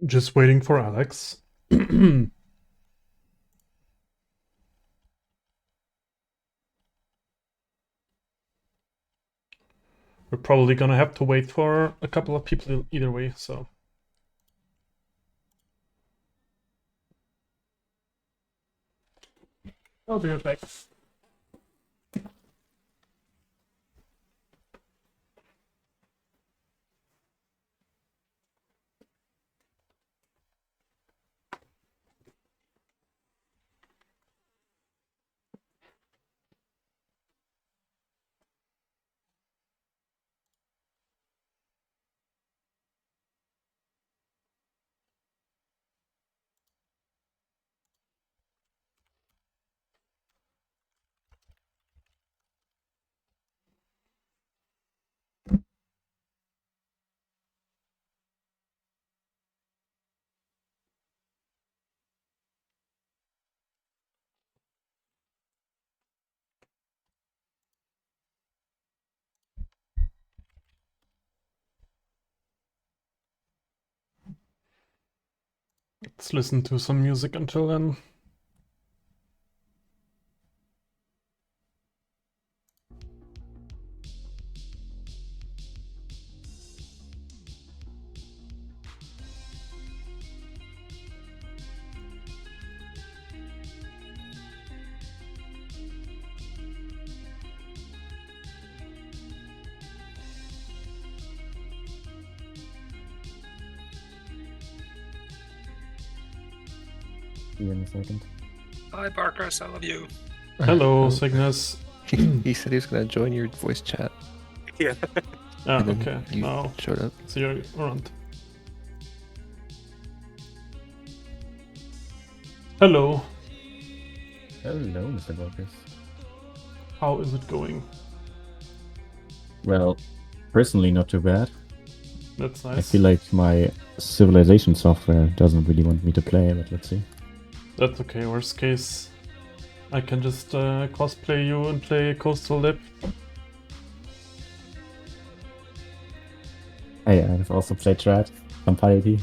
Just waiting for Alex. We're probably gonna have to wait for a couple of people either way, so. I'll be right back. Let's listen to some music until then. See you in a second. Hi, Barkers, I love you. Hello, Cygnus. He said he was gonna join your voice chat. Yeah. Ah, and then okay. You Now, showed up. see you around. Hello. Hello, Mr. Borges. How is it going? Well, personally, not too bad. That's nice. I feel like my civilization software doesn't really want me to play, but let's see. That's okay. Worst case, I can just cosplay you and play Coastal Lip. Hey, I've also played Trad on Piety.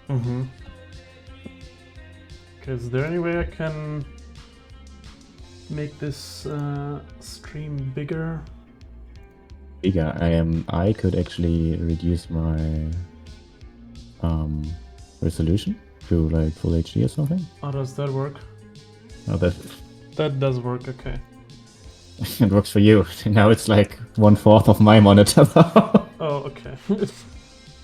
Mm-hmm. Okay, is there any way I can make this stream bigger? Bigger. I could actually reduce my resolution to like full HD or something. How does that work? Oh, That does work, okay. it works for you. Now it's like 1/4 of my monitor. Oh, okay.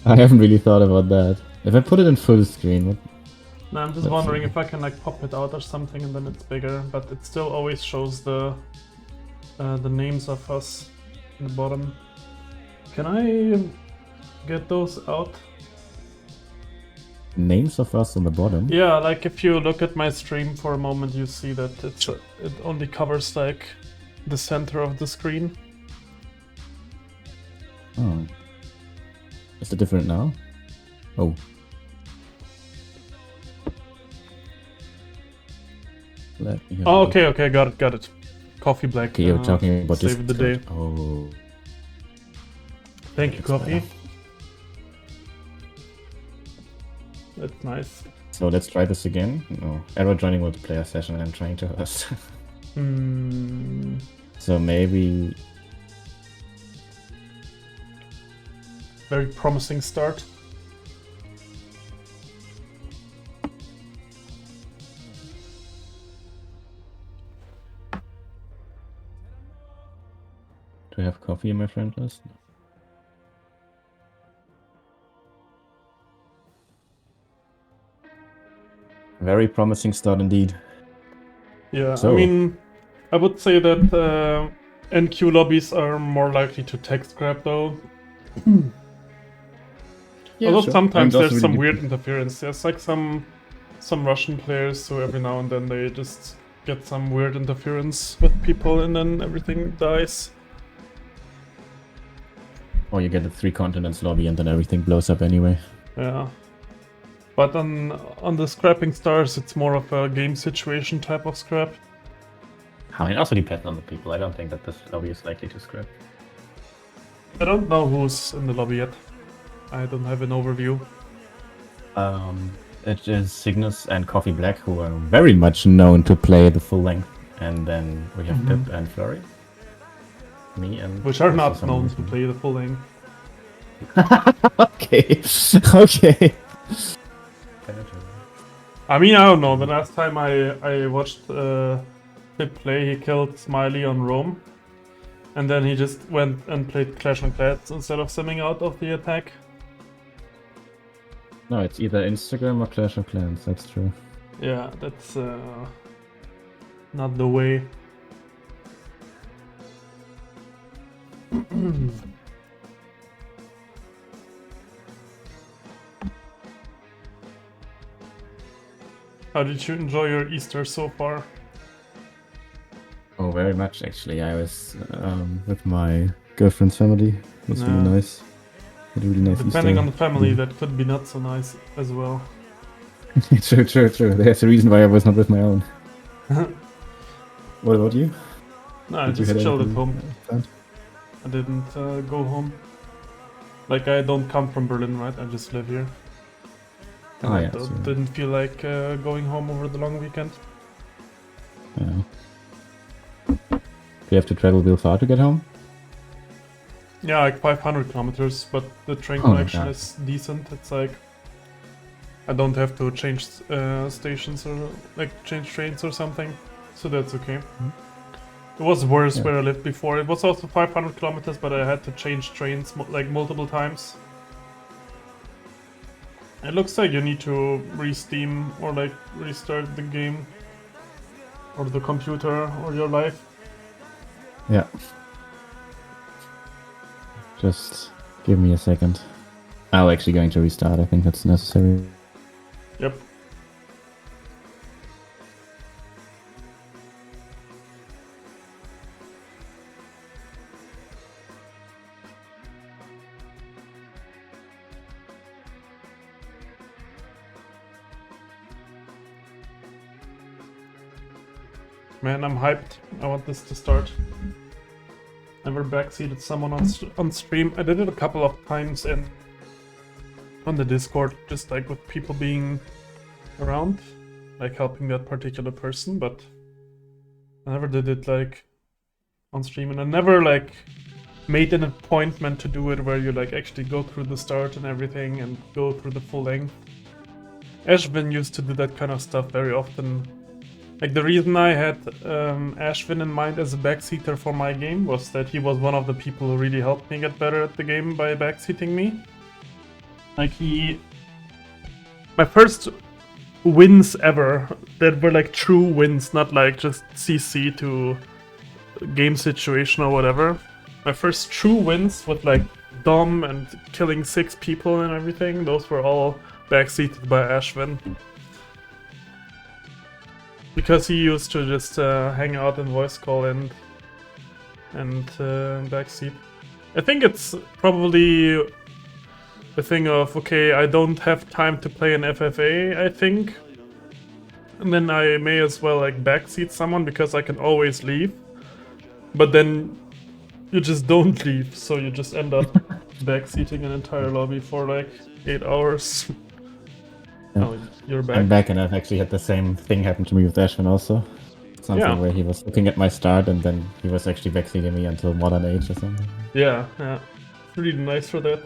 I haven't really thought about that. If I put it in full screen, what? No, I'm just Let's wondering see. if I can like pop it out or something and then it's bigger, but it still always shows the names of us in the bottom. Can I get those out? Names of us on the bottom. Yeah, like if you look at my stream for a moment, you see that it only covers like the center of the screen. Oh. Is it different now? Oh. Let me have a Oh, look. okay, got it. Coffee Black. Okay, you're talking about this. Save the day. Oh. Thank you, That's Coffee. better. That's nice. So let's try this again. No. Error joining multiplayer session. I'm trying to host. Hmm. So maybe. Very promising start. Do I have coffee in my friend list? No. Very promising start indeed. Yeah, So, I mean, I would say that NQ lobbies are more likely to text grab though. yeah, Although sure. sometimes I mean, there's some really weird interference. There's like some Russian players who every now and then they just get some weird interference with people and then everything dies. Or you get a 3 continents lobby and then everything blows up anyway. Yeah. But on the scrapping stars, it's more of a game situation type of scrap. I mean, it also depends on the people. I don't think that this lobby is likely to scrap. I don't know who's in the lobby yet. I don't have an overview. It is Cygnus and Coffee Black, who are very much known to play the full length. And then we have Pip and Flurry. Me and... Which are also not someone known who's to play the full length. Okay. Okay. I mean, I don't know. The last time I watched Pip play, he killed Smiley on Rome. And then he just went and played Clash of Clans instead of simming out of the attack. No, it's either Instagram or Clash of Clans, that's true. Yeah, that's not the way. How did you enjoy your Easter so far? Oh, very much actually. I was with my girlfriend's family. It was really nice. Had a really nice Depending Easter. on the family, that could be not so nice as well. True. There's a reason why I was not with my own. What about you? No, I Did you just have chilled at anything home. planned? I didn't go home. Like, I don't come from Berlin, right? I just live here. And I didn't feel like going home over the long weekend. Yeah. Do you have to travel real far to get home? Yeah, like 500 kilometers, but the train Oh my connection God. is decent. It's like I don't have to change stations or like change trains or something, so that's okay. It was worse where I lived before. It was also 500 kilometers, but I had to change trains like multiple times. It looks like you need to re-steam or like restart the game or the computer or your life. Yeah. Just give me a second. I'm actually going to restart. I think that's necessary. Yep. Man, I'm hyped. I want this to start. Never backseated someone on stream. I did it a couple of times on the Discord, just like with people being around, like helping that particular person, but I never did it like on stream, and I never like made an appointment to do it where you like actually go through the start and everything and go through the full length. Ashvin used to do that kind of stuff very often. Like, the reason I had Ashvin in mind as a backseater for my game was that he was one of the people who really helped me get better at the game by backseating me. Like, my first wins ever that were like true wins, not like just CC to game situation or whatever. My first true wins with like Dom and killing 6 people and everything, those were all backseated by Ashvin. Because he used to just hang out and voice call and backseat. I think it's probably a thing of, okay, I don't have time to play an FFA, I think. And then I may as well like backseat someone because I can always leave. But then you just don't leave, so you just end up backseating an entire lobby for like 8 hours. Yeah. Oh, you're back. I'm back, and I've actually had the same thing happen to me with Ashvin also. Something where he was looking at my start, and then he was actually backseating me until Modern Age or something. Yeah. Really nice for that.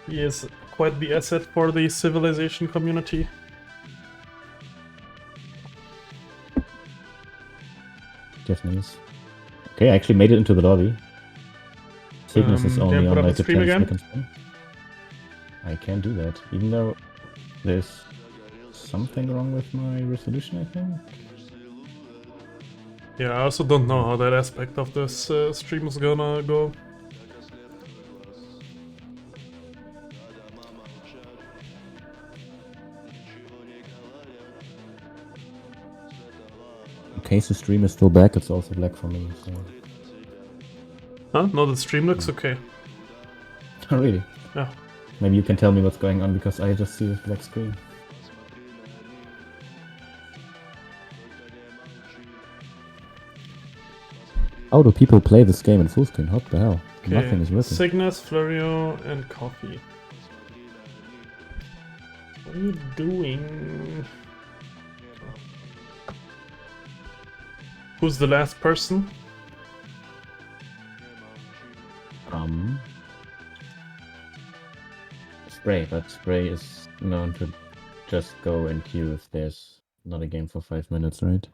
He is quite the asset for the Civilization community. Definitely is. Okay, I actually made it into the lobby. Cygnus is only on like a 10 second spin. I can do that, even though there's something wrong with my resolution, I think. Yeah, I also don't know how that aspect of this stream is gonna go. In case the stream is still back, it's also black for me. So. Huh? No, the stream looks okay. Oh, really? Yeah. Maybe you can tell me what's going on, because I just see a black screen. How do people play this game in full screen? What the hell? Okay. Nothing is working. Cygnus, Florio, and Coffee. What are you doing? Who's the last person? Spray, but Spray is known to just go and queue if there's not a game for 5 minutes, right? Is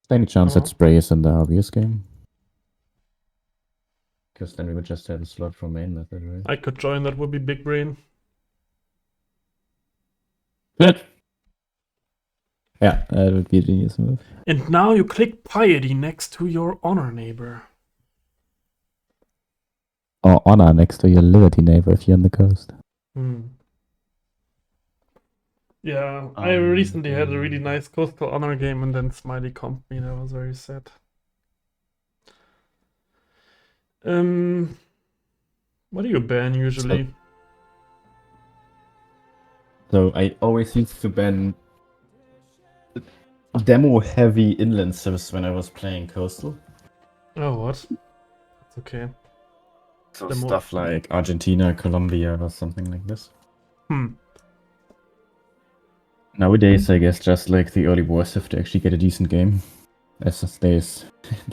there any chance that Spray is in the RBS game? Because then we would just have a slot for main method, right? I could join, that would be big brain. Good. Yeah, that would be a genius move. And now you click piety next to your honor neighbor. Or honor next to your liberty neighbor if you're on the coast. Yeah, I recently had a really nice coastal honor game and then Smiley comped me. That was very sad. What do you ban usually? So I always used to ban demo-heavy inland civs when I was playing coastal. Oh, what? It's okay. So stuff like Argentina, Colombia, or something like this. Nowadays, I guess just like the early war civ to actually get a decent game. As there's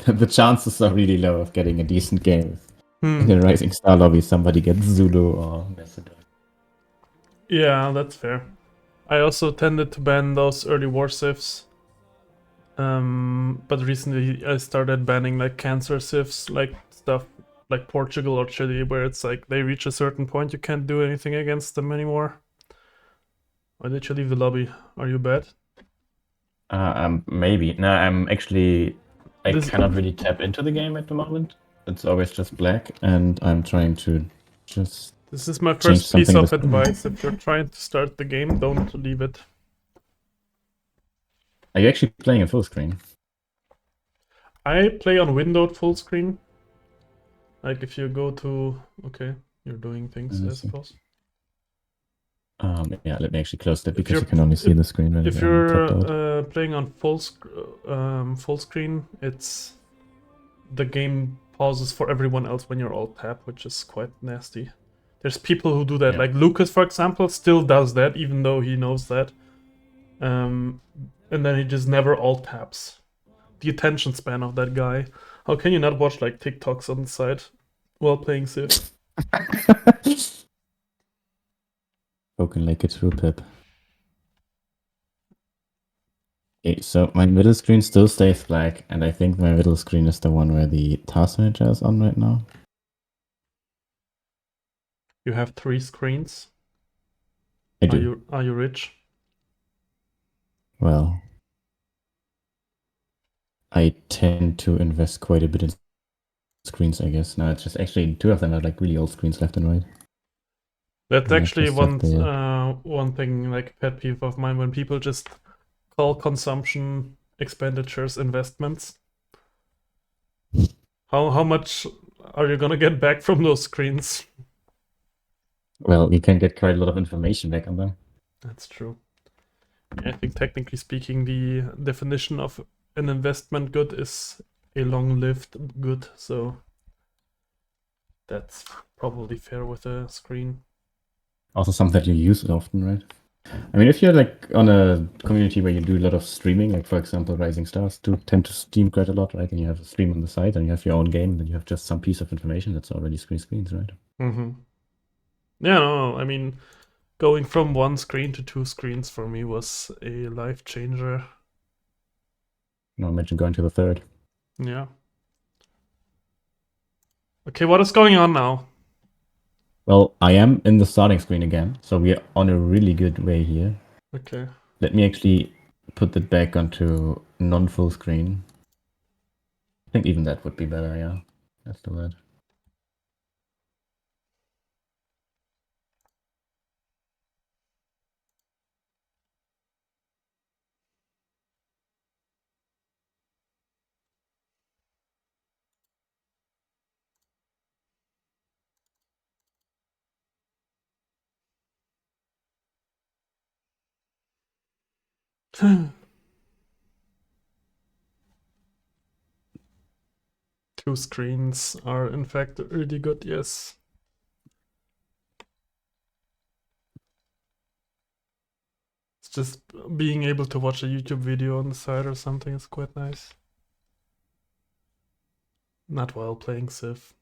the chances are really low of getting a decent game. In the Rising Star lobby, somebody gets Zulu or Macedon. Yeah, that's fair. I also tended to ban those early war civs. But recently I started banning like cancer civs, like stuff like Portugal or Chile, where it's like they reach a certain point, you can't do anything against them anymore. Why did you leave the lobby? Are you bad? Maybe. No, I'm actually... I cannot really tap into the game at the moment. It's always just black, and I'm trying to just... This is my first piece of advice. If you're trying to start the game, don't leave it. Are you actually playing in full screen? I play on windowed full screen. Like if you go to... Okay, you're doing things, I suppose. Yeah, let me actually close that because you can only see the screen. If you're playing on full screen, it's the game pauses for everyone else when you're alt tab, which is quite nasty. There's people who do that, like Lucas, for example, still does that even though he knows that, and then he just never alt tabs. The attention span of that guy. How can you not watch like TikToks on the side while playing Civ? Spoken like a true pip. Okay, so my middle screen still stays black, and I think my middle screen is the one where the task manager is on right now. You have 3 screens. I do. Are you rich? Well, I tend to invest quite a bit in screens, I guess. No, it's just actually 2 of them are like really old screens left and right. That's actually one thing, like a pet peeve of mine, when people just call consumption expenditures investments. How much are you gonna get back from those screens? Well, you can get quite a lot of information back on them. That's true. I think technically speaking, the definition of an investment good is a long-lived good, so that's probably fair with a screen. Also something that you use often, right? I mean, if you're like on a community where you do a lot of streaming, like for example, Rising Stars do tend to stream quite a lot, right? And you have a stream on the side and you have your own game, and then you have just some piece of information that's already screens, right? Yeah, no, I mean, going from 1 screen to 2 screens for me was a life changer. No, imagine going to the 3rd. Yeah. Okay, what is going on now? Well, I am in the starting screen again, so we are on a really good way here. Okay. Let me actually put it back onto non-full screen. I think even that would be better, yeah. Let's do that. Two screens are in fact really good, yes. just being able to watch a YouTube video on the side or something is quite nice. Not while playing Civ.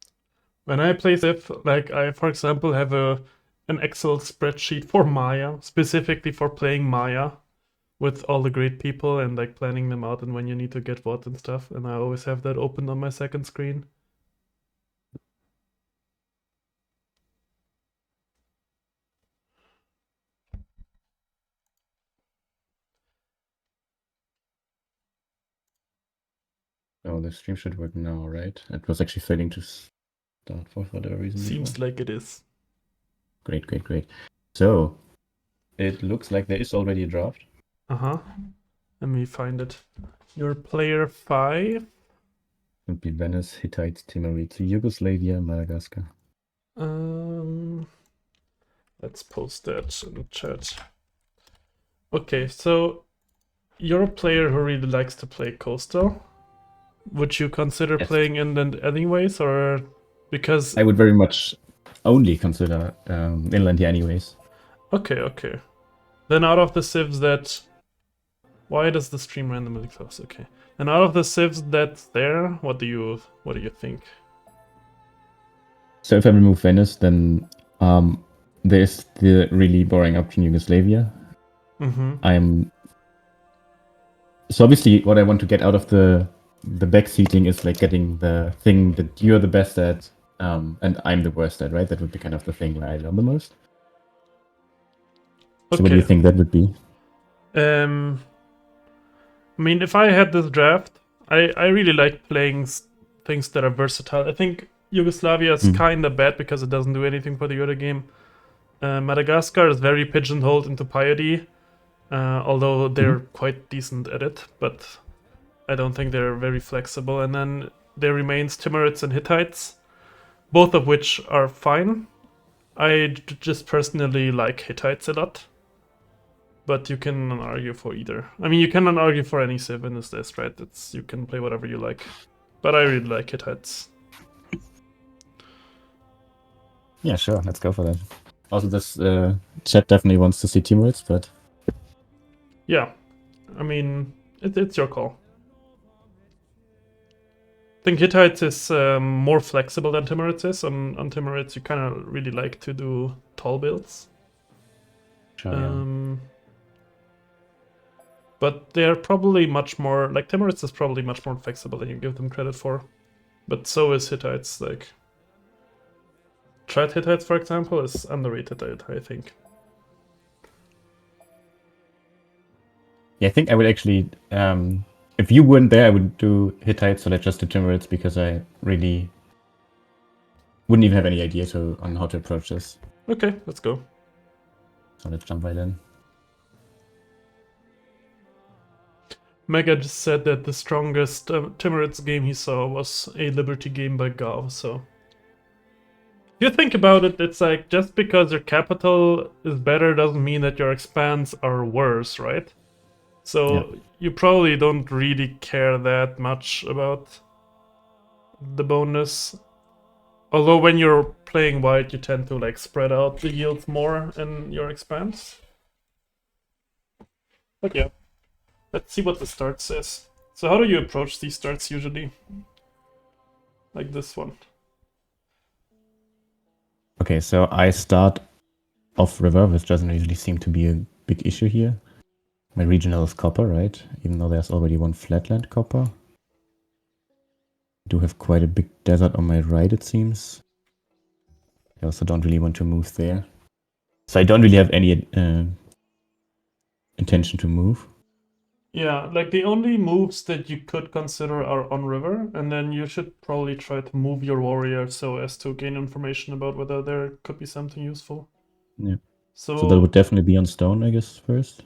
When I play Civ, like I, for example, have an Excel spreadsheet for Maya, specifically for playing Maya with all the great people and like planning them out and when you need to get what and stuff. And I always have that open on my second screen. Oh, the stream should work now, right? It was actually failing to start for whatever reason. Seems like it is. Great, great, great. So, it looks like there is already a draft. Uh-huh. Let me find it. Your player 5. Would be Venice, Hittites, Timurids, Yugoslavia, Madagascar. Let's post that in the chat. Okay, so you're a player who really likes to play coastal. Would you consider Yes. playing inland anyways, or because I would very much only consider inland here anyways. Okay. Then out of the civs that... Why does the stream randomly close? Okay. And out of the civs that's there, what do you think? So if I remove Venice, then there's the really boring option Yugoslavia. Mm-hmm. So obviously what I want to get out of the backseating is like getting the thing that you're the best at and I'm the worst at, right? That would be kind of the thing where I learn the most. So what do you think that would be? I mean, if I had this draft, I really like playing things that are versatile. I think Yugoslavia is kind of bad because it doesn't do anything for the other game. Madagascar is very pigeonholed into piety, although they're quite decent at it, but I don't think they're very flexible. And then there remains Timurids and Hittites, both of which are fine. I just personally like Hittites a lot. But you can argue for either. I mean, you cannot argue for any Civ in this list, right? You can play whatever you like. But I really like Hittites. Yeah, sure. Let's go for that. Also, this chat definitely wants to see Timurids, but... Yeah. I mean, it's your call. I think Hittites is more flexible than Timurids is. On Timurids, you kind of really like to do tall builds. Sure, yeah. But they're probably much more... Like, Timurids is probably much more flexible than you give them credit for. But so is Hittites, like... Tried Hittites, for example, is underrated, I think. Yeah, I think I would actually... if you weren't there, I would do Hittites, so let's just do Timurids, because I really wouldn't even have any idea on how to approach this. Okay, let's go. So let's jump right in. Mega just said that the strongest Timurids game he saw was a Liberty game by Gao, so... If you think about it, it's like, just because your capital is better doesn't mean that your expands are worse, right? So you probably don't really care that much about the bonus. Although when you're playing white, you tend to like spread out the yields more in your expands. But yeah. Let's see what the start says. So how do you approach these starts usually? Like this one. Okay, so I start off river, which doesn't usually seem to be a big issue here. My regional is copper, right? Even though there's already one flatland copper. I do have quite a big desert on my right, it seems. I also don't really want to move there. So I don't really have any intention to move. Yeah, like the only moves that you could consider are on river, and then you should probably try to move your warrior so as to gain information about whether there could be something useful. Yeah. So that would definitely be on stone, I guess, first.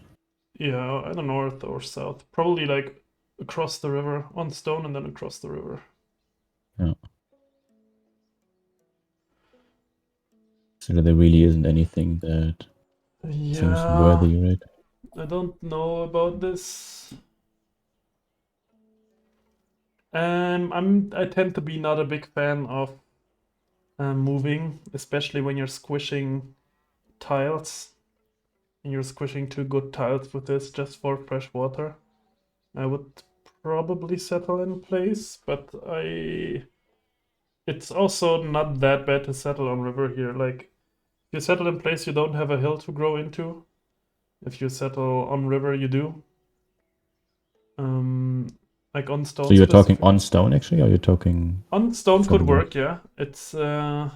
Yeah, either north or south. Probably like across the river, on stone and then across the river. Yeah. So there really isn't anything that seems worthy, right? I don't know about this. I tend to be not a big fan of moving, especially when you're squishing tiles. and you're squishing 2 good tiles with this just for fresh water, I would probably settle in place, but it's also not that bad to settle on river here. Like, if you settle in place, you don't have a hill to grow into. If you settle on river, you do. Like on stone. So you're talking on stone actually, or you're talking on stone from could the- work, yeah. It's you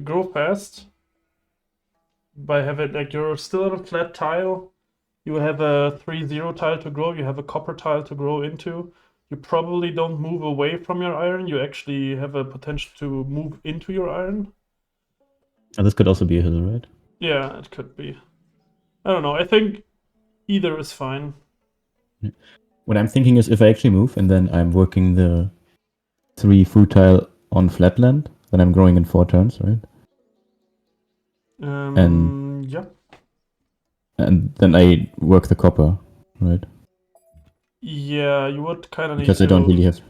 grow fast by having, like, you're still on a flat tile. You have a 3-0 tile to grow. You have a copper tile to grow into. You probably don't move away from your iron. You actually have a potential to move into your iron. And this could also be a hill, right? Yeah, it could be. I don't know. I think either is fine. What I'm thinking is if I actually move and then I'm working the 3 food tile on flatland, then I'm growing in 4 turns, right? Yeah. And then I work the copper, right? Yeah, you would kind of need Because to... I don't really have...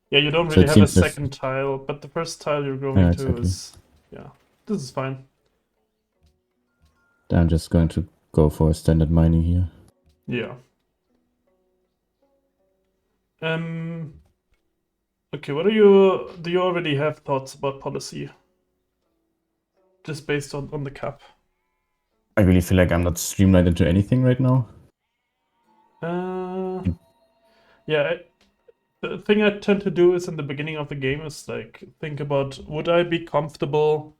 Yeah, you don't So really it have a seems this- second tile, but the first tile you're growing Yeah, to exactly. is... Yeah, this is fine. I'm just going to go for standard mining here. Yeah. Okay, what do you already have thoughts about policy? Just based on the cap. I really feel like I'm not streamlined into anything right now. Yeah, the thing I tend to do is in the beginning of the game is like think about, would I be comfortable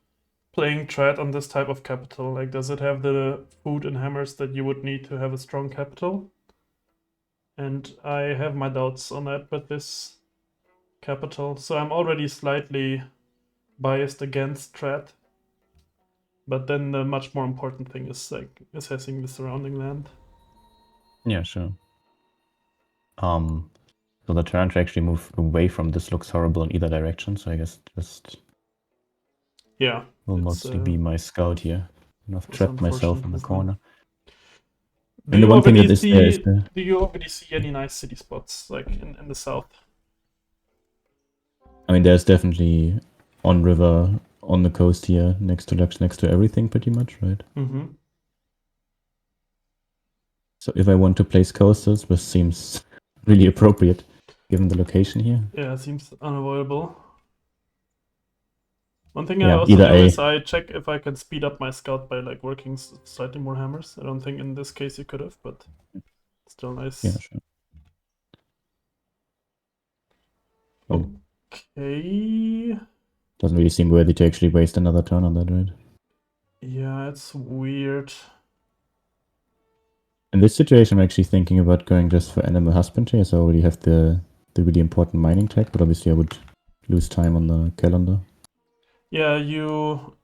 playing trad on this type of capital? Like, does it have the food and hammers that you would need to have a strong capital? And I have my doubts on that with this capital, so I'm already slightly biased against trad. But then the much more important thing is like assessing the surrounding land. Yeah, sure. So the turn to actually move away from this looks horrible in either direction, so I guess just Yeah, will it's, mostly be my scout here. And I've it's trapped myself unfortunate, in the isn't it? corner. Do And the you one thing already that is there is see? the... Do you already see any nice city spots like in the south? I mean, there's definitely on river, on the coast here, next to Lux, next to everything pretty much, right? Mm-hmm. So if I want to place coasters, this seems really appropriate given the location here. Yeah, it seems unavoidable. One thing I Yeah, also either do is I check if I can speed up my scout by like working slightly more hammers. I don't think in this case you could have, but still nice. Yeah, sure. Okay. Doesn't really seem worthy to actually waste another turn on that, right? Yeah, it's weird. In this situation, I'm actually thinking about going just for animal husbandry, as I already have the really important mining tech, but obviously I would lose time on the calendar. Yeah, you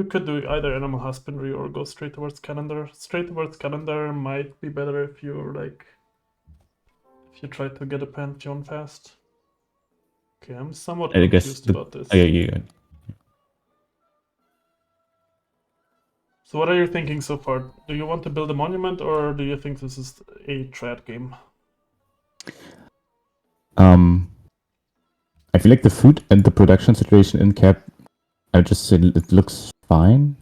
could do either animal husbandry or go straight towards calendar. Straight towards calendar might be better if you try to get a pantheon fast. Okay, I'm somewhat confused about this. Yeah. So what are you thinking so far? Do you want to build a monument, or do you think this is a trad game? I feel like the food and the production situation in Cap, I just said it looks fine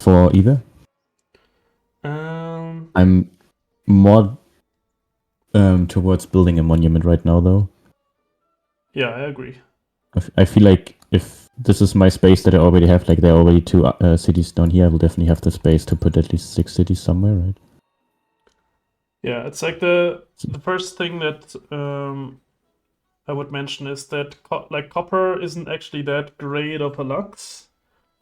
for either. I'm more towards building a monument right now, though. Yeah, I agree. I feel like if this is my space that I already have, like there are already 2 cities down here, I will definitely have the space to put at least 6 cities somewhere, right? Yeah, it's like the first thing that I would mention is that copper isn't actually that great of a lux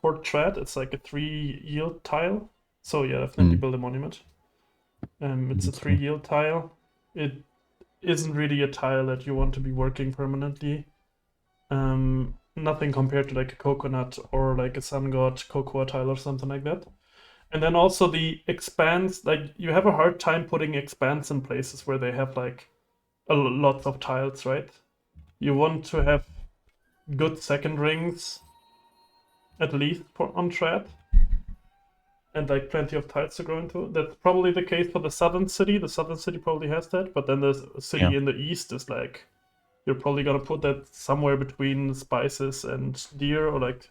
for trad. It's like a 3 yield tile. So yeah, definitely build a monument. It's a 3 yield tile. It isn't really a tile that you want to be working permanently. Nothing compared to like a coconut or like a sun god cocoa tile or something like that. And then also the expanse, like you have a hard time putting expanse in places where they have like lots of tiles, right? You want to have good second rings, at least on trad, and like plenty of tiles to grow into. That's probably the case for the southern city. The southern city probably has that, but then the city in the east is like, you're probably gonna put that somewhere between spices and deer, or like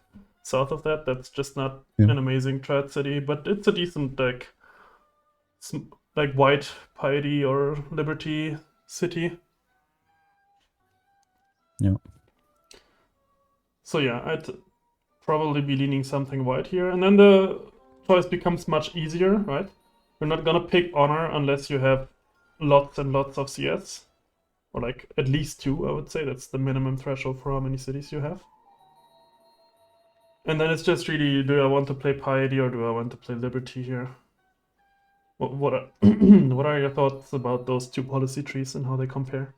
south of that. That's just not Yeah. an amazing trad city, but it's a decent like white piety or liberty city. Yeah. So yeah, I'd probably be leaning something white here, and then the choice becomes much easier, right? You're not gonna pick honor unless you have lots and lots of CS, or like at least 2, I would say. That's the minimum threshold for how many cities you have. And then it's just really, do I want to play piety or do I want to play liberty here? What are, what are your thoughts about those two policy trees and how they compare?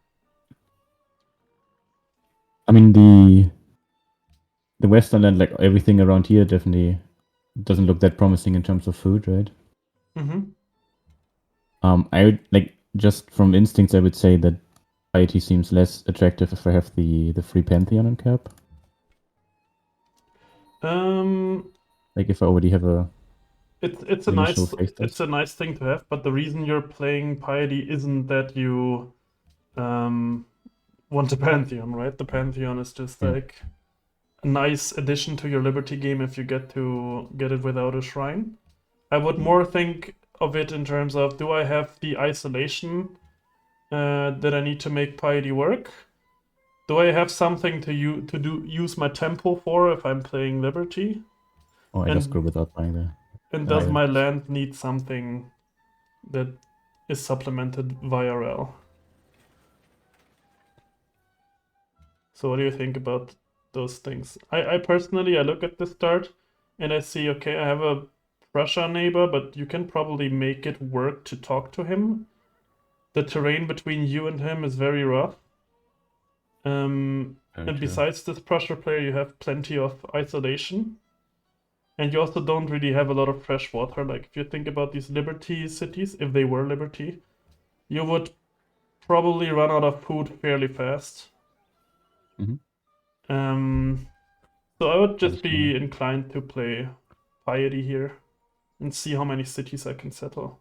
I mean, the Western land, like everything around here, definitely doesn't look that promising in terms of food, right? Mm-hmm. I would like just from instincts, I would say that piety seems less attractive if I have the free Pantheon on cap. Like if I already have a It's a initial nice face test. thing to have, but the reason you're playing piety isn't that you want a Pantheon, right? The Pantheon is just Yeah. like a nice addition to your Liberty game if you get it without a shrine. I would more think of it in terms of, do I have the isolation that I need to make piety work? Do I have something to use my tempo for if I'm playing Liberty? Or I just go without buying the And the does my items. land need something that is supplemented via rel? So what do you think about those things? I personally, I look at the start and I see, okay, I have a Prussia neighbor, but you can probably make it work to talk to him. The terrain between you and him is very rough. And besides this Prussia player, you have plenty of isolation. And you also don't really have a lot of fresh water. Like if you think about these Liberty cities, if they were Liberty, you would probably run out of food fairly fast. So I would just be inclined to play piety here and see how many cities I can settle.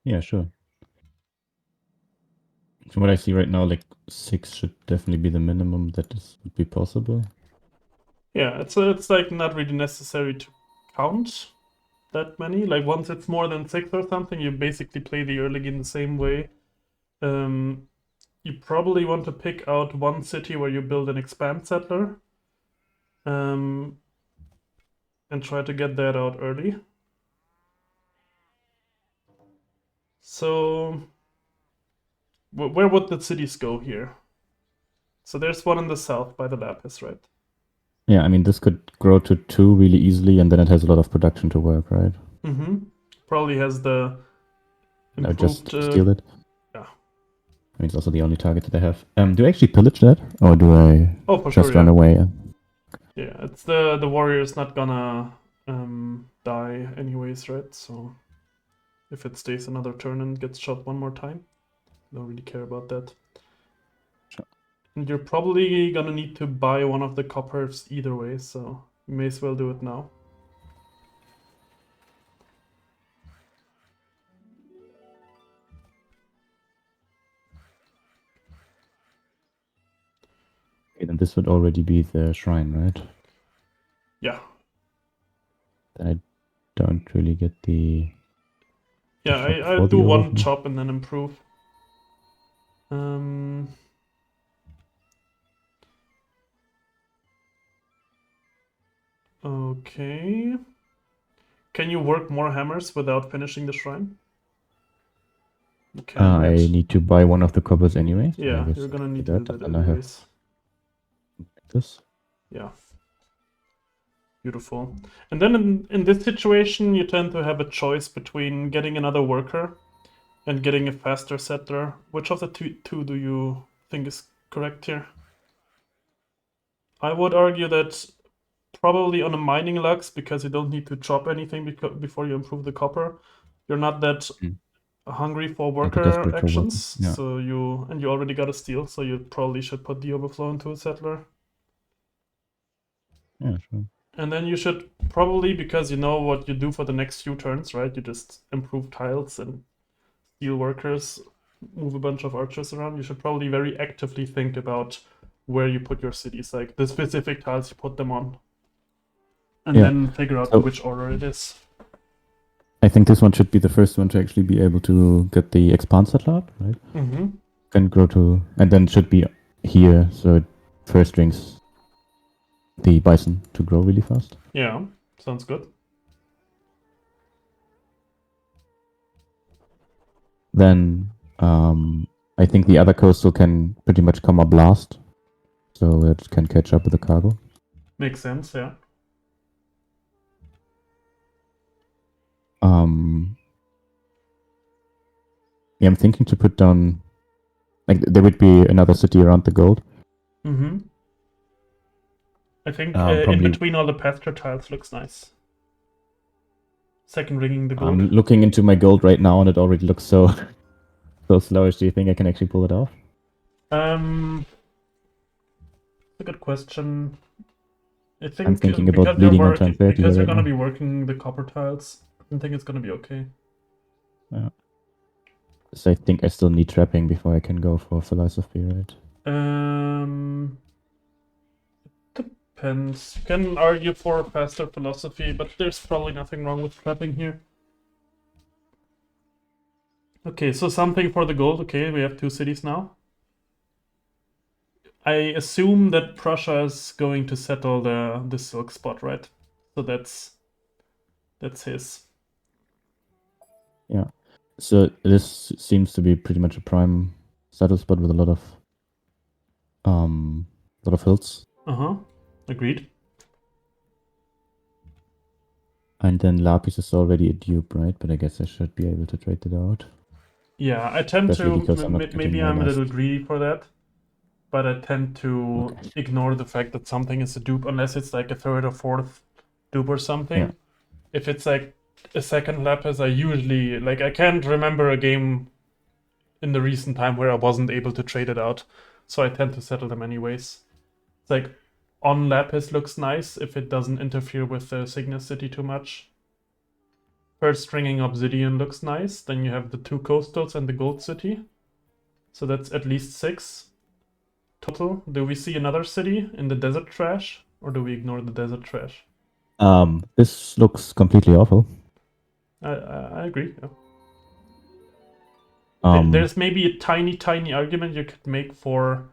Yeah, sure. From what I see right now, like 6 should definitely be the minimum that would be possible. Yeah, it's like not really necessary to count that many. Like once it's more than 6 or something, you basically play the early game the same way. You probably want to pick out one city where you build an expand settler. And try to get that out early. So where would the cities go here? So there's one in the south by the Lapis, right? Yeah, I mean, this could grow to 2 really easily, and then it has a lot of production to work, right? Mm-hmm. Probably has the Now improved... just steal it. Yeah. I mean, it's also the only target that I have. Do I actually pillage that? Or do I for just sure, run yeah. away? Yeah, it's the warrior's not gonna die anyways, right? So if it stays another turn and gets shot one more time, don't really care about that. Sure. And you're probably gonna need to buy one of the coppers either way, so you may as well do it now. Okay, then this would already be the shrine, right? Yeah. Then I don't really get the... Yeah, I do one chop and then improve. Okay. Can you work more hammers without finishing the shrine? You can, right? I need to buy one of the coppers anyway. So Yeah, you're gonna need to do that and I have anyways. this. Yeah. Beautiful. And then in this situation, you tend to have a choice between getting another worker and getting a faster settler. Which of the two do you think is correct here? I would argue that probably on a mining lux, because you don't need to chop anything before you improve the copper. You're not that hungry for worker actions, Yeah. so you already got a steal, so you probably should put the overflow into a settler. Yeah, sure. And then you should probably, because you know what you do for the next few turns, right? You just improve tiles and steal workers. move a bunch of archers around, you should probably very actively think about where you put your cities, like the specific tiles you put them on. And Yeah. then figure out So- in which order it is. I think this one should be the first one to actually be able to get the expand settler up, right? Mm-hmm. Can grow to, and then should be here, so it first brings the bison to grow really fast. Yeah, sounds good. Then I think the other coastal can pretty much come up last, so it can catch up with the cargo. Makes sense, yeah. Yeah, I'm thinking to put down, like, there would be another city around the gold. Mm-hmm. I think in probably- between all the pasture tiles looks nice. Second ringing the gold. I'm looking into my gold right now, and it already looks so so slowish. Do you think I can actually pull it off? A good question. I think I'm thinking because about you're bleeding on turn 30 because you're right gonna now. be working the copper tiles. I think it's gonna be okay. So I think I still need trapping before I can go for philosophy, right? Depends. You can argue for faster philosophy, but there's probably nothing wrong with trapping here. Okay, so something for the gold. Okay, we have 2 cities now. I assume that Prussia is going to settle the silk spot, right? So that's his. Yeah. So this seems to be pretty much a prime settle spot with a lot of hills. Agreed. And then Lapis is already a dupe, right? But I guess I should be able to trade it out. Yeah, I tend Especially to because I'm not getting maybe my I'm a little last- greedy for that, but I tend to Okay. ignore the fact that something is a dupe unless it's like a third or fourth dupe or something. Yeah. If it's like a second lapis, I usually like I can't remember a game in the recent time where I wasn't able to trade it out, so I tend to settle them anyways. It's like on lapis looks nice if it doesn't interfere with the Cygnus city too much. First stringing obsidian looks nice. Then you have the 2 coastals and the gold city. So that's at least 6 total. Do we see another city in the desert trash, or do we ignore the desert trash? This looks completely awful. I agree. Yeah. Um, There's maybe a tiny argument you could make for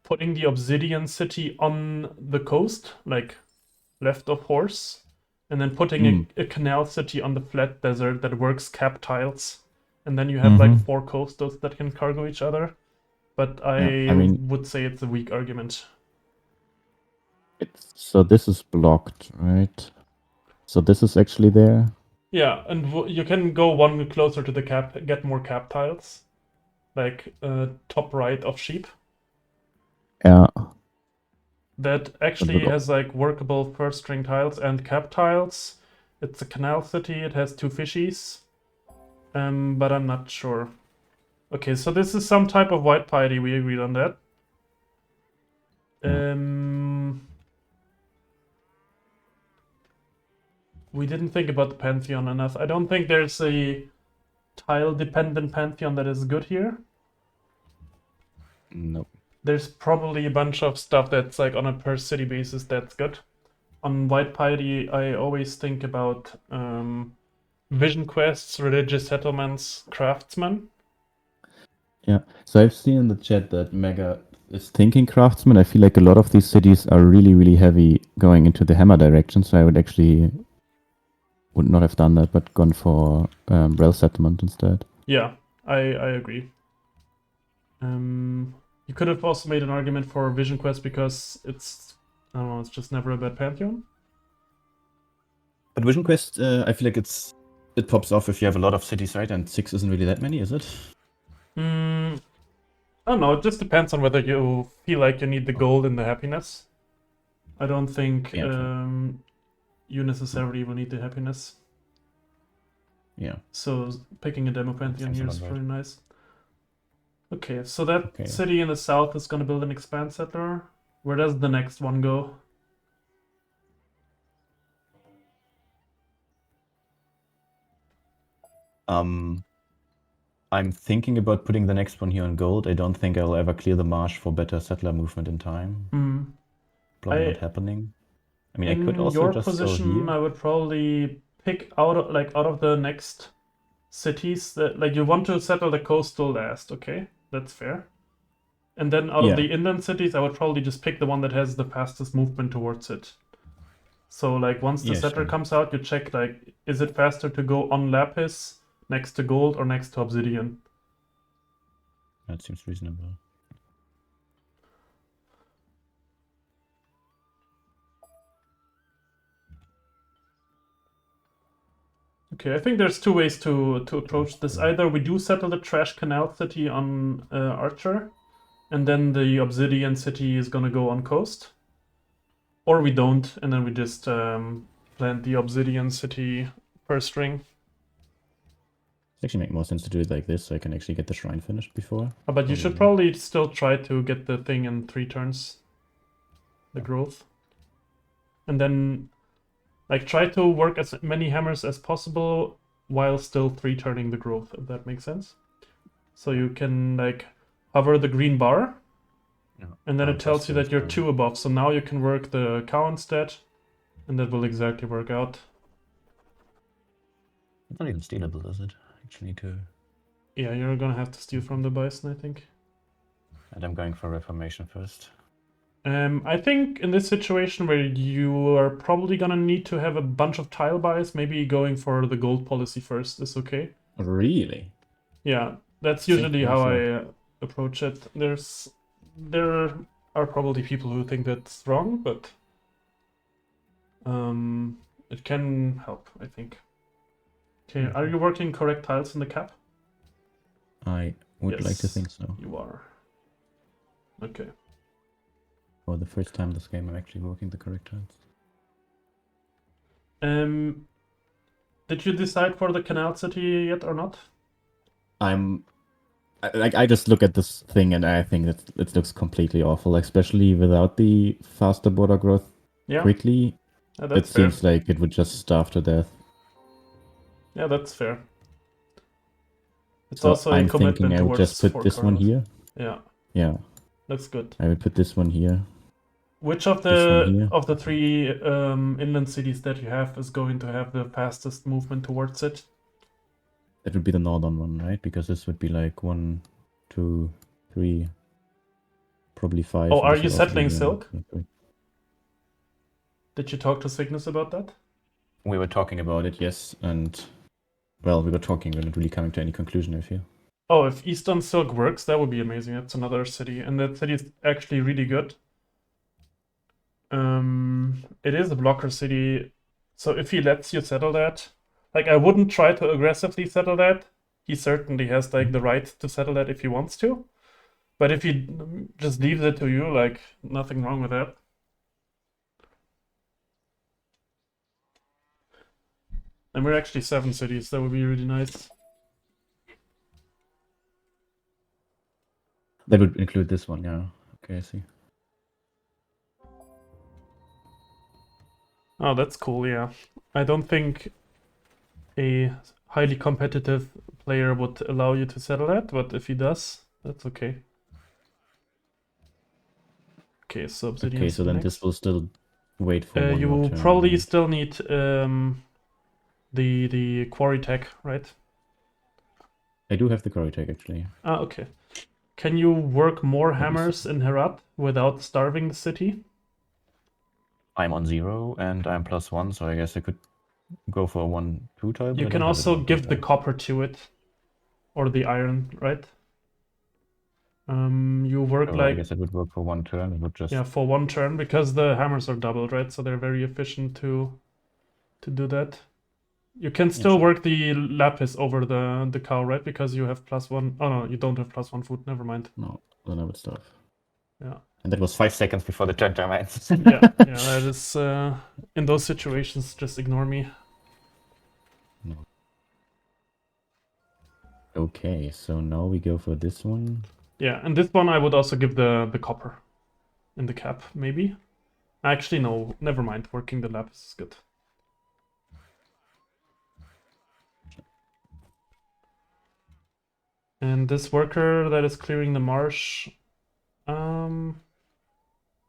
putting the obsidian city on the coast, like left of horse, and then putting a canal city on the flat desert that works cap tiles, and then you have like 4 coastals that can cargo each other. But I would say it's a weak argument. so this is blocked, right? So this is actually there. Yeah, and you can go one closer to the cap, get more cap tiles, like top right of sheep. Yeah. That actually has like workable first string tiles and cap tiles. It's a canal city. It has 2 fishies, but I'm not sure. Okay, so this is some type of white piety. We agreed on that. We didn't think about the Pantheon enough. I don't think there's a tile-dependent Pantheon that is good here. Nope. There's probably a bunch of stuff that's like on a per city basis that's good. On White Piety, I always think about vision quests, religious settlements, craftsmen. Yeah. So I've seen in the chat that Mega is thinking craftsman. I feel like a lot of these cities are really, really heavy going into the hammer direction. So I would not have done that, but gone for rail settlement instead. Yeah, I agree. You could have also made an argument for Vision Quest because it's, I don't know, it's just never a bad Pantheon. But Vision Quest, I feel like it pops off if you have a lot of cities, right? And 6 isn't really that many, is it? I don't know, it just depends on whether you feel like you need the gold and the happiness. I don't think you necessarily will need the happiness. Yeah. So picking a demo Pantheon here is pretty nice. Okay, so that city in the south is going to build an expand settler. Where does the next one go? I'm thinking about putting the next one here on gold. I don't think I'll ever clear the marsh for better settler movement in time. Hmm. Probably not happening. I mean, I could In also your just sell position, here. I would probably pick out of the next cities that like you want to settle the coastal last. Okay, that's fair. And then out of the inland cities, I would probably just pick the one that has the fastest movement towards it. So like once the settler comes out, you check like, is it faster to go on lapis, next to gold, or next to obsidian? That seems reasonable. Okay, I think there's two ways to approach this. Either we do settle the trash canal city on Archer, and then the obsidian city is gonna go on coast. Or we don't, and then we just plant the obsidian city first ring. It actually make more sense to do it like this, so I can actually get the shrine finished before. But you should probably still try to get the thing in 3 turns. The growth. And then like try to work as many hammers as possible while still 3-turning the growth, if that makes sense. So you can like hover the green bar, and then it tells you that you're 2 above. So now you can work the cow instead, and that will exactly work out. It's not even stealable, is it? I actually need to... Yeah, you're gonna have to steal from the bison, I think. And I'm going for Reformation first. I think in this situation where you are probably gonna need to have a bunch of tile buys, maybe going for the gold policy first is okay. Really? Yeah, that's usually how I approach it. There are probably people who think that's wrong, but it can help, I think. Okay, are you working correct tiles in the cap? I would like to think so. You are. Okay. For the first time this game, I'm actually working the correct tiles. Did you decide for the canal city yet or not? I just look at this thing and I think that it looks completely awful, especially without the faster border growth quickly. It seems like it would just starve to death. Yeah, that's fair. It's so also I'm a commitment thinking I would just put this one here. Yeah. Yeah. That's good. I would put this one here. Which of the 3 inland cities that you have is going to have the fastest movement towards it? That would be the northern one, right? Because this would be like 1, 2, 3, probably 5. Oh, are you settling Silk? Did you talk to Cygnus about that? We were talking about it, yes, and well, we were talking. We're not really coming to any conclusion, I feel. Oh, if Eastern Silk works, that would be amazing. That's another city, and that city is actually really good. It is a blocker city, so if he lets you settle that, like I wouldn't try to aggressively settle that. He certainly has like the right to settle that if he wants to, but if he just leaves it to you, like nothing wrong with that. And we're actually 7 cities. That would be really nice. That would include this one, yeah. Okay, I see. Oh, that's cool, yeah. I don't think a highly competitive player would allow you to settle that, but if he does, that's okay. Okay, so Obsidian. Okay, so then this will still wait for one you more will turn. probably still need the quarry tech, right? I do have the quarry tech, actually. Ah, okay. Can you work more hammers in Herat without starving the city? I'm on 0 and I'm +1, so I guess I could go for a 1-2 tile. You can also give the copper to it, or the iron, right? You work I guess it would work for 1 turn. It would just for 1 turn because the hammers are doubled, right? So they're very efficient to do that. You can still work the lapis over the cow, right? Because you have +1. Oh no, you don't have +1 food. Never mind. No, then I would starve. Yeah. And that was 5 seconds before the turn ends. yeah, that is in those situations, just ignore me. No. Okay, so now we go for this one. Yeah, and this one I would also give the copper in the cap, maybe. Actually, no, never mind. Working the lapis is good. And this worker that is clearing the marsh,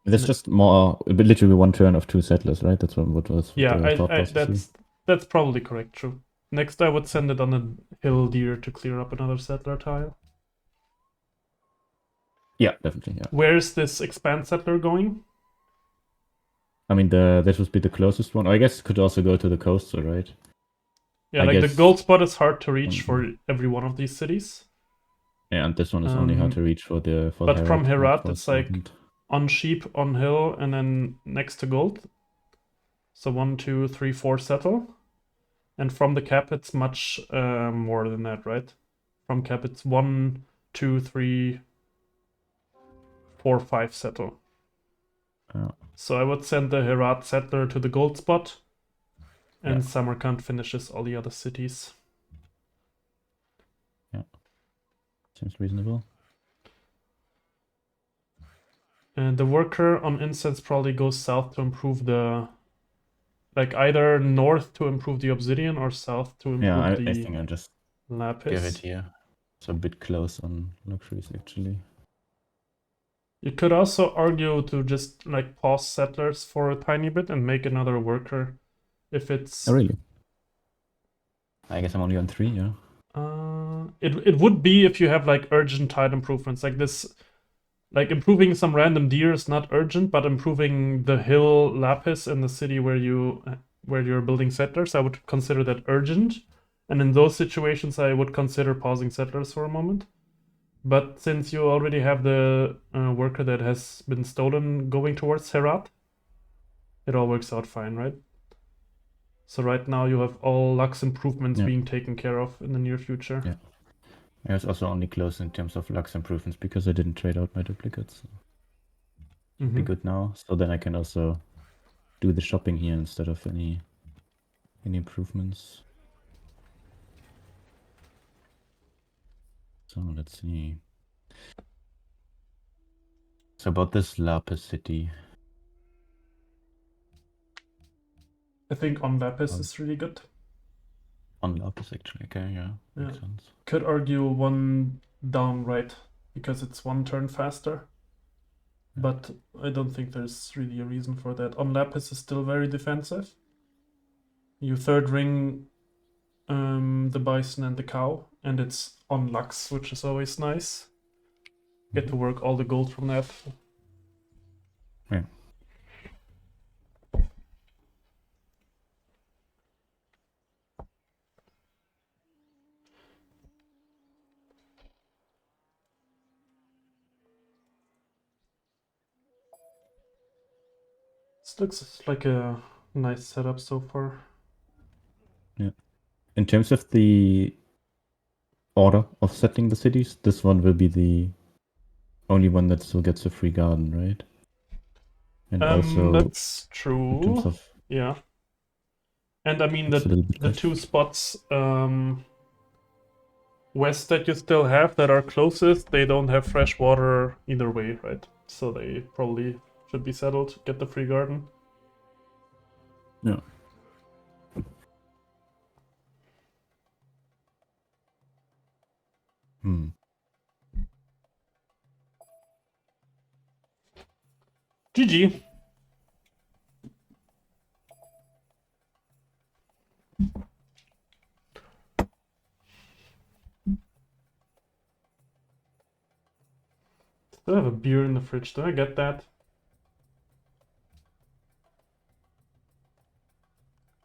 There's just more, literally one turn of 2 settlers, right? That's what was yeah, the thought process. that's probably correct. True. Next, I would send it on a hill deer to clear up another settler tile. Yeah, definitely. Yeah. Where's this expand settler going? I mean, this would be the closest one. I guess it could also go to the coastal, right? Yeah, I like the guess- gold spot is hard to reach for every one of these cities. Yeah, and this one is only hard to reach for the But Herat, from Herat, for it's like Sultan. on sheep, on hill, and then next to gold. So 1, 2, 3, 4 settle. And from the cap, it's much more than that, right? From cap, it's 1, 2, 3, 4, 5 settle. So I would send the Herat settler to the gold spot, and Samarkand finishes all the other cities. Yeah, seems reasonable. And the worker on incense probably goes south to improve the, like either north to improve the obsidian or south to improve I the think I'll just lapis. give it here. It's a bit close on luxuries, actually. You could also argue to just like pause settlers for a tiny bit and make another worker if it's... Oh, really? I guess I'm only on 3, yeah. It would be if you have like urgent tide improvements like this. Like improving some random deer is not urgent, but improving the hill lapis in the city where you're building settlers, I would consider that urgent. And in those situations, I would consider pausing settlers for a moment. But since you already have the worker that has been stolen going towards Herat, it all works out fine, right? So right now you have all Lux improvements being taken care of in the near future. Yeah. I was also only close in terms of Lux improvements because I didn't trade out my duplicates. Be good now. So then I can also do the shopping here instead of any improvements. So let's see. So about this Lapis city. I think on Lapis is really good. On Lapis actually, okay, yeah. Makes sense. Could argue one down right because it's one turn faster. But I don't think there's really a reason for that. On Lapis is still very defensive. You third ring the bison and the cow, and it's on Lux, which is always nice. Get to work all the gold from that. Yeah. This looks like a nice setup so far. Yeah. In terms of the order of settling the cities, this one will be the only one that still gets a free garden, right? And also that's true. In terms of yeah. And I mean the 2 spots west that you still have that are closest, they don't have fresh water either way, right? So they probably should be settled, get the free garden. Yeah. GG. Still have a beer in the fridge. Do I get that?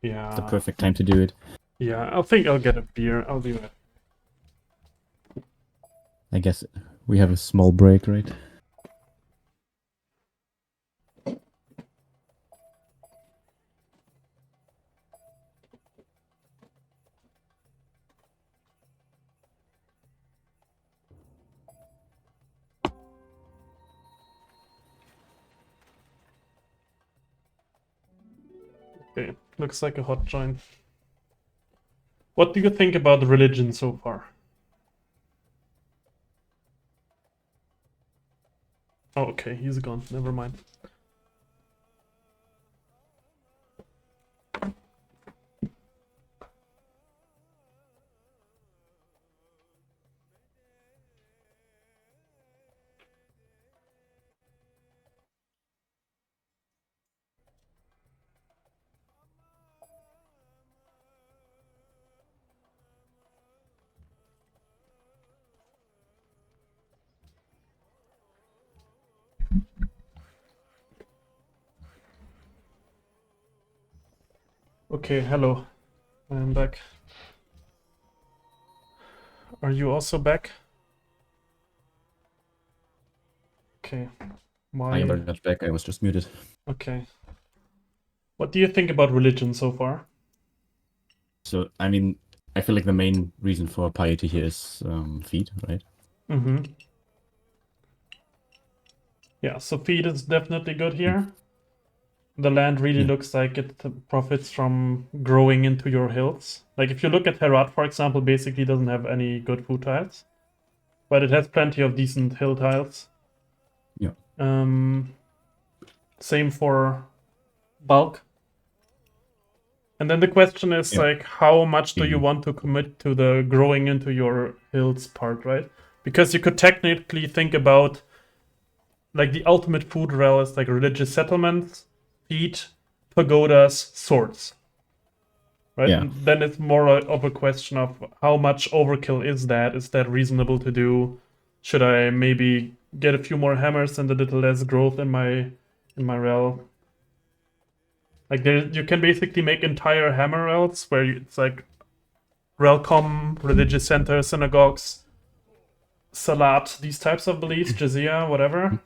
Yeah. It's the perfect time to do it. Yeah, I think I'll get a beer. I'll do that. I guess we have a small break, right? Okay, looks like a hot joint. What do you think about religion so far? Oh, okay, he's gone. Never mind. Okay, hello. I'm back. Are you also back? Okay. I am very much back. I was just muted. Okay. What do you think about religion so far? So, I mean, I feel like the main reason for piety here is feed, right? Mm-hmm. Yeah, so feed is definitely good here. The land really looks like it profits from growing into your hills. Like if you look at Herat, for example, basically doesn't have any good food tiles. But it has plenty of decent hill tiles. Yeah. Same for bulk. And then the question is like, how much do you want to commit to the growing into your hills part, right? Because you could technically think about like the ultimate food rel is like religious settlements, feet, pagodas, swords. Right? Yeah. And then it's more of a question of how much overkill is that? Is that reasonable to do? Should I maybe get a few more hammers and a little less growth in my rel? Like there, you can basically make entire hammer rels where it's like relcom, religious center, synagogues, salat, these types of beliefs, jizya, whatever,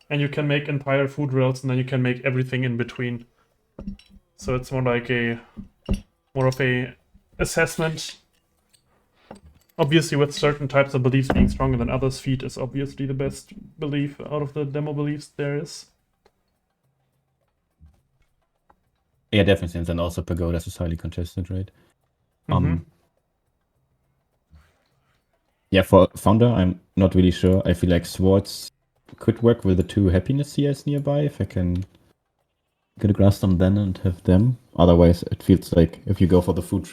and you can make entire food rels, and then you can make everything in between. So it's more like more of a assessment. Obviously, with certain types of beliefs being stronger than others, feet is obviously the best belief out of the demo beliefs there is. Yeah, definitely. And then also pagodas is highly contested, right? Yeah, for founder, I'm not really sure. I feel like swords could work with the 2 happiness CS nearby if I can get a grasp on them and have them. Otherwise, it feels like if you go for the full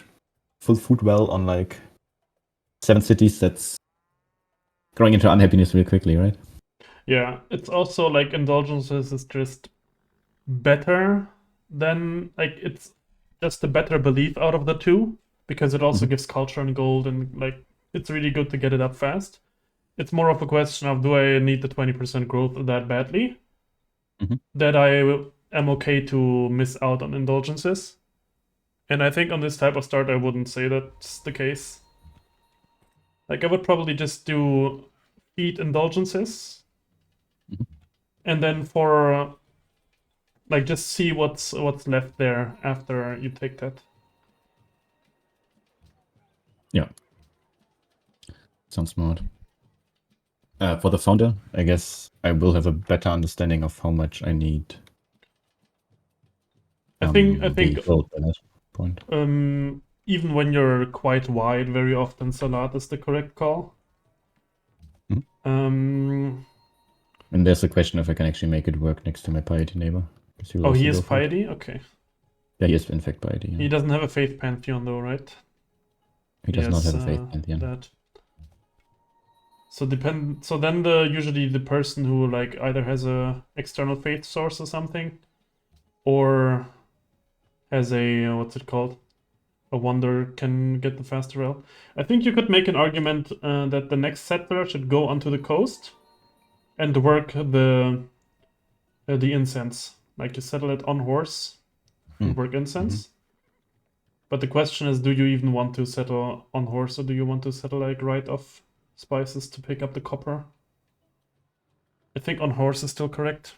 food well on like 7 cities, that's growing into unhappiness really quickly, right? Yeah, it's also like indulgences is just better than like it's just a better belief out of the 2 because it also gives culture and gold and like it's really good to get it up fast. It's more of a question of do I need the 20% growth that badly that I am okay to miss out on indulgences. And I think on this type of start I wouldn't say that's the case. Like I would probably just do feed indulgences and then for like just see what's left there after you take that. Yeah. Sounds smart. For the founder, I guess I will have a better understanding of how much I need. I think the gold by that point. even when you're quite wide, very often Salat is the correct call. And there's the question if I can actually make it work next to my piety neighbor. Oh, he is piety? Okay. Yeah, he is in fact piety. Yeah. He doesn't have a faith pantheon though, right? He does not have a faith pantheon. That. So then usually the person who like either has a external faith source or something, or has a what's it called? A wonder can get the faster rel. I think you could make an argument that the next settler should go onto the coast and work the incense. Like you settle it on horse and work incense. But the question is, do you even want to settle on horse, or do you want to settle like right off spices to pick up the copper? I think on horse is still correct.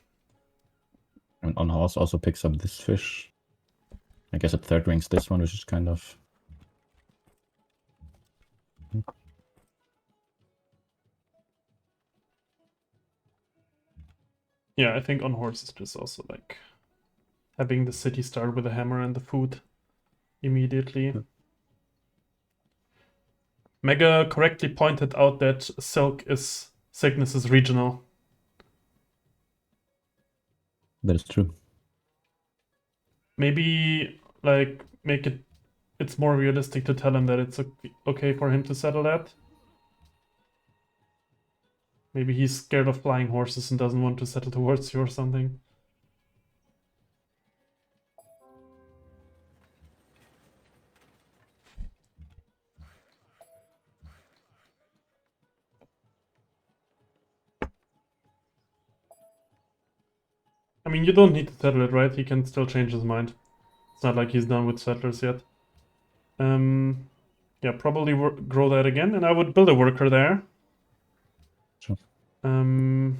And on horse also picks up this fish. I guess it third ranks this one, which is kind of... Yeah, I think on horse is just also like having the city start with a hammer and the food immediately. Mega correctly pointed out that sickness is regional. That is true. Maybe like it's more realistic to tell him that it's okay for him to settle that. Maybe he's scared of flying horses and doesn't want to settle towards you or something. I mean, you don't need to settle it, right? He can still change his mind. It's not like he's done with settlers yet. Yeah, probably grow that again, and I would build a worker there. Sure. Um,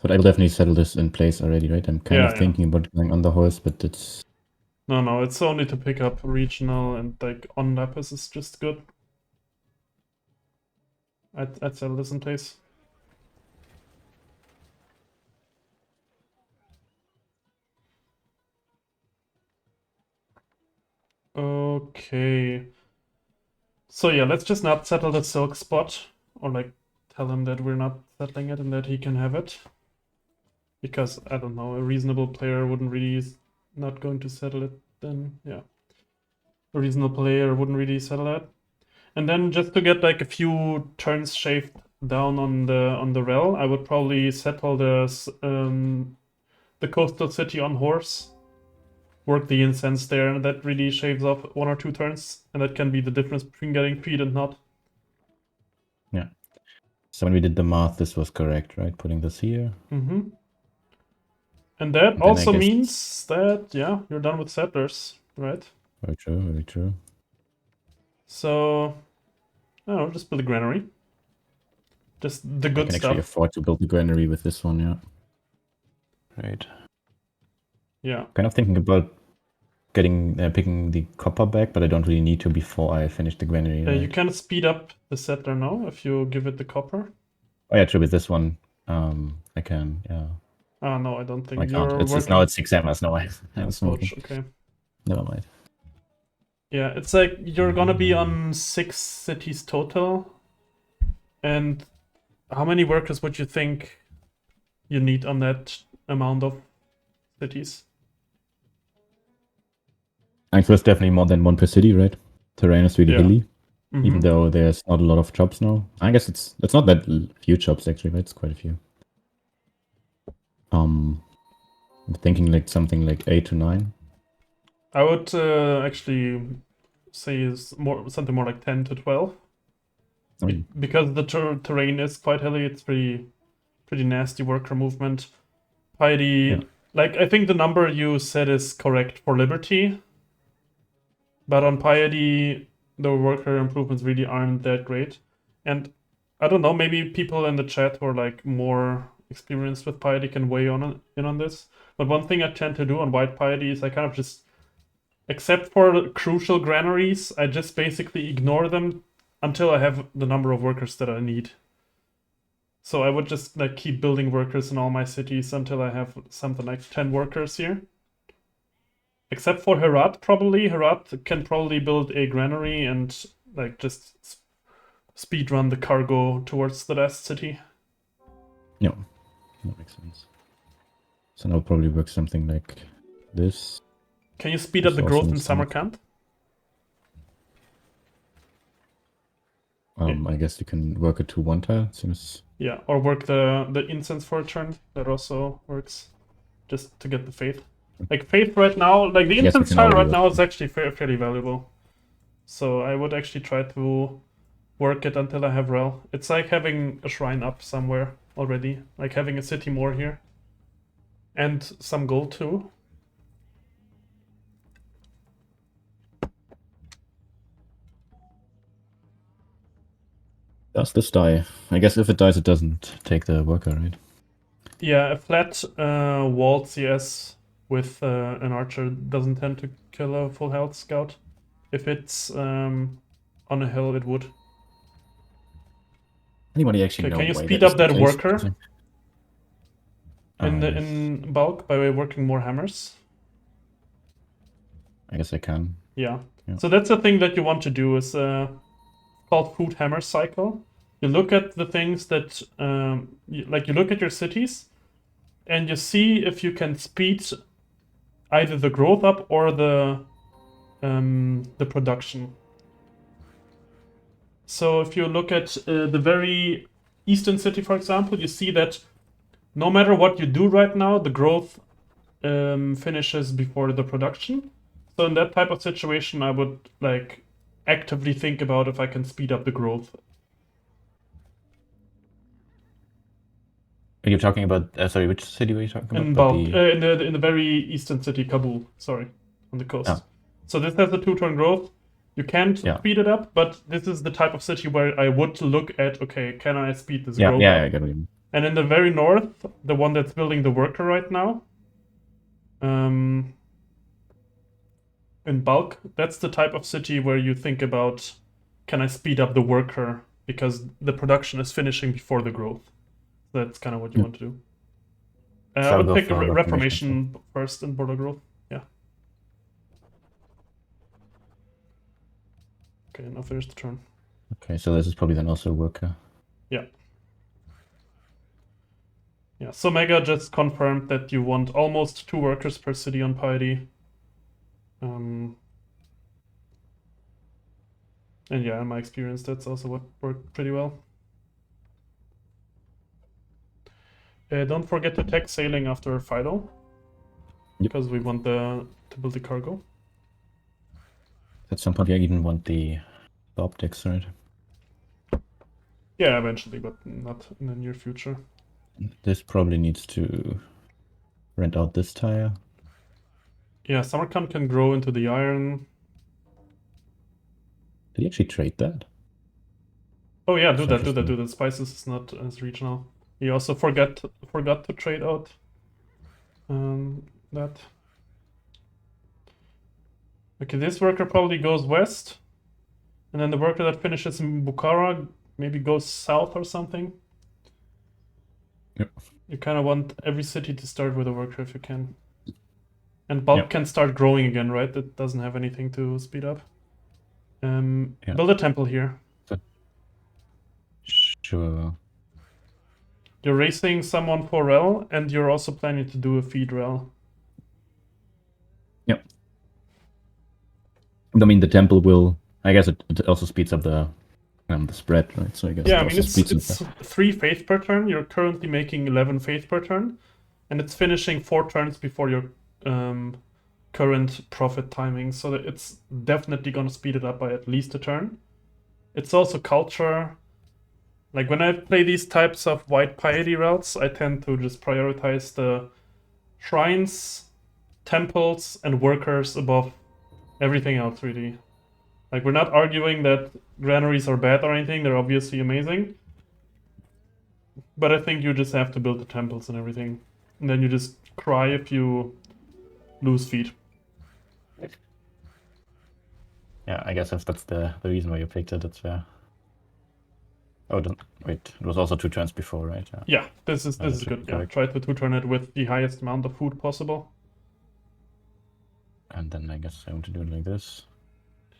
But I will definitely settle this in place already, right? I'm kind of thinking about going on the horse, but it's... No, it's only to pick up regional, and like on Lapis is just good. I'd settle this in place. Okay. So yeah, let's just not settle the silk spot, or like tell him that we're not settling it and that he can have it. Because, I don't know, a reasonable player wouldn't really, not going to settle it then, yeah. A reasonable player wouldn't really settle that. And then just to get like a few turns shaved down on the rel, I would probably settle the coastal city on horse. Work the incense there, and that really shaves off 1 or 2 turns, and that can be the difference between getting feed and not. Yeah. So when we did the math, this was correct, right? Putting this here. Mm-hmm. And that also means that, yeah, you're done with settlers, right? Very true, very true. So, I don't know, just build a granary. Just the good I can stuff. actually afford to build the granary with this one, yeah. Right. Yeah. Kind of thinking about picking the copper back, but I don't really need to before I finish the granary. Right? You can speed up the settler now if you give it the copper. Oh yeah, true. With this one, I can. Yeah. Ah, no, I don't think I can't. It's now it's 6 ms. No, I was smoking. Okay. Never mind. Yeah, it's like you're gonna be on 6 cities total. And how many workers would you think you need on that amount of cities? I think first definitely more than 1 per city, right? Terrain is really hilly, even though there's not a lot of jobs now. I guess it's not that few jobs actually, right? It's quite a few. I'm thinking like something like 8 to 9. I would actually say something more like 10 to 12. Because the terrain is quite hilly, it's pretty nasty worker movement. Piety, like I think the number you said is correct for Liberty, but on Piety the worker improvements really aren't that great. And I don't know, maybe people in the chat who are like more experienced with Piety can weigh in on this. But one thing I tend to do on White Piety is I kind of just, except for crucial granaries, I just basically ignore them until I have the number of workers that I need. So I would just like keep building workers in all my cities until I have something like 10 workers here. Except for Herat, probably. Herat can probably build a granary and like just speed run the cargo towards the last city. Yeah, that makes sense. So now probably work something like this. Can you speed up the growth in Samarkand? I guess you can work it to 1 tile. Seems... Yeah, or work the incense for a turn. That also works. Just to get the faith. Like faith right now, like the incense tile right now is actually fairly valuable. So I would actually try to work it until I have rel. It's like having a shrine up somewhere already. Like having a city more here. And some gold too. Does this die? I guess if it dies, it doesn't take the worker, right? Yeah, a flat walled CS with an archer doesn't tend to kill a full health scout. If it's on a hill, it would. Anybody actually know? Can you speed up that worker in bulk by working more hammers? I guess I can. Yeah. So that's the thing that you want to do is called food hammer cycle. You look at the things that you look at your cities and you see if you can speed either the growth up or the production. So if you look at the very eastern city, for example, you see that no matter what you do right now, the growth finishes before the production. So in that type of situation, I would like actively think about if I can speed up the growth. Are you talking about? Sorry, which city were you talking about? In bulk, in the very eastern city, Kabul. Sorry. on the coast. Ah. So this has a 2-turn growth. You can't Yeah. speed it up, but this is the type of city where I would look at, okay, can I speed this Yeah, growth yeah, up? I get what you mean. And in the very north, the one that's building the worker right now, in bulk, that's the type of city where you think about, can I speed up the worker because the production is finishing before the growth. That's kind of what you want to do. I So would go pick for Reformation first and border growth. Yeah. Okay, now finish the turn. Okay, so this is probably then also a worker. Yeah. Yeah, so Mega just confirmed that you want almost 2 workers per city on Piety. And yeah, in my experience, that's also what worked pretty well. Don't forget to tech sailing after Fido. Yep. Because we want to build the cargo. At some point, I even want the optics, right? Yeah, eventually, but not in the near future. This probably needs to rent out this tire. Yeah, Samarkand can grow into the iron. Did he actually trade that? Oh yeah, do That's that. interesting. Spices is not as regional. He also forgot to trade out that. Okay, this worker probably goes west, and then the worker that finishes in Bukhara maybe goes south or something. Yep. You kind of want every city to start with a worker if you can. And bulk can start growing again, right? It doesn't have anything to speed up. Build a temple here. Sure. You're racing someone for rel, and you're also planning to do a feed rel. Yep. I mean, the temple will. I guess it also speeds up the spread, right? So I guess Yeah, it I mean also it's 3 faith per turn. You're currently making 11 faith per turn, and it's finishing 4 turns before your current profit timing. So that it's definitely gonna speed it up by at least a turn. It's also culture. Like when I play these types of white piety routes, I tend to just prioritize the shrines, temples, and workers above everything else, really. Like, we're not arguing that granaries are bad or anything, they're obviously amazing. But I think you just have to build the temples and everything. And then you just cry if you lose feet. Yeah, I guess if that's the reason why you picked it, that's fair. Oh, wait, it was also 2 turns before, right? Yeah, this is good. Yeah, try to 2-turn it with the highest amount of food possible. And then I guess I want to do it like this.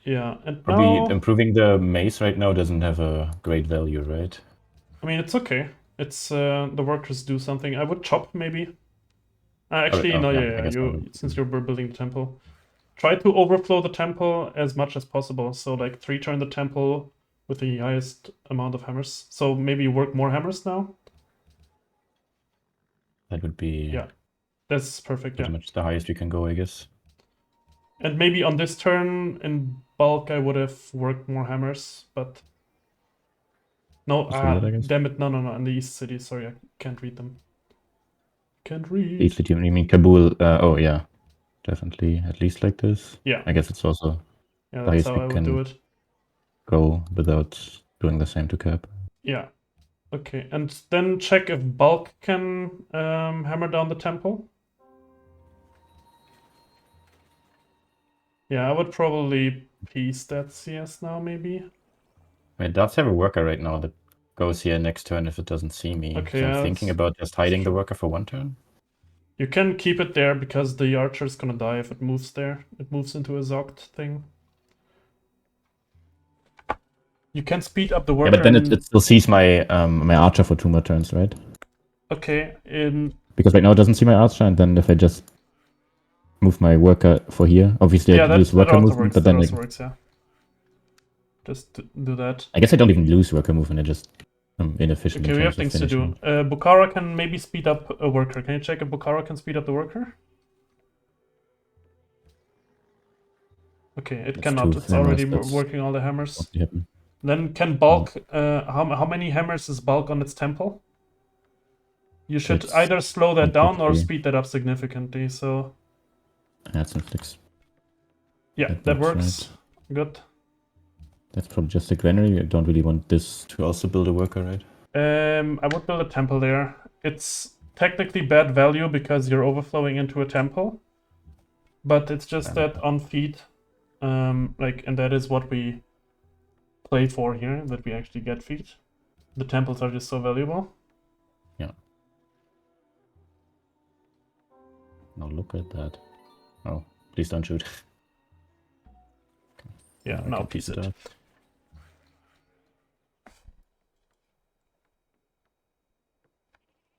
Yeah, and Probably now... improving the mace right now doesn't have a great value, right? I mean, it's okay. It's the workers do something. I would chop, maybe. Actually, no, yeah, since you're building the temple. Try to overflow the temple as much as possible. So, like, 3-turn the temple with the highest amount of hammers. So maybe work more hammers now. That would be... Yeah, that's perfect, pretty much the highest we can go, I guess. And maybe on this turn, in bulk, I would have worked more hammers, but... No, damn it, no, in the East City, sorry, I can't read them. Can't read. East City, you mean Kabul? Oh, yeah. Definitely, at least like this. Yeah. I guess it's also... Yeah, that's how I would do it. Go without doing the same to cap. Yeah. Okay, and then check if bulk can hammer down the temple. Yeah, I would probably piece that CS now, maybe. It does have a worker right now that goes here next turn if it doesn't see me. Okay, so I'm thinking about just hiding the worker for 1 turn. You can keep it there because the archer is gonna die if it moves there. It moves into a zogged thing. You can speed up the worker. Yeah, but then it still sees my my archer for 2 more turns, right? Okay, because right now it doesn't see my archer, and then if I just move my worker for here, obviously I lose worker movement, but then that works, yeah. Just do that. I guess I don't even lose worker movement, I just am inefficient. Okay, we have things to do. Bukhara can maybe speed up a worker. Can you check if Bukhara can speed up the worker? Okay, it cannot. It's already working all the hammers. Then can bulk... how many hammers is bulk on its temple? You should either slow that down or speed that up significantly, so... That's inflix. Yeah, that works. Right. Good. That's probably just a granary. You don't really want this to also build a worker, right? I would build a temple there. It's technically bad value because you're overflowing into a temple, but it's just that on feed, and that is what we play for here, that we actually get feed. The temples are just so valuable. Yeah. Now look at that. Oh, please don't shoot. Yeah, now piece it. Up.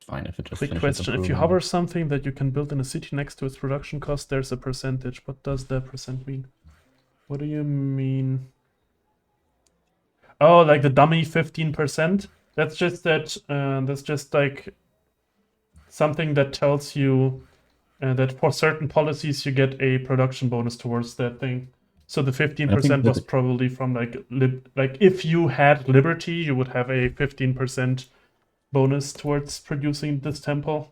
Fine if it just Quick question: if you hover something that you can build in a city next to its production cost, there's a percentage. What does that percent mean? What do you mean? Oh, like the dummy 15%? That's just that. That's just like something that tells you that for certain policies you get a production bonus towards that thing. So the 15% was probably from like if you had Liberty, you would have a 15% bonus towards producing this temple.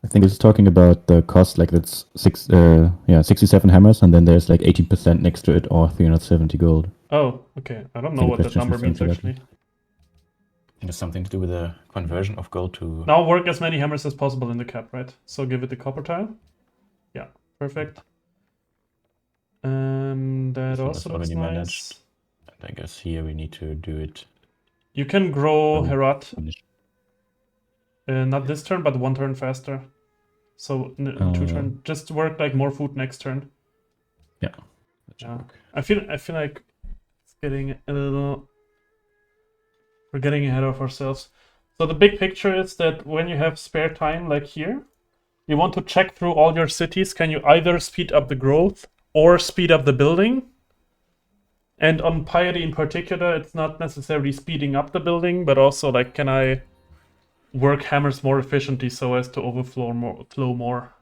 I think it's talking about the cost, like that's 67 hammers, and then there's like 18% next to it, or 370 gold. Oh, okay. I don't know what that number means actually. It has something to do with the conversion of gold to... Now work as many hammers as possible in the cap, right? So give it the copper tile. Yeah, perfect. And that also looks nice. Managed. And I guess here we need to do it. You can grow Herat. Not this turn, but one turn faster. So 2 turn. Just work like more food next turn. Yeah. I feel like it's getting a little... We're getting ahead of ourselves. So the big picture is that when you have spare time, like here, you want to check through all your cities. Can you either speed up the growth or speed up the building? And on Piety in particular, it's not necessarily speeding up the building, but also like, can I work hammers more efficiently so as to overflow more?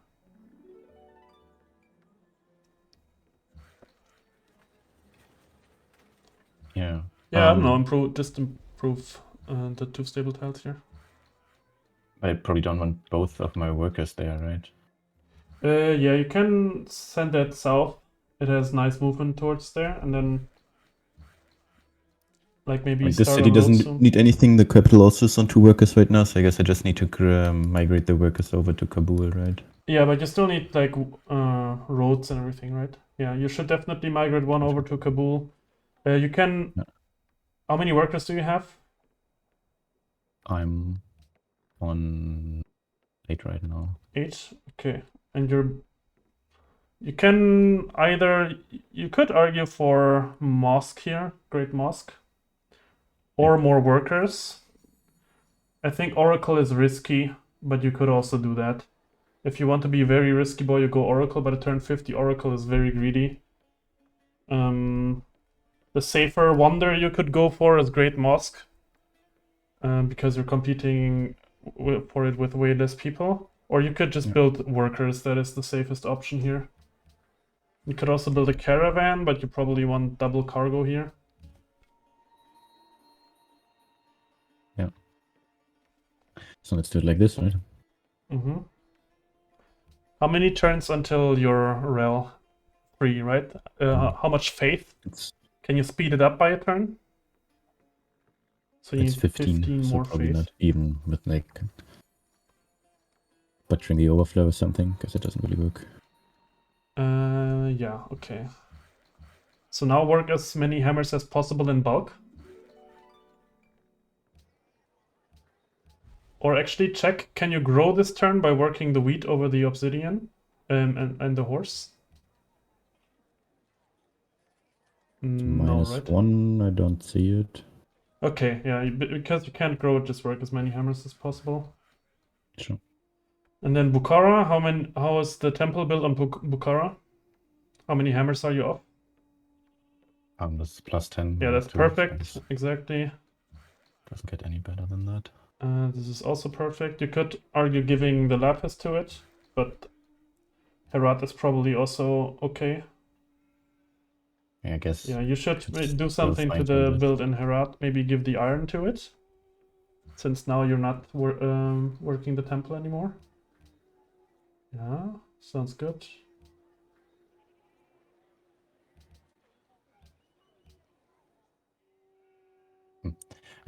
Yeah. Yeah, I don't know. Improve the 2 stable tiles here. I probably don't want both of my workers there, right? Yeah, you can send that south. It has nice movement towards there, and then like maybe this city doesn't need anything. The capital also is on 2 workers right now, so I guess I just need to migrate the workers over to Kabul, right? Yeah, but you still need like roads and everything, right? Yeah, you should definitely migrate one over to Kabul. You can. Yeah. How many workers do you have? I'm on 8 right now. 8? Okay. And you can either... You could argue for mosque here, Great Mosque. Or more workers. I think Oracle is risky, but you could also do that. If you want to be very risky boy, you go Oracle, but at turn 50 Oracle is very greedy. The safer wonder you could go for is Great Mosque. Because you're competing for it with way less people. Or you could just build workers, that is the safest option here. You could also build a caravan, but you probably want double cargo here. Yeah. So let's do it like this, right? Mm-hmm. How many turns until your rel 3, right? How much faith? Can you speed it up by a turn? So you need 15 more so probably faith. Not even with like butchering the overflow or something, because it doesn't really work. Yeah, okay. So now work as many hammers as possible in bulk. Or actually check, can you grow this turn by working the wheat over the obsidian and the horse? No, right? -1, I don't see it. Okay, yeah, because you can't grow it, just work as many hammers as possible. Sure. And then Bukhara, how is the temple built on Bukhara? How many hammers are you off? That's +10. Yeah, that's perfect. Exactly. Doesn't get any better than that. This is also perfect. You could argue giving the lapis to it, but Herat is probably also okay. Yeah, I guess. Yeah, you should do something to the build in Herat. Maybe give the iron to it, since now you're not working the temple anymore. Yeah, sounds good.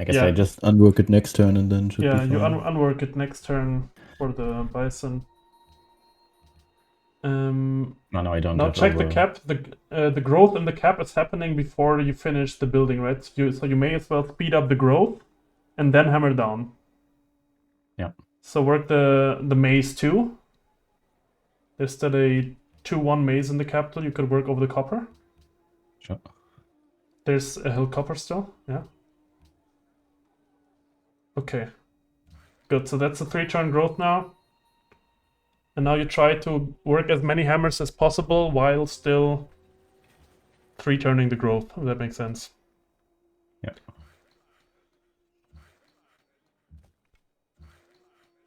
I guess Yeah. I just unwork it next turn and then should be Yeah, fine. you unwork it next turn for the bison. No, I don't Now have check the over. cap. The growth in the cap is happening before you finish the building, right? So you may as well speed up the growth and then hammer down. Yeah. So work the maze too. There's still a 2-1 maze in the capital. You could work over the copper. Sure. There's a hill copper still. Yeah. Okay. Good. So that's a 3-turn growth now. And now you try to work as many hammers as possible while still 3-turning the growth, if that makes sense. Yeah.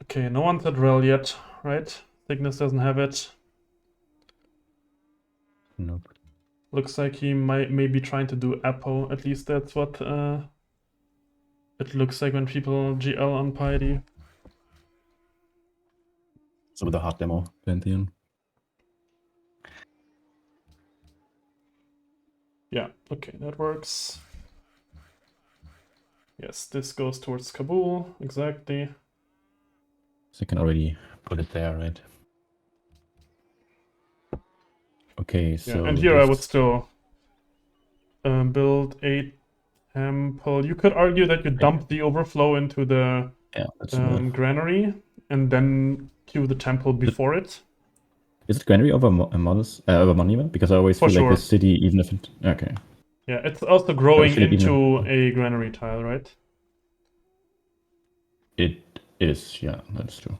Okay, no one's at Rel yet, right? Cygnus doesn't have it. Nope. Looks like he may be trying to do Apo. At least that's what it looks like when people GL on Piety. So with the hard demo, Pantheon. Yeah, okay, that works. Yes, this goes towards Kabul, exactly. So you can already put it there, right? Okay, so Yeah, and here I would this- still build a temple. You could argue that you dump the overflow into the yeah, that's granary and then queue the temple before it. Is it granary over over monument? Because I always For feel like sure. this city, even if it okay. Yeah, it's also growing Actually, into a granary tile, right? It is, yeah, that's true.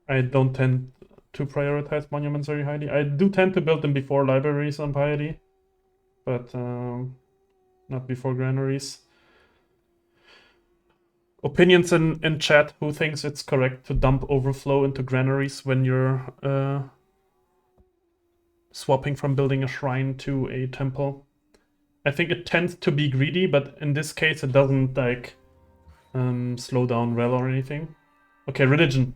I don't tend to prioritize monuments very highly. I do tend to build them before libraries on Piety, but not before granaries. Opinions in chat. Who thinks it's correct to dump overflow into granaries when you're swapping from building a shrine to a temple? I think it tends to be greedy, but in this case it doesn't like slow down Rel or anything. Okay, religion.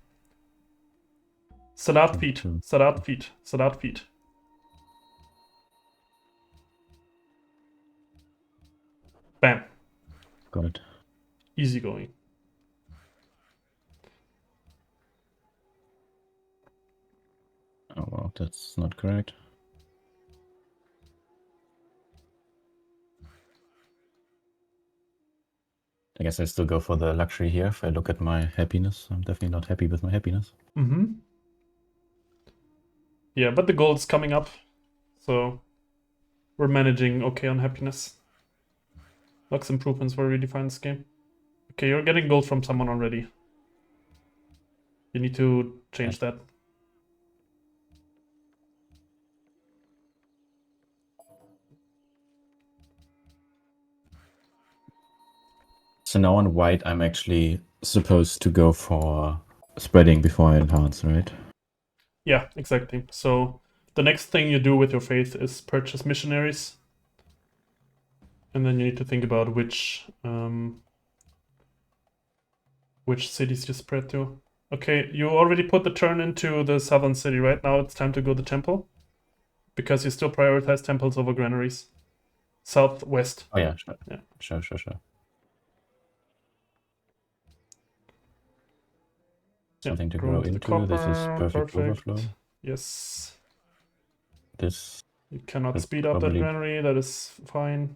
Salat feet. Salat feet. Salat feet. Bam. Got it. Easy going. Oh well, that's not correct. I guess I still go for the luxury here. If I look at my happiness, I'm definitely not happy with my happiness. Mm-hmm. Yeah, but the gold's coming up, so we're managing okay on happiness. Lux improvements were really fine this game. Okay, you're getting gold from someone already. You need to change that. So now on white, I'm actually supposed to go for spreading before I enhance, right? Yeah, exactly. So the next thing you do with your faith is purchase missionaries. And then you need to think about which cities you spread to. Okay, you already put the turn into the southern city, right? Now it's time to go to temple. Because you still prioritize temples over granaries. Southwest. Oh yeah, sure. Yeah. Sure. Something to grow into. Copper. This is perfect overflow. Yes. This. You cannot Would speed up that probably- granary, that is fine.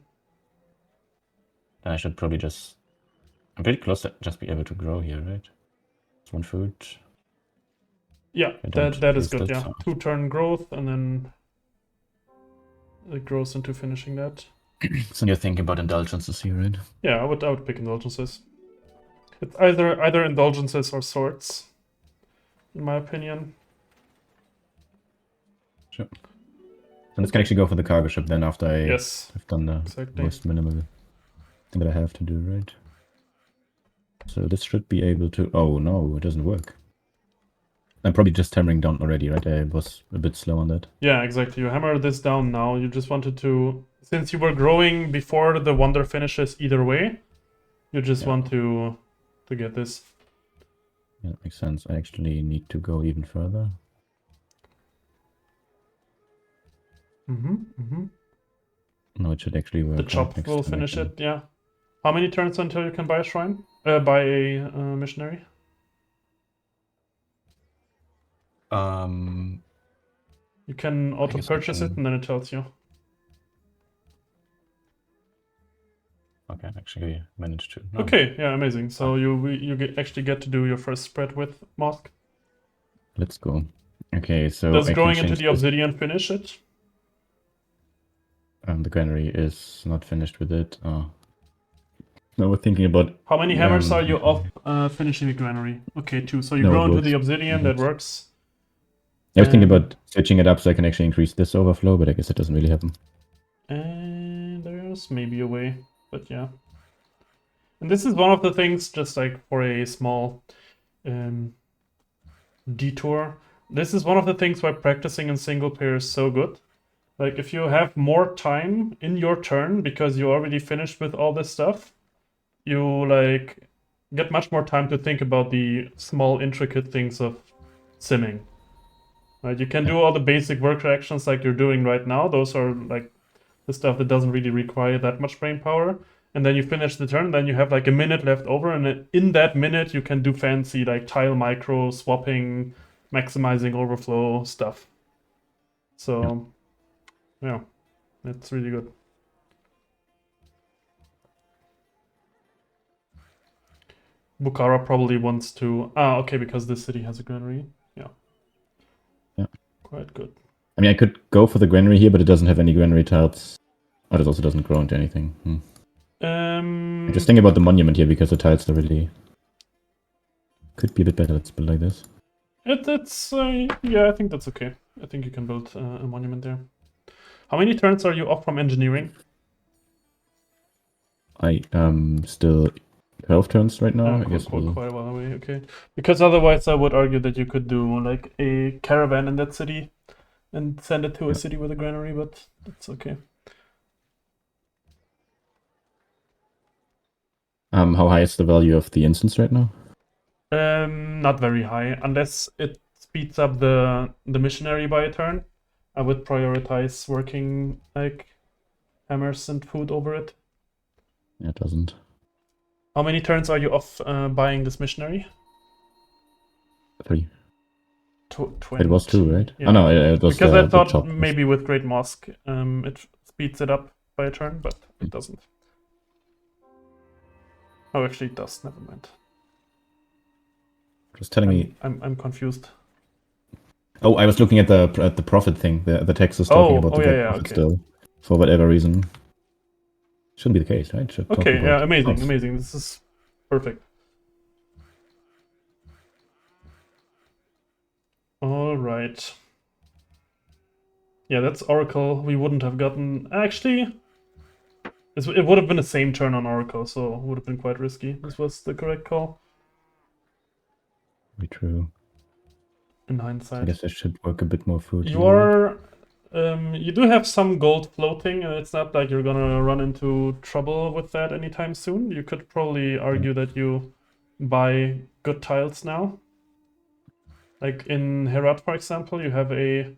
I should probably just. I'm pretty close to just be able to grow here, right? It's one food. Yeah, I don't that is use good, that yeah. far. 2-turn growth, and then it grows into finishing that. So you're thinking about indulgences here, right? Yeah, I would pick indulgences. It's either indulgences or swords, in my opinion. Sure. So this can actually go for the cargo ship then after I Yes, have done the exactly. most minimal thing that I have to do, right? So this should be able to... Oh no, it doesn't work. I'm probably just hammering down already, right? I was a bit slow on that. Yeah, exactly. You hammer this down now. You just wanted to... Since you were growing before the wonder finishes either way, you just want to get this. Yeah, that makes sense. I actually need to go even further. No, it should actually work. The out chop next will turn, I finish think. it, yeah. How many turns until you can buy a shrine? Buy a missionary? You can guess I auto-purchase it can- and then it tells you. Okay, I actually managed to. No. Okay, yeah, amazing. So actually get to do your first spread with Mosque. Let's go. Okay, so Does I growing can into change the this. obsidian finish it? The granary is not finished with it. Oh. No, we're thinking about. How many hammers are you off finishing the granary? Okay, 2. So you No, grow it into works. the obsidian, It that works. works. I was thinking about switching it up so I can actually increase this overflow, but I guess it doesn't really happen. And there's maybe a way, but yeah. And this is one of the things, just like for a small detour, this is one of the things why practicing in single player is so good. Like, if you have more time in your turn because you already finished with all this stuff, you like get much more time to think about the small intricate things of simming. Right? You can do all the basic worker actions like you're doing right now. Those are like the stuff that doesn't really require that much brain power. And then you finish the turn, then you have like a minute left over, and in that minute you can do fancy like tile micro, swapping, maximizing overflow stuff. So yeah, it's really good. Bukhara probably wants to... okay, because this city has a granary. Yeah. Yeah. Quite good. I mean, I could go for the granary here, but it doesn't have any granary tiles. Oh, it also doesn't grow into anything. I'm just thinking about the monument here because the tiles are really... Could be a bit better. Let's build like this. It's yeah, I think that's okay. I think you can build a monument there. How many turns are you off from engineering? I still 12 turns right now. I guess quite a while away, okay. Because otherwise I would argue that you could do like a caravan in that city and send it to a city with a granary, but that's okay. How high is the value of the instance right now? Not very high, unless it speeds up the missionary by a turn. I would prioritize working like hammers and food over it. Yeah, it doesn't. How many turns are you off buying this missionary? 3. 20. It was 2, right? Yeah. Oh no, it was because I thought chop. maybe with Great Mosque it speeds it up by a turn, but it doesn't. Oh, actually it does. Never mind. Just telling me. I'm confused. Oh, I was looking at the profit thing. The text is talking about the great profit still, for whatever reason. Shouldn't be the case, right? Should talk about amazing. This is perfect. All right. Yeah, that's Oracle. We wouldn't have gotten... Actually, it would have been the same turn on Oracle, so it would have been quite risky. This was the correct call. Be true. In hindsight. I guess I should work a bit more food. You do have some gold floating, and it's not like you're gonna run into trouble with that anytime soon. You could probably argue that you buy good tiles now. Like in Herat, for example, you have a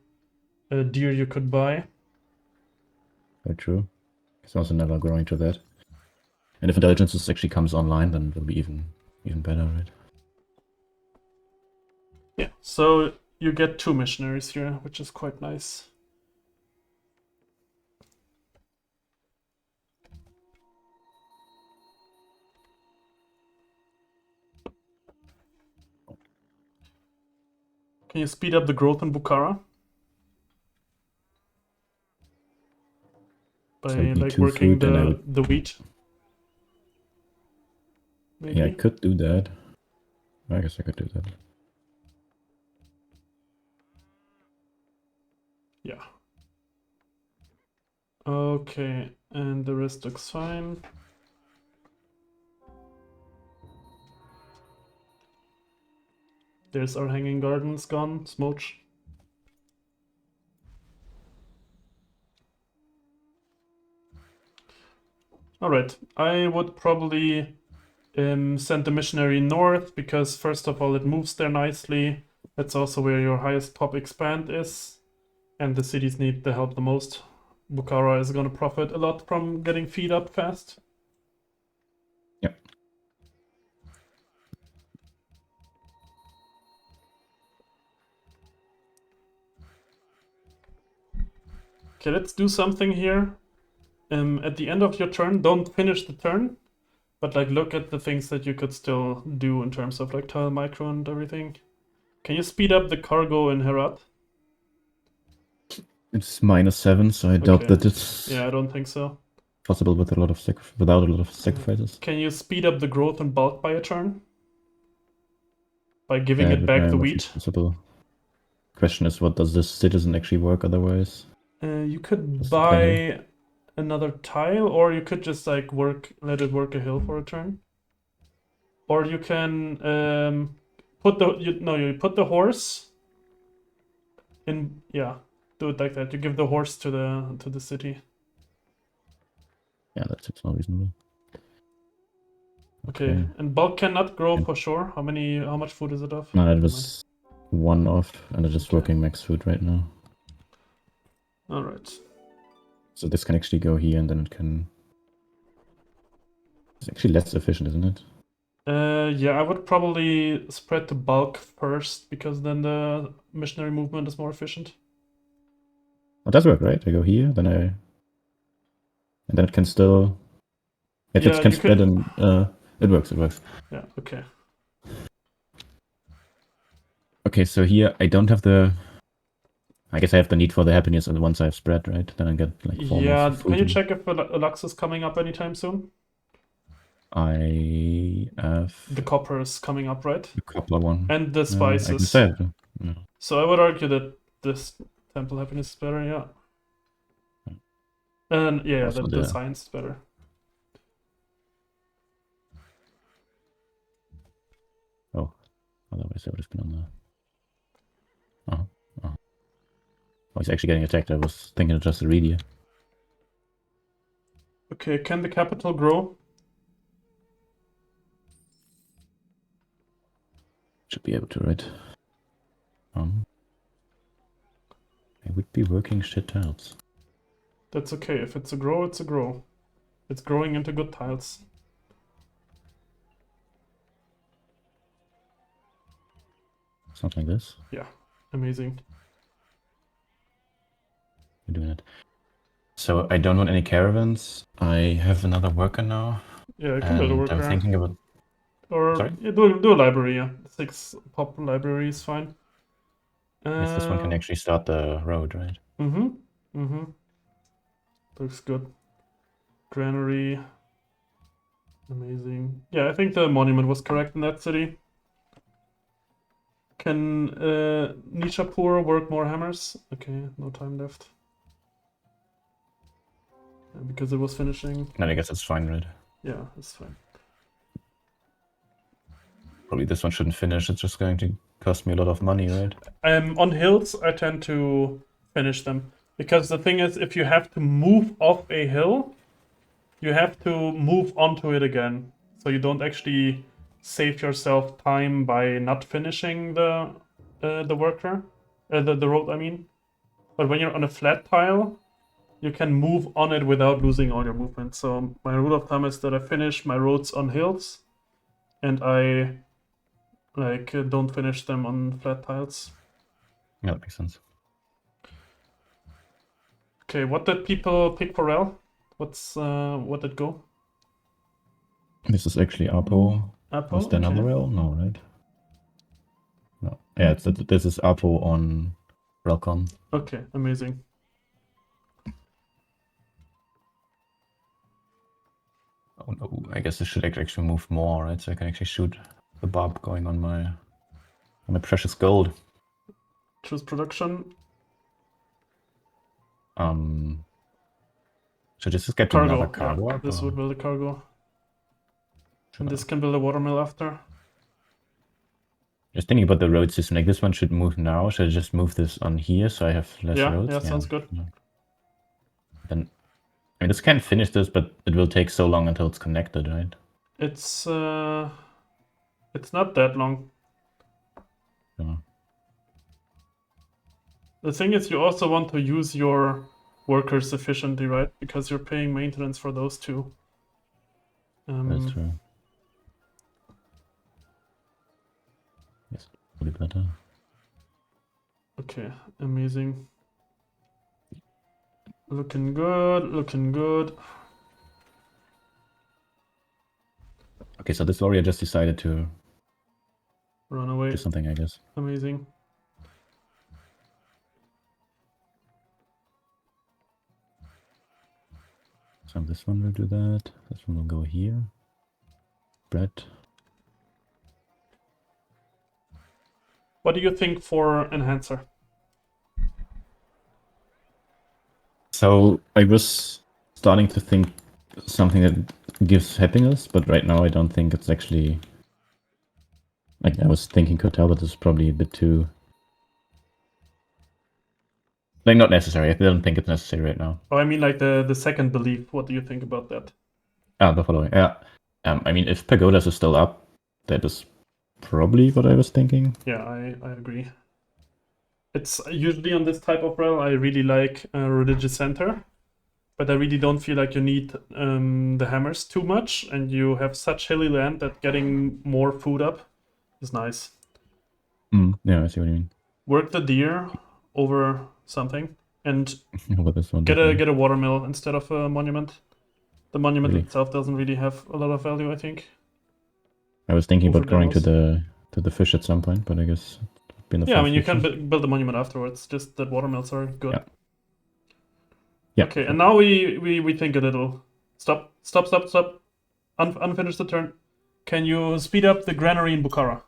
deer you could buy. Very true. It's also never growing to that. And if intelligence actually comes online, then it'll be even better, right? Yeah, so you get 2 missionaries here, which is quite nice. Can you speed up the growth in Bukhara? By like working the wheat? Maybe? Yeah, I could do that. I guess I could do that. Yeah. Okay, and the rest looks fine. There's our hanging gardens gone, smooch. Alright, I would probably send the missionary north, because first of all it moves there nicely. That's also where your highest pop expand is, and the cities need the help the most Bukhara is going to profit a lot from getting feed up fast. Yep. Okay, let's do something here. At the end of your turn, don't finish the turn, but like look at the things that you could still do in terms of like tile micro and everything. Can you speed up the cargo in Herat? It's -7, so I doubt Okay. that it's Yeah, I don't think so. possible with a lot of without a lot of sacrifices. Can you speed up the growth and bulk by a turn? By giving Yeah, it but back the much wheat? possible. Question is, what does this citizen actually work otherwise? You could Just depending. buy another tile, or you could just like let it work a hill for a turn. Or you can put you put the horse in. Yeah, do it like that. You give the horse to the city. Yeah, that seems more reasonable. Okay, and bulk cannot grow for sure. How much food is it of? No, it Never mind. was 1 off, and it's just Okay. working max food right now. All right. So this can actually go here, and then it can. It's actually less efficient, isn't it? Yeah, I would probably spread the bulk first because then the missionary movement is more efficient. It does work, right? I go here, then and then it can still. It Yeah, can you spread could. and it works. It works. Yeah. Okay. Okay, so here I don't have the. I guess I have the need for the happiness once I've spread, right? Then I get like 4 more Yeah. food. Can you check if a Lux is coming up anytime soon? I have The copper is coming up, right? the cobbler one. And the I can spices. say it. Yeah. So I would argue that this temple happiness is better, yeah. And yeah, Also the science is better. Oh, otherwise I would have been on the. Oh, he's actually getting attacked. I was thinking of just a read here. Okay, can the capital grow? Should be able to, right? I would be working shit tiles. That's okay. If it's a grow, it's a grow. It's growing into good tiles. Something like this. Yeah, amazing. We're doing it. So I don't want any caravans. I have another worker now. Yeah, I can build a worker. I'm thinking about. Or Sorry? yeah, do a library, yeah. 6 pop library is fine. Yes, this one can actually start the road, right? Looks good. Granary. Amazing. Yeah, I think the monument was correct in that city. Can Nishapur work more hammers? Okay, no time left. Yeah, because it was finishing. No, I guess it's fine, right? Yeah, it's fine. Probably this one shouldn't finish. It's just going to cost me a lot of money, right? On hills, I tend to finish them. Because the thing is, if you have to move off a hill, you have to move onto it again. So you don't actually save yourself time by not finishing the worker, the road, I mean. But when you're on a flat tile, you can move on it without losing all your movement. So my rule of thumb is that I finish my roads on hills, and I don't finish them on flat tiles. Yeah, that makes sense. Okay, what did people pick for Rel? What did go? This is actually Apo. Apo? Was there another rail? No, right? No. Yeah, this is Apo on Relcon. Okay, amazing. Oh no, I guess this should actually move more, right? So I can actually shoot the barb going on my precious gold. Choose production. Should this just get to Cargo. another cargo? Yeah, Up, this or? would build a cargo. And this can build a watermill after. Just thinking about the road system, like this one should move now. Should I just move this on here so I have less roads? Yeah, sounds good. Then, I mean, this can finish this, but it will take so long until it's connected, right? It's not that long. Yeah. The thing is, you also want to use your workers efficiently, right? Because you're paying maintenance for those two. That's true. Yes, probably better. Okay, amazing. Looking good, looking good. Okay, so this warrior just decided to Run away. do something, I guess. Amazing. So this one will do that. This one will go here. Brett. What do you think for Enhancer? So I was starting to think something that gives happiness, but right now I don't think it's actually... Like, I was thinking Kotal, but it's probably a bit too... Like, not necessary. I don't think it's necessary right now. Oh, I mean like the second belief. What do you think about that? The following. Yeah. I mean, if Pagodas is still up, that is probably what I was thinking. Yeah, I agree. It's usually on this type of rel, I really like Religious Center, but I really don't feel like you need the hammers too much, and you have such hilly land that getting more food up is nice. Yeah, I see what you mean. Work the deer over something, and Over this one, get definitely. a watermill instead of a monument. The monument Really? itself doesn't really have a lot of value, I think. I was thinking about going to Overdemos. the fish at some point, but I guess it'd be in the Yeah, I far mean you future. can build a monument afterwards. Just that watermills are good. Yeah. Yeah. Okay, and now we think a little. Stop. Unfinish the turn. Can you speed up the granary in Bukhara?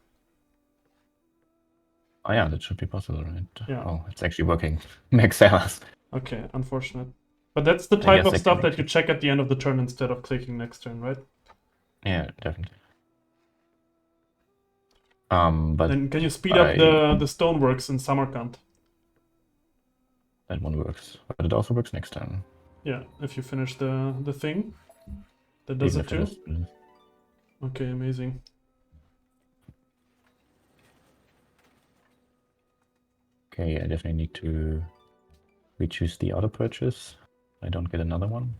Oh yeah, that should be possible, right? Yeah. Oh, it's actually working. Max hours. Okay, unfortunate. But that's the I type guess of I stuff can that you check at the end of the turn instead of clicking next turn, right? Yeah, definitely. But Then can you speed up the stoneworks in Samarkand? that one works. But it also works next time. Yeah, if you finish the thing. That does Even it if it too? is. Okay, amazing. Okay, I definitely need to rechoose the auto purchase. I don't get another one.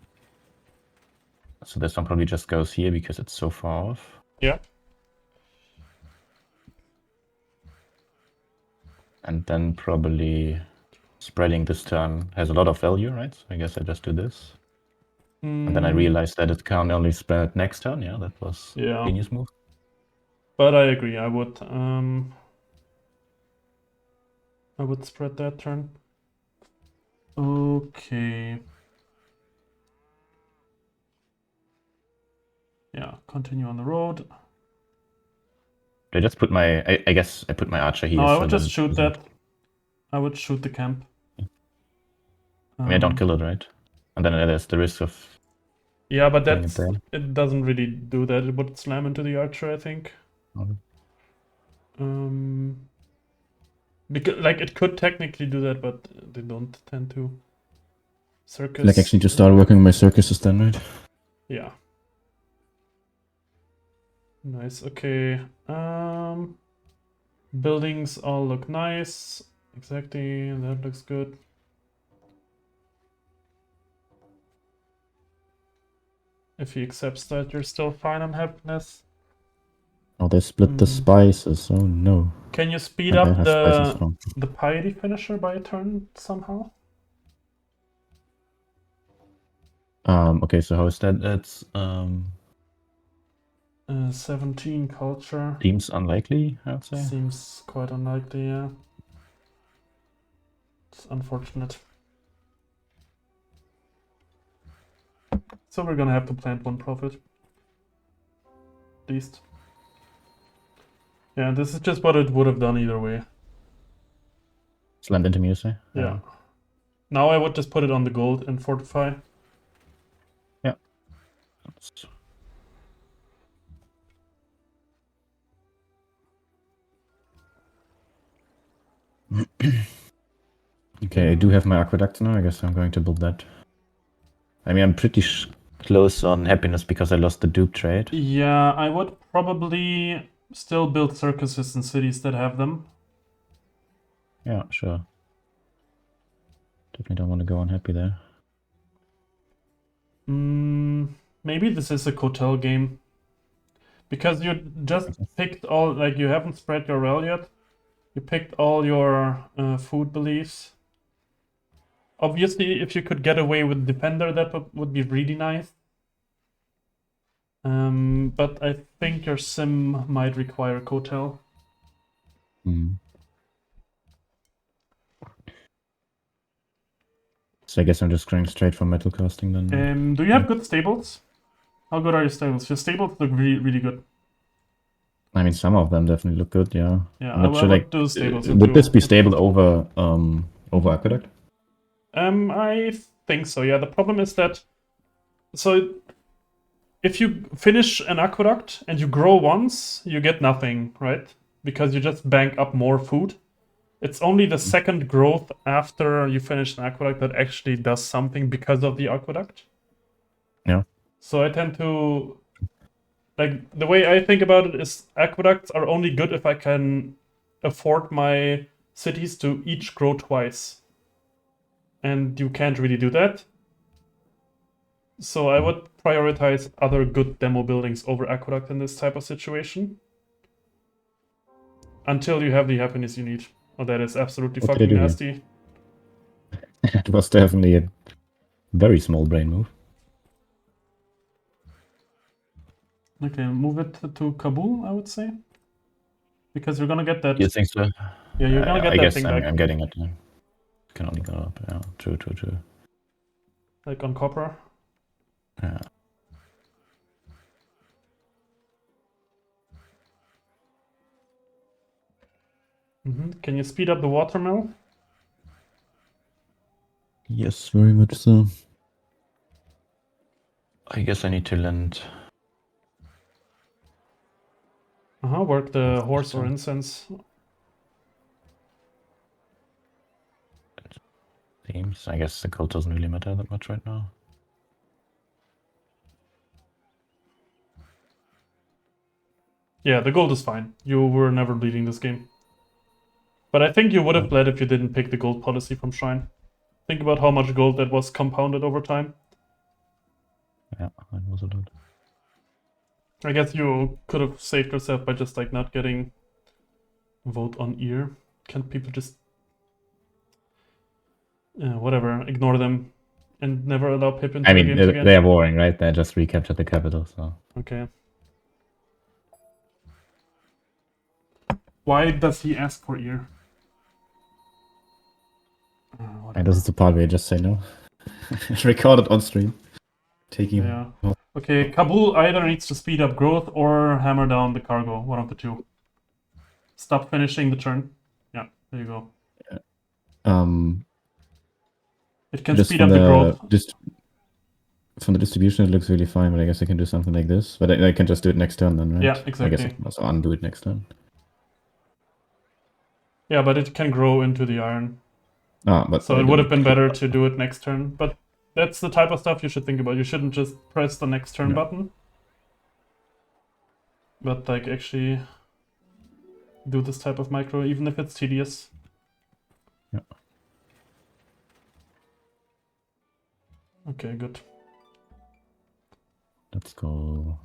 So this one probably just goes here because it's so far off. Yeah. And then probably spreading this turn has a lot of value, right? So I guess I just do this. And then I realized that it can only spread next turn. Yeah, that was a genius move. But I agree, I would spread that turn. Okay. Yeah, continue on the road. I just put my, I guess I put my archer here. No, I so would just that shoot that. I would shoot the camp. I mean, I don't kill it, right? And then there's the risk of... Yeah, but killing that's, it it doesn't really do that. It would slam into the archer, I think. Okay. Because, like, it could technically do that, but they don't tend to. Circus. Like, actually, to start working on my circuses then, right? Yeah. Nice. Okay. Buildings all look nice. Exactly. That looks good. If he accepts that, you're still fine on happiness. Oh, they split the spices. Oh no. Can you speed And I up have spices wrong. the piety finisher by a turn somehow? Okay, so how is that? It's 17 culture. seems unlikely, I would say. Seems quite unlikely, yeah. It's unfortunate. So we're gonna have to plant one profit. At least. Yeah, this is just what it would have done either way. Slammed into me, you say? Yeah. Now I would just put it on the gold and fortify. Yeah. Okay, I do have my aqueduct now. I guess I'm going to build that. I mean, I'm pretty close on happiness because I lost the dupe trade. Yeah, I would probably still build circuses in cities that have them. Yeah, sure. Definitely don't want to go unhappy there. Maybe this is a Kotel game. Because you just picked all, like, you haven't spread your rel yet. You picked all your food beliefs. Obviously, if you could get away with Defender, that would be really nice. But I think your sim might require Kotel. So I guess I'm just going straight for metal casting then. Do you have good stables? How good are your stables? Your stables look really, really good. I mean, some of them definitely look good, yeah. Yeah, I'm not sure, would do stables. Would this be stable over Aqueduct? I think so, yeah. The problem is that, so if you finish an aqueduct and you grow once, you get nothing, right? Because you just bank up more food. It's only the second growth after you finish an aqueduct that actually does something because of the aqueduct. Yeah. So I tend to, like, the way I think about it is aqueducts are only good if I can afford my cities to each grow twice. And you can't really do that. So I would prioritize other good demo buildings over aqueduct in this type of situation. Until you have the happiness you need. Oh, that is absolutely fucking nasty. It was definitely a very small brain move. Okay, move it to Kabul, I would say. Because you're gonna get that. You think so? Yeah, you're gonna get I that guess thing I'm, back. I'm getting it. Can only go up. Yeah, true. Like on copper. Yeah. Can you speed up the watermill? Yes, very much so. I guess I need to lend. Work the horse or incense. Themes. I guess the code doesn't really matter that much right now. Yeah, the gold is fine. You were never bleeding this game. But I think you would have bled if you didn't pick the gold policy from Shrine. Think about how much gold that was compounded over time. Yeah, that was a lot. I guess you could have saved yourself by just like not getting vote on ear. Can't people just whatever, ignore them and never allow Pip into the games again? They're boring, right? They just recaptured the capital, so. Okay. Why does he ask for ear? And this is the part where you just say no. Record it on stream. Taking. Yeah. Okay, Kabul either needs to speed up growth or hammer down the cargo. One of the two. Stop finishing the turn. Yeah, there you go. It can speed up the growth. From the distribution, it looks really fine, but I guess I can do something like this. But I can just do it next turn then, right? Yeah, exactly. I guess I can also undo it next turn. Yeah, but it can grow into the iron. But so it would have been better to do it next turn. But that's the type of stuff you should think about. You shouldn't just press the next turn button. But like actually do this type of micro, even if it's tedious. Yeah. Okay, good. Let's go.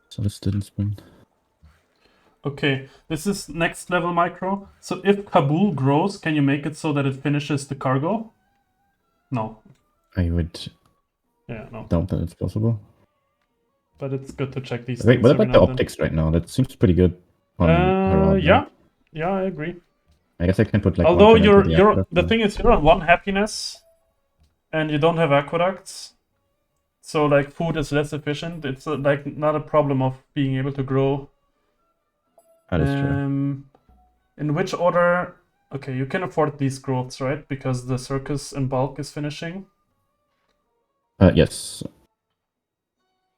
So this didn't spin. Okay, this is next level micro. So if Kabul grows, can you make it so that it finishes the cargo? No. I would doubt that it's possible. But it's good to check these Wait, things. what about the optics right now? That seems pretty good. Yeah, I agree. I guess I can put like. Although the thing is, you're on 1 happiness, and you don't have aqueducts, so like food is less efficient. It's like not a problem of being able to grow. That is true. In which order? Okay, you can afford these growths, right? Because the circus in bulk is finishing. Yes.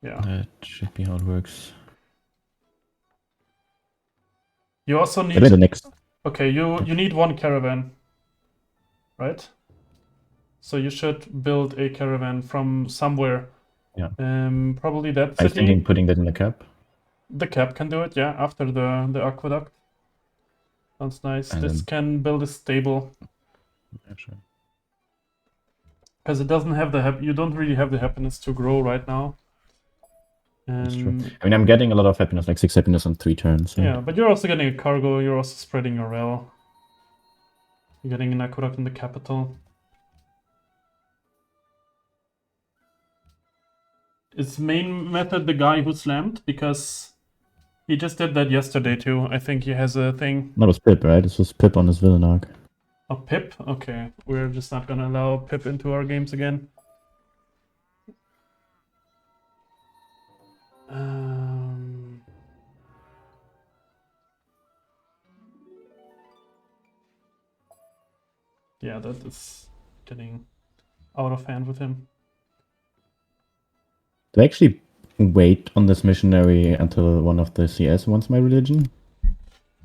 Yeah. That should be how it works. You also need. The next. Okay, you need 1 caravan, right? So you should build a caravan from somewhere. Yeah. Probably that city. I was thinking putting that in the cap. The cap can do it, yeah, after the aqueduct. Sounds nice. And This then- can build a stable. Yeah, sure. Because it doesn't have the you don't really have the happiness to grow right now. That's true. And I mean, I'm getting a lot of happiness, like 6 happiness on 3 turns. Right? yeah, but you're also getting a cargo, you're also spreading your rel. You're getting an aqueduct in the capital. Is main method the guy who slammed? Because he just did that yesterday too. I think he has a thing. That was Pip, right? This was Pip on his villain arc. A Pip? Okay, we're just not gonna allow Pip into our games again. Yeah, that is getting out of hand with him. Do I actually wait on this missionary until one of the CS wants my religion?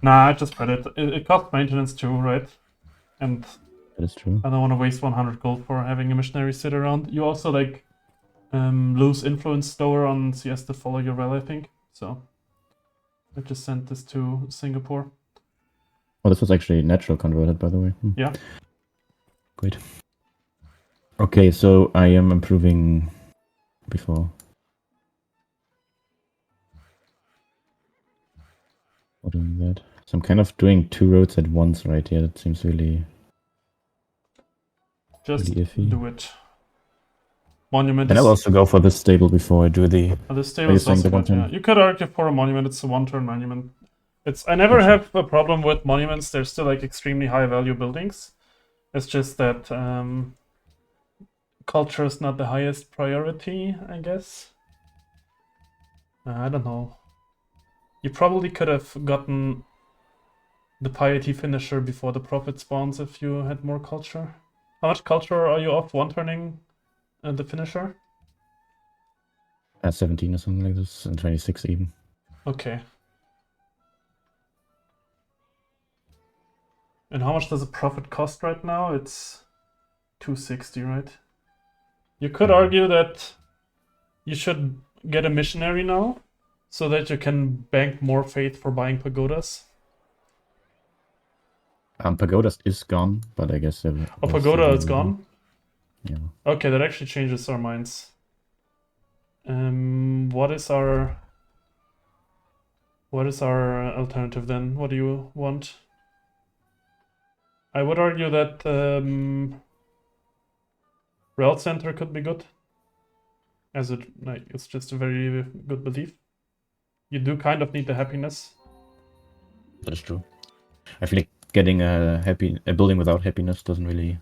Nah, I just read it. It costs maintenance too, right? And That is true. I don't want to waste 100 gold for having a missionary sit around. You also like lose influence slower on CS to follow your rel, I think. So I just sent this to Singapore. Oh, this was actually natural converted, by the way. Yeah. Great. Okay, so I am improving before. Or doing that. So I'm kind of doing 2 roads at once right here. That seems really... Just really iffy. do it. Monument Then is... I'll also go for this stable before I do the... The stable Are you is saying also the one good, yeah. turn? You could argue for a monument. It's a one-turn monument. I never Yeah, sure. have a problem with monuments. They're still like extremely high-value buildings. It's just that culture is not the highest priority, I guess. I don't know. You probably could have gotten the piety finisher before the prophet spawns if you had more culture. How much culture are you off one-turning the finisher? At 17 or something like this, and 26 even. Okay. And how much does a prophet cost right now? It's 260, right? You could argue that you should get a missionary now, so that you can bank more faith for buying pagodas. Pagodas is gone, but I guess... Oh, pagoda is gone? Yeah. Okay, that actually changes our minds. What is our alternative then? What do you want? I would argue that Rel Center could be good. As it's just a very good belief. You do kind of need the happiness. That is true. I feel like getting a building without happiness doesn't really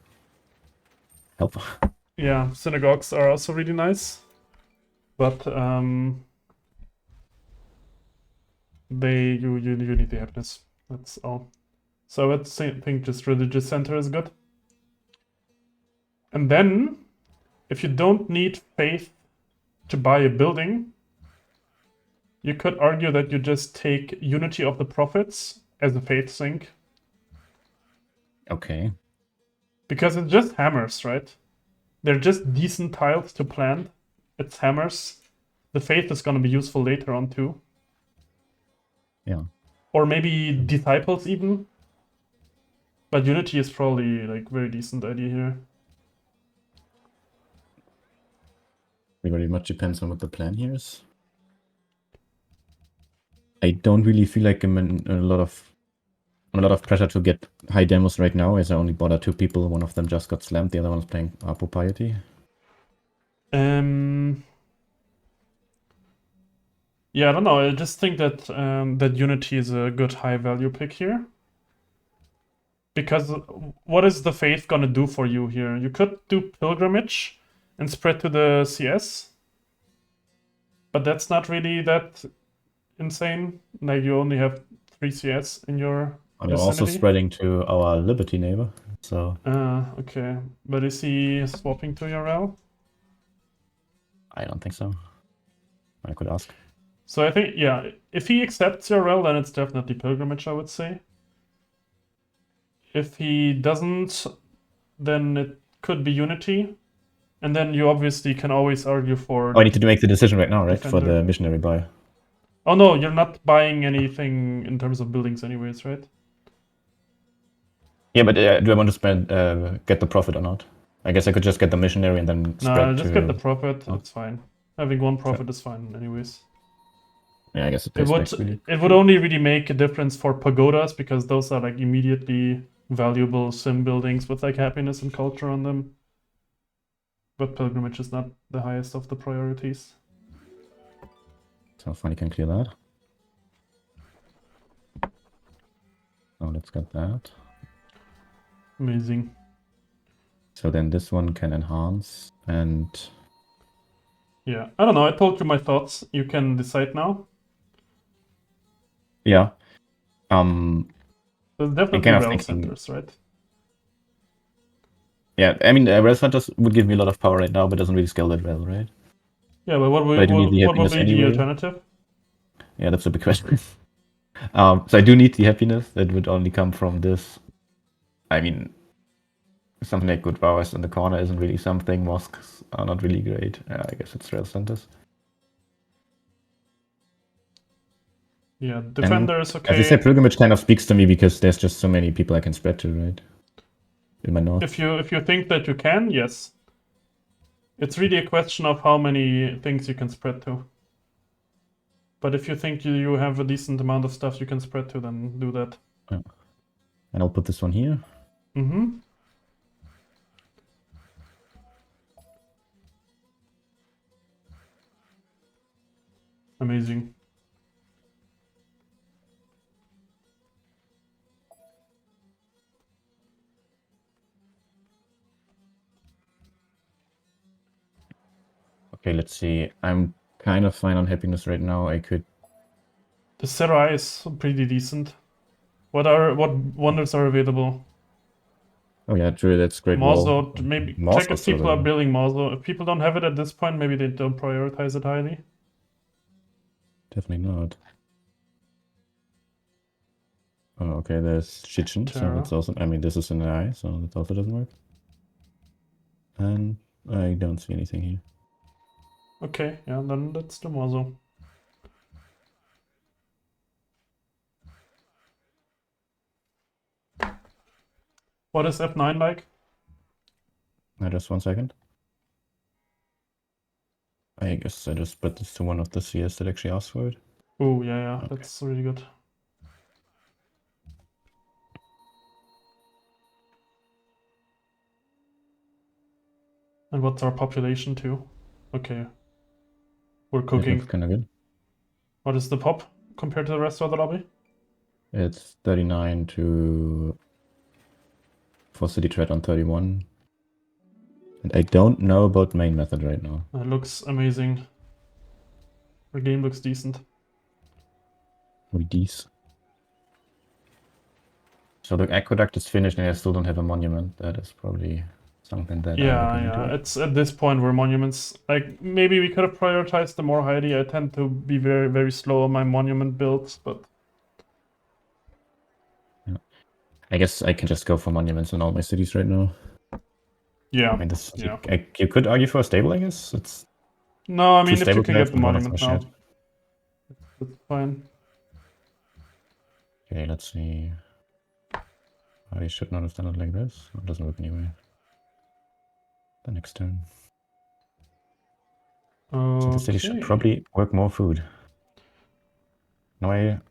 help. Yeah, synagogues are also really nice, but you need the happiness. That's all. So I would think just religious center is good. And then, if you don't need faith to buy a building, you could argue that you just take Unity of the Prophets as a faith sink. Okay. Because it's just hammers, right? They're just decent tiles to plant. It's hammers. The faith is going to be useful later on too. Yeah. Or maybe disciples even. But Unity is probably like very decent idea here. It very much depends on what the plan here is. I don't really feel like I'm in a lot of pressure to get high demos right now, as I only bought 2 people. One of them just got slammed, the other one's playing Apo Piety. Yeah, I don't know. I just think that that Unity is a good high value pick here. Because what is the faith gonna do for you here? You could do pilgrimage and spread to the CS. But that's not really that insane. Like you only have 3 CS in your I'm also vicinity. spreading to our Liberty neighbor, so... Okay. But is he swapping to your rel? I don't think so. I could ask. So I think, yeah, if he accepts your rel, then it's definitely pilgrimage, I would say. If he doesn't, then it could be Unity. And then you obviously can always argue for... Oh, I need to make the decision right now, right? For Defender. the missionary buy. Oh no, you're not buying anything in terms of buildings anyways, right? Yeah, but do I want to spend get the profit or not? I guess I could just get the missionary and then spread No, just to... get the profit. Oh. It's fine. Having one profit is fine, anyways. Yeah, I guess it It pays back really. would only really make a difference for pagodas because those are like immediately valuable sim buildings with like happiness and culture on them. But pilgrimage is not the highest of the priorities. So fine, you can clear that. Oh, let's get that. Amazing. So then this one can enhance and... Yeah, I don't know. I told you my thoughts. You can decide now. Yeah. There's definitely kind of rel thinking- centers, right? Yeah, I mean, rel centers would give me a lot of power right now, but doesn't really scale that well, right? Yeah, but what But I do need the would happiness be the anyway. alternative? Yeah, that's a big question. So I do need the happiness. That would only come from this. I mean, something like good powers in the corner isn't really something. Mosques are not really great. I guess it's rel centers. Yeah, defender is okay. As you said, pilgrimage kind of speaks to me because there's just so many people I can spread to, right? In my north. If you think that you can, yes. It's really a question of how many things you can spread to. But if you think you have a decent amount of stuff you can spread to, then do that. Yeah. And I'll put this one here. Mm-hmm. Amazing. Okay, let's see. I'm kind of fine on happiness right now. I could... The Serai is pretty decent. What wonders are available? Oh yeah, true, that's great. Mauso, maybe Mauso check if still people are available. building Mauso. If people don't have it at this point, maybe they don't prioritize it highly. Definitely not. Oh, okay, there's Chichen, so Terra. that's also... I mean, this is an AI, so that also doesn't work. And I don't see anything here. Okay, yeah, then that's the Mauso. What is F9 like? Just 1 second. I guess I just spread this to one of the CS that actually asked for it. Oh, yeah, Okay. that's really good. And what's our population too? Okay. We're That cooking. looks kind of good. What is the pop compared to the rest of the lobby? It's 39 to... for city threat on 31. And I don't know about main method right now. It looks amazing. The game looks decent. With these. So the aqueduct is finished and I still don't have a monument. That is probably something that I'm looking Yeah. into. It's at this point where monuments, like maybe we could have prioritized the more Heidi. I tend to be very, very slow on my monument builds, but I guess I can just go for monuments in all my cities right now. yeah. I mean, this, Yeah. you could argue for a stable, I guess. It's No, I mean if you stable can players get the and one of monument my now, shit. that's fine. Okay, let's see. I should not have done it like this. It doesn't work anyway. The next turn. So the city should Okay. probably work more food. No, I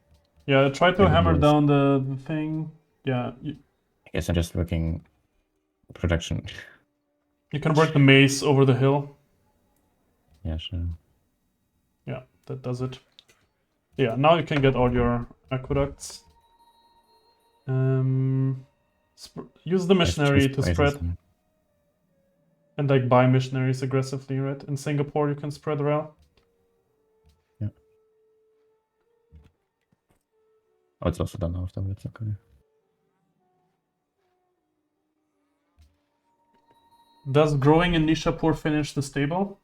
Yeah, try to Maybe hammer yes. down the thing. Yeah, guess I'm just working production. you can work the maze over the hill. Yeah, sure. Yeah, that does it. Yeah, now you can get all your aqueducts. Use the missionary to spread and like buy missionaries aggressively, right? In Singapore, you can spread around. Yeah. Oh, it's also done after, but it's okay. Does growing in Nishapur finish the stable?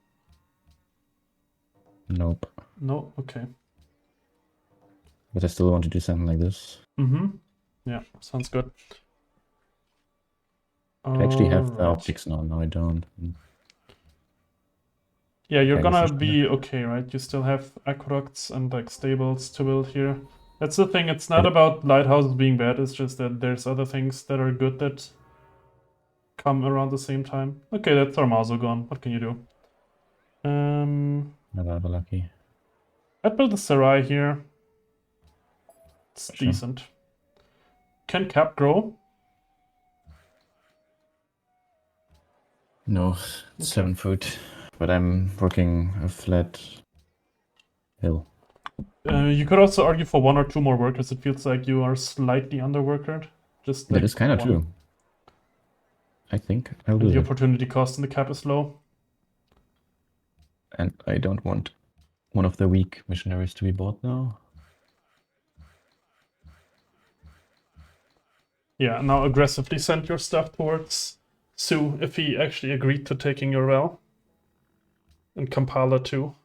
Nope. No? Okay. But I still want to do something like this. Mm-hmm. Yeah, sounds good. I actually have the Alright. optics now. No, I don't. Yeah, you're I guess I gonna should be okay, right? You still have aqueducts and like stables to build here. That's the thing, it's not about lighthouses being bad, it's just that there's other things that are good that come around the same time. Okay, that's Armazo gone. What can you do? Rather lucky. I'd build a Sarai here. It's Sure. decent. Can Cap grow? No, 7 foot. But I'm working a flat hill. You could also argue for 1 or 2 more workers. It feels like you are slightly underworkered. Just That like is kind of 1. true. I think I'll And do the it. opportunity cost in the cap is low. And I don't want one of the weak missionaries to be bought now. Yeah, now aggressively send your stuff towards Sue if he actually agreed to taking your well. And Kampala too.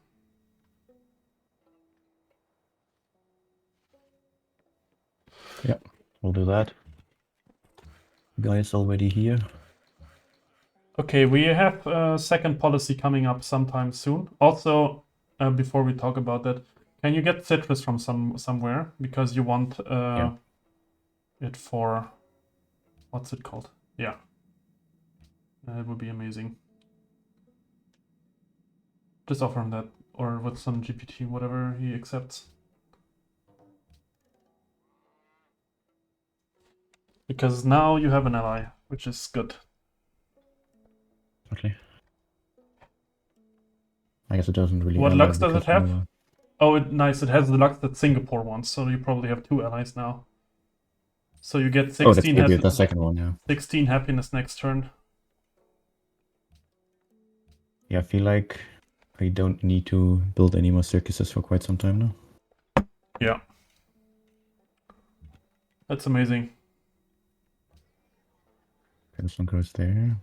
Yeah, we'll do that. Guys already here. Okay, we have a second policy coming up sometime soon. Also, before we talk about that, can you get citrus from somewhere? Because you want it for... What's it called? Yeah. It would be amazing. Just offer him that, or with some GPT, whatever he accepts. Because now you have an ally, which is good. Okay. I guess it doesn't really. What matter lux does it because have? no- Oh, nice. It has the lux that Singapore wants, so you probably have 2 allies now. So you get 16, Oh, that's maybe the second one, yeah. 16 happiness next turn. Yeah, I feel like I don't need to build any more circuses for quite some time now. Yeah. That's amazing. This one goes there.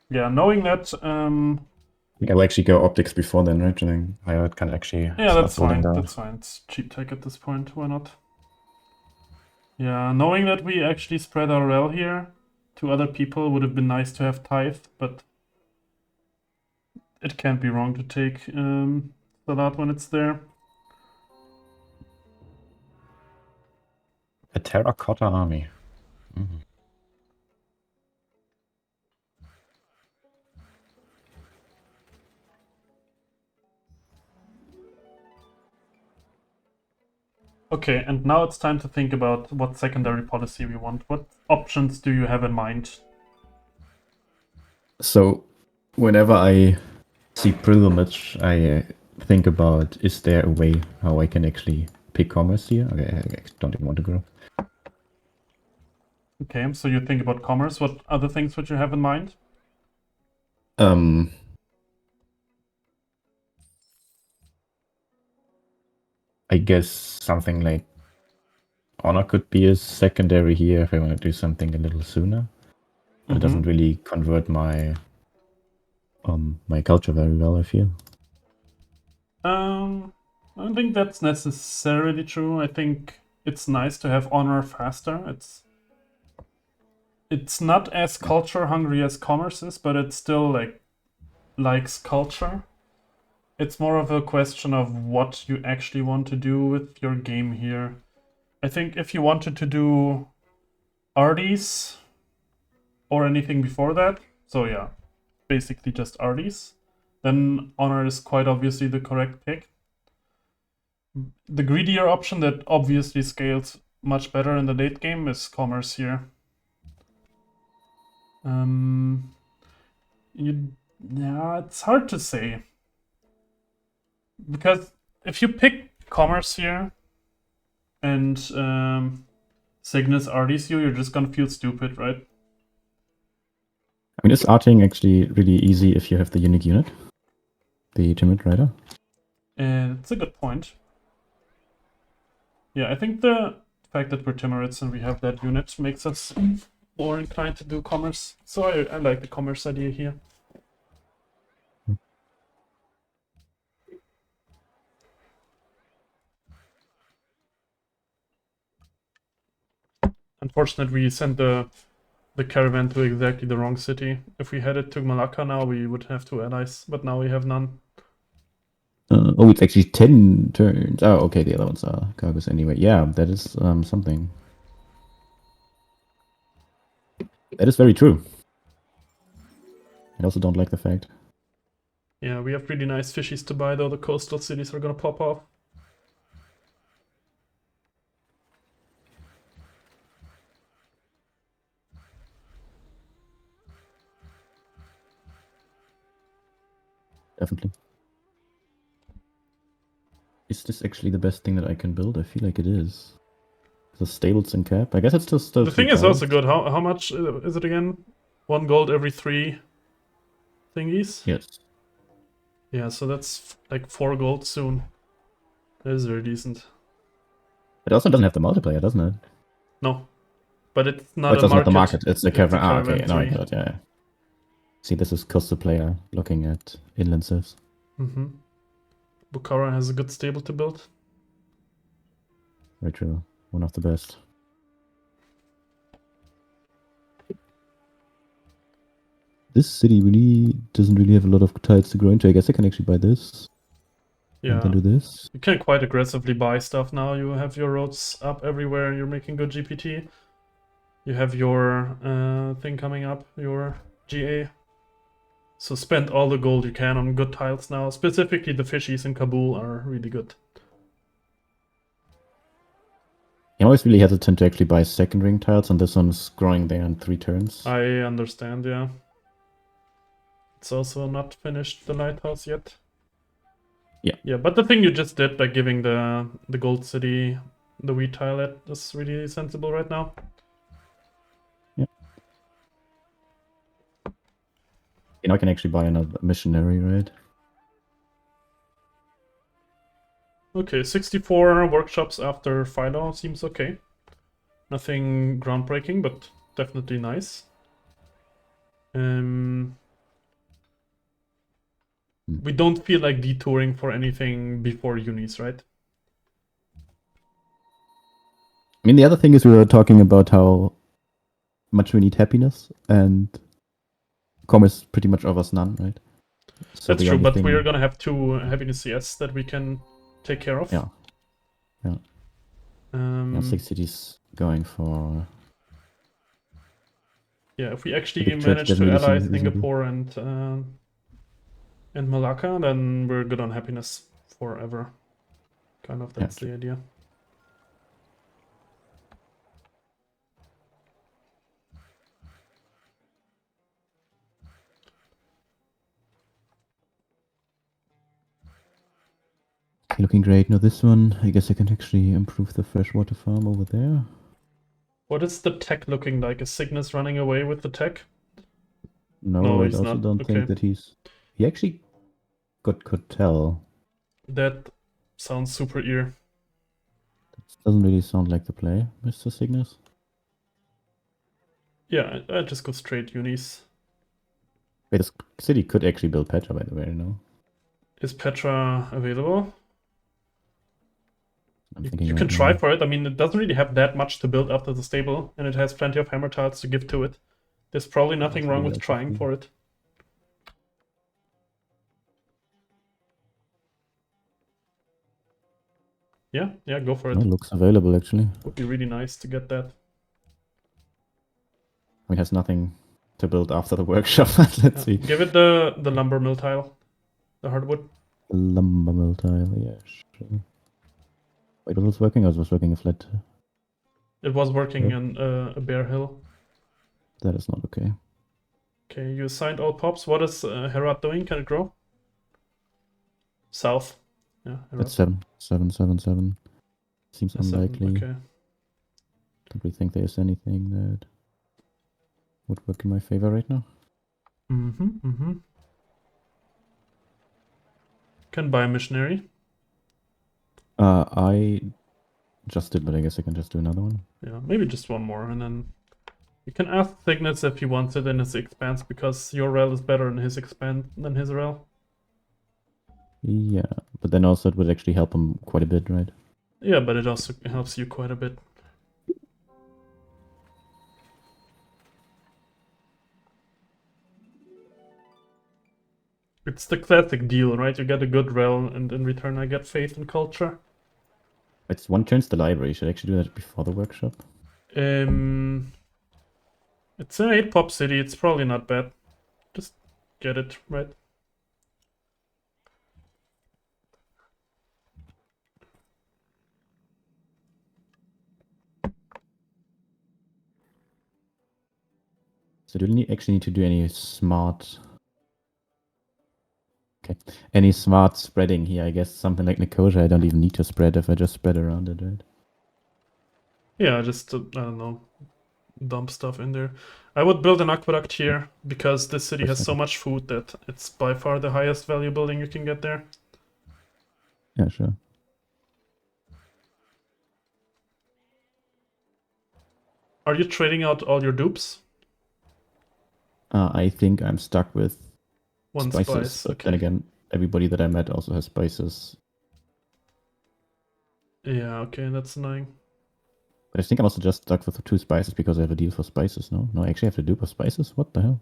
Yeah, knowing that... I think I'll actually go optics before then, right? And then I can actually yeah, start that's building fine. that. That's fine. It's cheap tech at this point. Why not? Yeah, knowing that we actually spread our rel here to other people would have been nice to have tithe, but it can't be wrong to take Salat when it's there. A terracotta army. Mhm. Okay, and now it's time to think about what secondary policy we want. What options do you have in mind? So, whenever I see pilgrimage, I think about, is there a way how I can actually pick commerce here? Okay, I don't even want to grow. Okay, so you think about commerce. What other things would you have in mind? I guess something like honor could be a secondary here if I want to do something a little sooner. But it doesn't really convert my my culture very well, I feel. I don't think that's necessarily true. I think it's nice to have honor faster. It's not as culture hungry as commerce is, but it still likes culture. It's more of a question of what you actually want to do with your game here. I think if you wanted to do arties or anything before that, so yeah, basically just arties, then honor is quite obviously the correct pick. The greedier option that obviously scales much better in the late game is commerce here. Yeah, it's hard to say. Because if you pick commerce here and Cygnus arties you, you're just gonna feel stupid, right? I mean, is arting actually really easy if you have the unique unit? The Timid Rider? It's a good point. Yeah, I think the fact that we're Timurids and we have that unit makes us more inclined to do commerce. So I like the commerce idea here. Unfortunately, we sent the caravan to exactly the wrong city. If we headed to Malacca now, we would have 2 allies, but now we have none. Oh, it's actually 10 turns. Oh, okay, the other ones are cargoes anyway. Yeah, that is something. That is very true. I also don't like the fact. Yeah, we have really nice fishies to buy, though the coastal cities are gonna pop off. Definitely. Is this actually the best thing that I can build? I feel like it is. The stables and cap. I guess it's just The thing is also good. How much is it again? 1 gold every 3 thingies? Yes. Yeah, so that's like 4 gold soon. That is very decent. It also doesn't have the multiplayer, doesn't it? No. But it's Oh, not it a doesn't have market. the market. It's the caravan. Ah, okay. caravan Now I tree. got it. Yeah. See, this is cost player looking at inland civs. Mm-hmm. Bukhara has a good stable to build. Very true. One of the best. This city really doesn't really have a lot of tiles to grow into. I guess I can actually buy this. Yeah. And then do this. You can quite aggressively buy stuff now. You have your roads up everywhere. You're making good GPT. You have your thing coming up, your GA. So spend all the gold you can on good tiles now. Specifically, the fishies in Kabul are really good. I'm always really hesitant to actually buy second ring tiles, and this one's growing there in 3 turns. I understand, yeah. It's also not finished, the lighthouse, yet. Yeah. Yeah, but the thing you just did by giving the gold city the wheat tile is really sensible right now. Yeah. You know, I can actually buy another missionary, right? Okay, 64 workshops after Philo seems okay. Nothing groundbreaking, but definitely nice. We don't feel like detouring for anything before unis, right? I mean, the other thing is we were talking about how much we need happiness, and commerce pretty much offers none, right? So That's true, but we are gonna have 2 happiness CS that we can take care of. Yeah. Yeah. 6 cities going for... Yeah, if we actually The big manage doesn't to really ally seem reasonable. Singapore and Malacca, then we're good on happiness forever. Kind of, that's the idea. Looking great. Now this one, I guess I can actually improve the freshwater farm over there. What is the tech looking like? Is Cygnus running away with the tech? No, I he's also not. don't think that he's... He actually could tell. That sounds super ear. Doesn't really sound like the play, Mr. Cygnus. Yeah, I just go straight unis. Wait, this city could actually build Petra, by the way, no? Is Petra available? You right can try now. for it. I mean, it doesn't really have that much to build after the stable, and it has plenty of hammer tiles to give to it. There's probably nothing wrong with trying for it. Yeah, go for it. No, looks available, actually. Would be really nice to get that. I mean, it has nothing to build after the workshop. Let's see. Give it the lumber mill tile. The hardwood. The lumber mill tile, yeah, sure. Wait, was it working or was it working a flat? It was working on a bare hill. That is not okay. Okay, you assigned all pops. What is Herat doing? Can it grow? South. Yeah, That's 7. Seems unlikely. Okay. Don't really think there's anything that would work in my favor right now. Can buy a missionary. I just did, but I guess I can just do another one. Yeah, maybe just one more, and then you can ask Cygnus if he wants it in his expanse, because your rel is better in his expand than his rel. Yeah, but then also it would actually help him quite a bit, right? Yeah, but it also helps you quite a bit. It's the classic deal, right? You get a good realm, and in return I get faith and culture. It's 1 turn's the library. Should I actually do that before the workshop? It's an 8-pop city. It's probably not bad. Just get it, right? So do we actually need to do any smart... Okay. Any smart spreading here? I guess something like Nicosia I don't even need to spread if I just spread around it, right? Yeah, just, I don't know, dump stuff in there. I would build an aqueduct here, because this city has so much food that it's by far the highest value building you can get there. Yeah, sure. Are you trading out all your dupes? I think I'm stuck with 1 spices. spice, But okay. then again, everybody that I met also has spices. Yeah, okay, that's annoying. But I think I'm also just stuck with the 2 spices because I have a deal for spices, no? No, I actually have to dupe of spices? What the hell?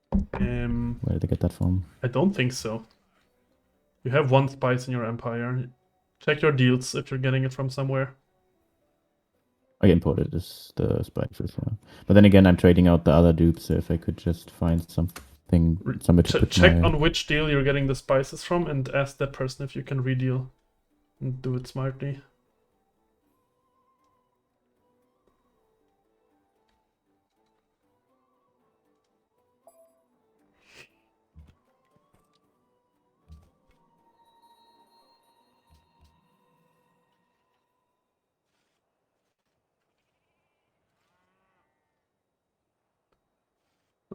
Where did I get that from? I don't think so. You have 1 spice in your empire. Check your deals if you're getting it from somewhere. I imported this, the spices, yeah. But then again, I'm trading out the other dupes, so if I could just find something, somebody to put Check my... on which deal you're getting the spices from and ask that person if you can redeal. And do it smartly.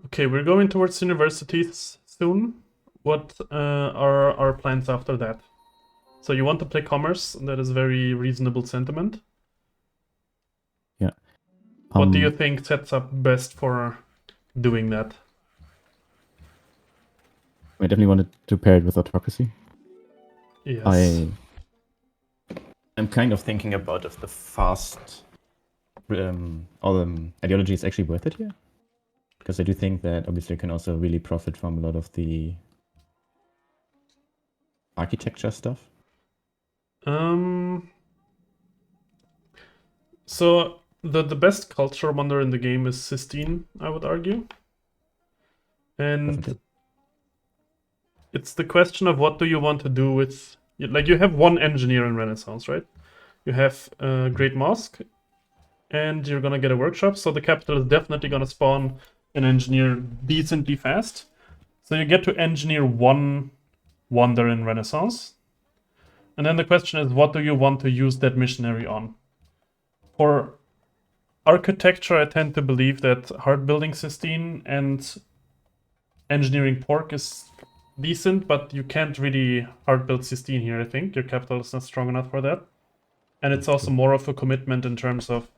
Okay, we're going towards universities soon. What are our plans after that? So you want to play commerce? That is very reasonable sentiment. Yeah. What do you think sets up best for doing that? I definitely wanted to pair it with autocracy. Yes. I'm kind of thinking about if the fast all the ideology is actually worth it here. Because I do think that obviously you can also really profit from a lot of the architecture stuff. So the best culture wonder in the game is Sistine, I would argue. And Definitely. it's the question of what do you want to do with... Like, you have 1 engineer in Renaissance, right? You have a Great Mosque, and you're gonna get a workshop, so the capital is definitely gonna spawn an engineer decently fast. So you get to engineer 1 wonder in Renaissance. And then the question is, what do you want to use that missionary on? For architecture, I tend to believe that hard building Sistine and engineering Pork is decent, but you can't really hard build Sistine here, I think. Your capital is not strong enough for that. And it's also more of a commitment in terms of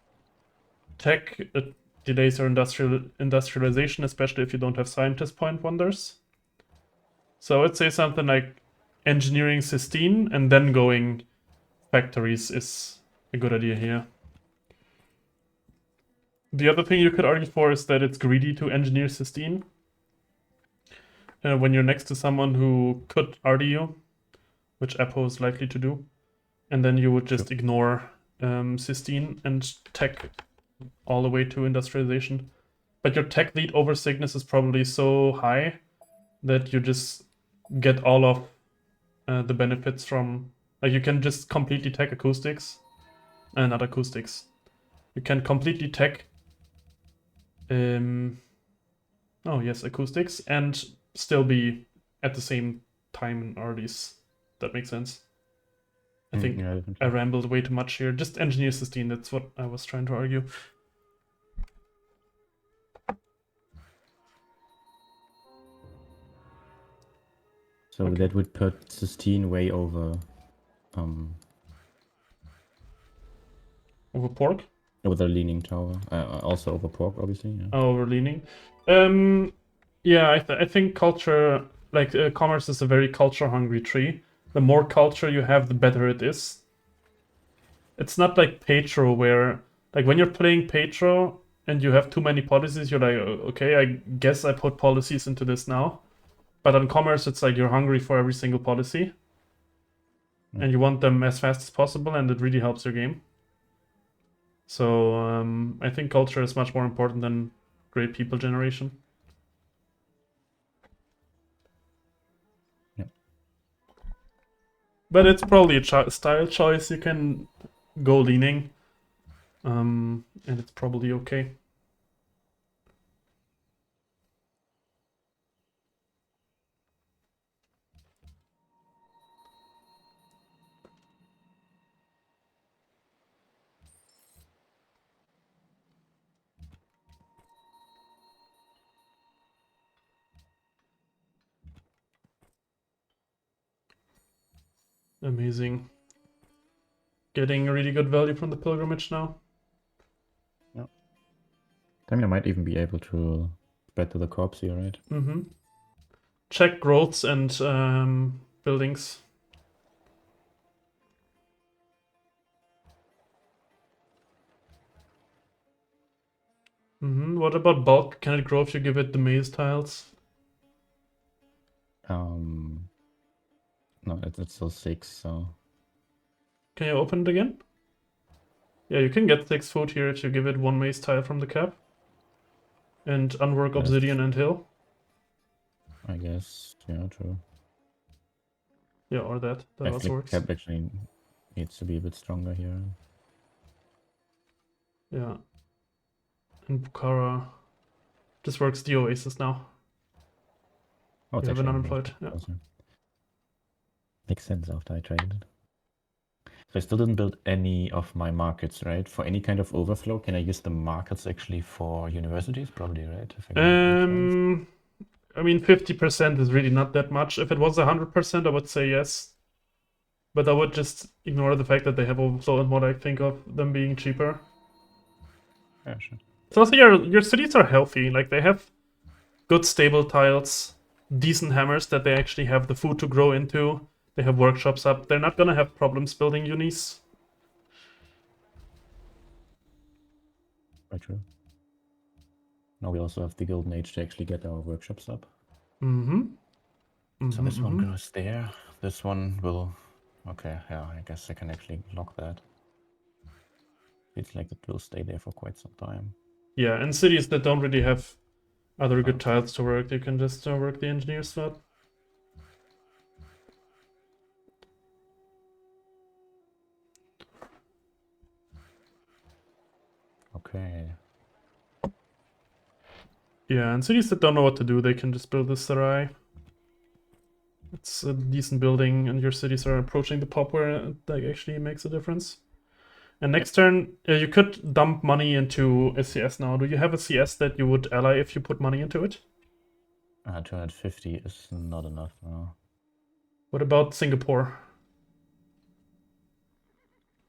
tech. It delays your industrialization, especially if you don't have scientist point wonders. So I would say something like engineering Sistine and then going factories is a good idea here. The other thing you could argue for is that it's greedy to engineer Sistine. When you're next to someone who could RD you, which Apo is likely to do. And then you would just ignore Sistine and tech all the way to industrialization. But your tech lead over Cygnus is probably so high that you just get all of the benefits from... Like, you can just completely tech acoustics. Not acoustics. You can completely tech... oh, yes, acoustics, and still be at the same time in RDs. That makes sense. I think yeah, I rambled way too much here. Just engineer Sistine, that's what I was trying to argue. So that would put Sistine way over... Over Pork? Over the Leaning Tower. Also over Pork, obviously. Yeah. Oh, over Leaning. Yeah, I think culture... Like, commerce is a very culture-hungry tree. The more culture you have, the better it is. It's not like Petro, where... Like, when you're playing Petro and you have too many policies, you're like, okay, I guess I put policies into this now. But on commerce, it's like you're hungry for every single policy. And you want them as fast as possible, and it really helps your game. So I think culture is much more important than great people generation. Yeah. But it's probably a style choice. You can go leaning, and it's probably okay. Amazing. Getting really good value from the pilgrimage now. Yeah. I mean, I might even be able to spread to the corpse here, right? Mm-hmm. Check growths and buildings. Mm-hmm. What about bulk? Can it grow if you give it the maze tiles? No, it's still 6, so... Can you open it again? Yeah, you can get 6 food here if you give it 1 maze tile from the cap. And unwork Yes. obsidian and hill. I guess, yeah, true. Yeah, or that. That also works. Cap actually needs to be a bit stronger here. Yeah. And Bukhara. This works the Oasis now. Oh, it's You have an actually unemployed. Yeah. closer. Makes sense after I traded it. So I still didn't build any of my markets, right? For any kind of overflow, can I use the markets actually for universities? Probably, right? If I go I mean, 50% is really not that much. If it was 100%, I would say yes. But I would just ignore the fact that they have overflow and what I think of them being cheaper. yeah, sure. So also your cities are healthy. Like they have good stable tiles, decent hammers that they actually have the food to grow into. They have workshops up. They're not gonna have problems building unis. Quite true. Now we also have the Golden Age to actually get our workshops up. Mm-hmm. So this one goes there. This one will... Okay, yeah, I guess I can actually lock that. It's like it will stay there for quite some time. Yeah, and cities that don't really have other good tiles to work, you can just work the engineer slot. Okay. Yeah, and cities that don't know what to do, they can just build this sarai. It's a decent building, and your cities are approaching the pop where that actually makes a difference. And next turn, you could dump money into a CS now. Do you have a CS that you would ally if you put money into it? 250 is not enough now. What about Singapore?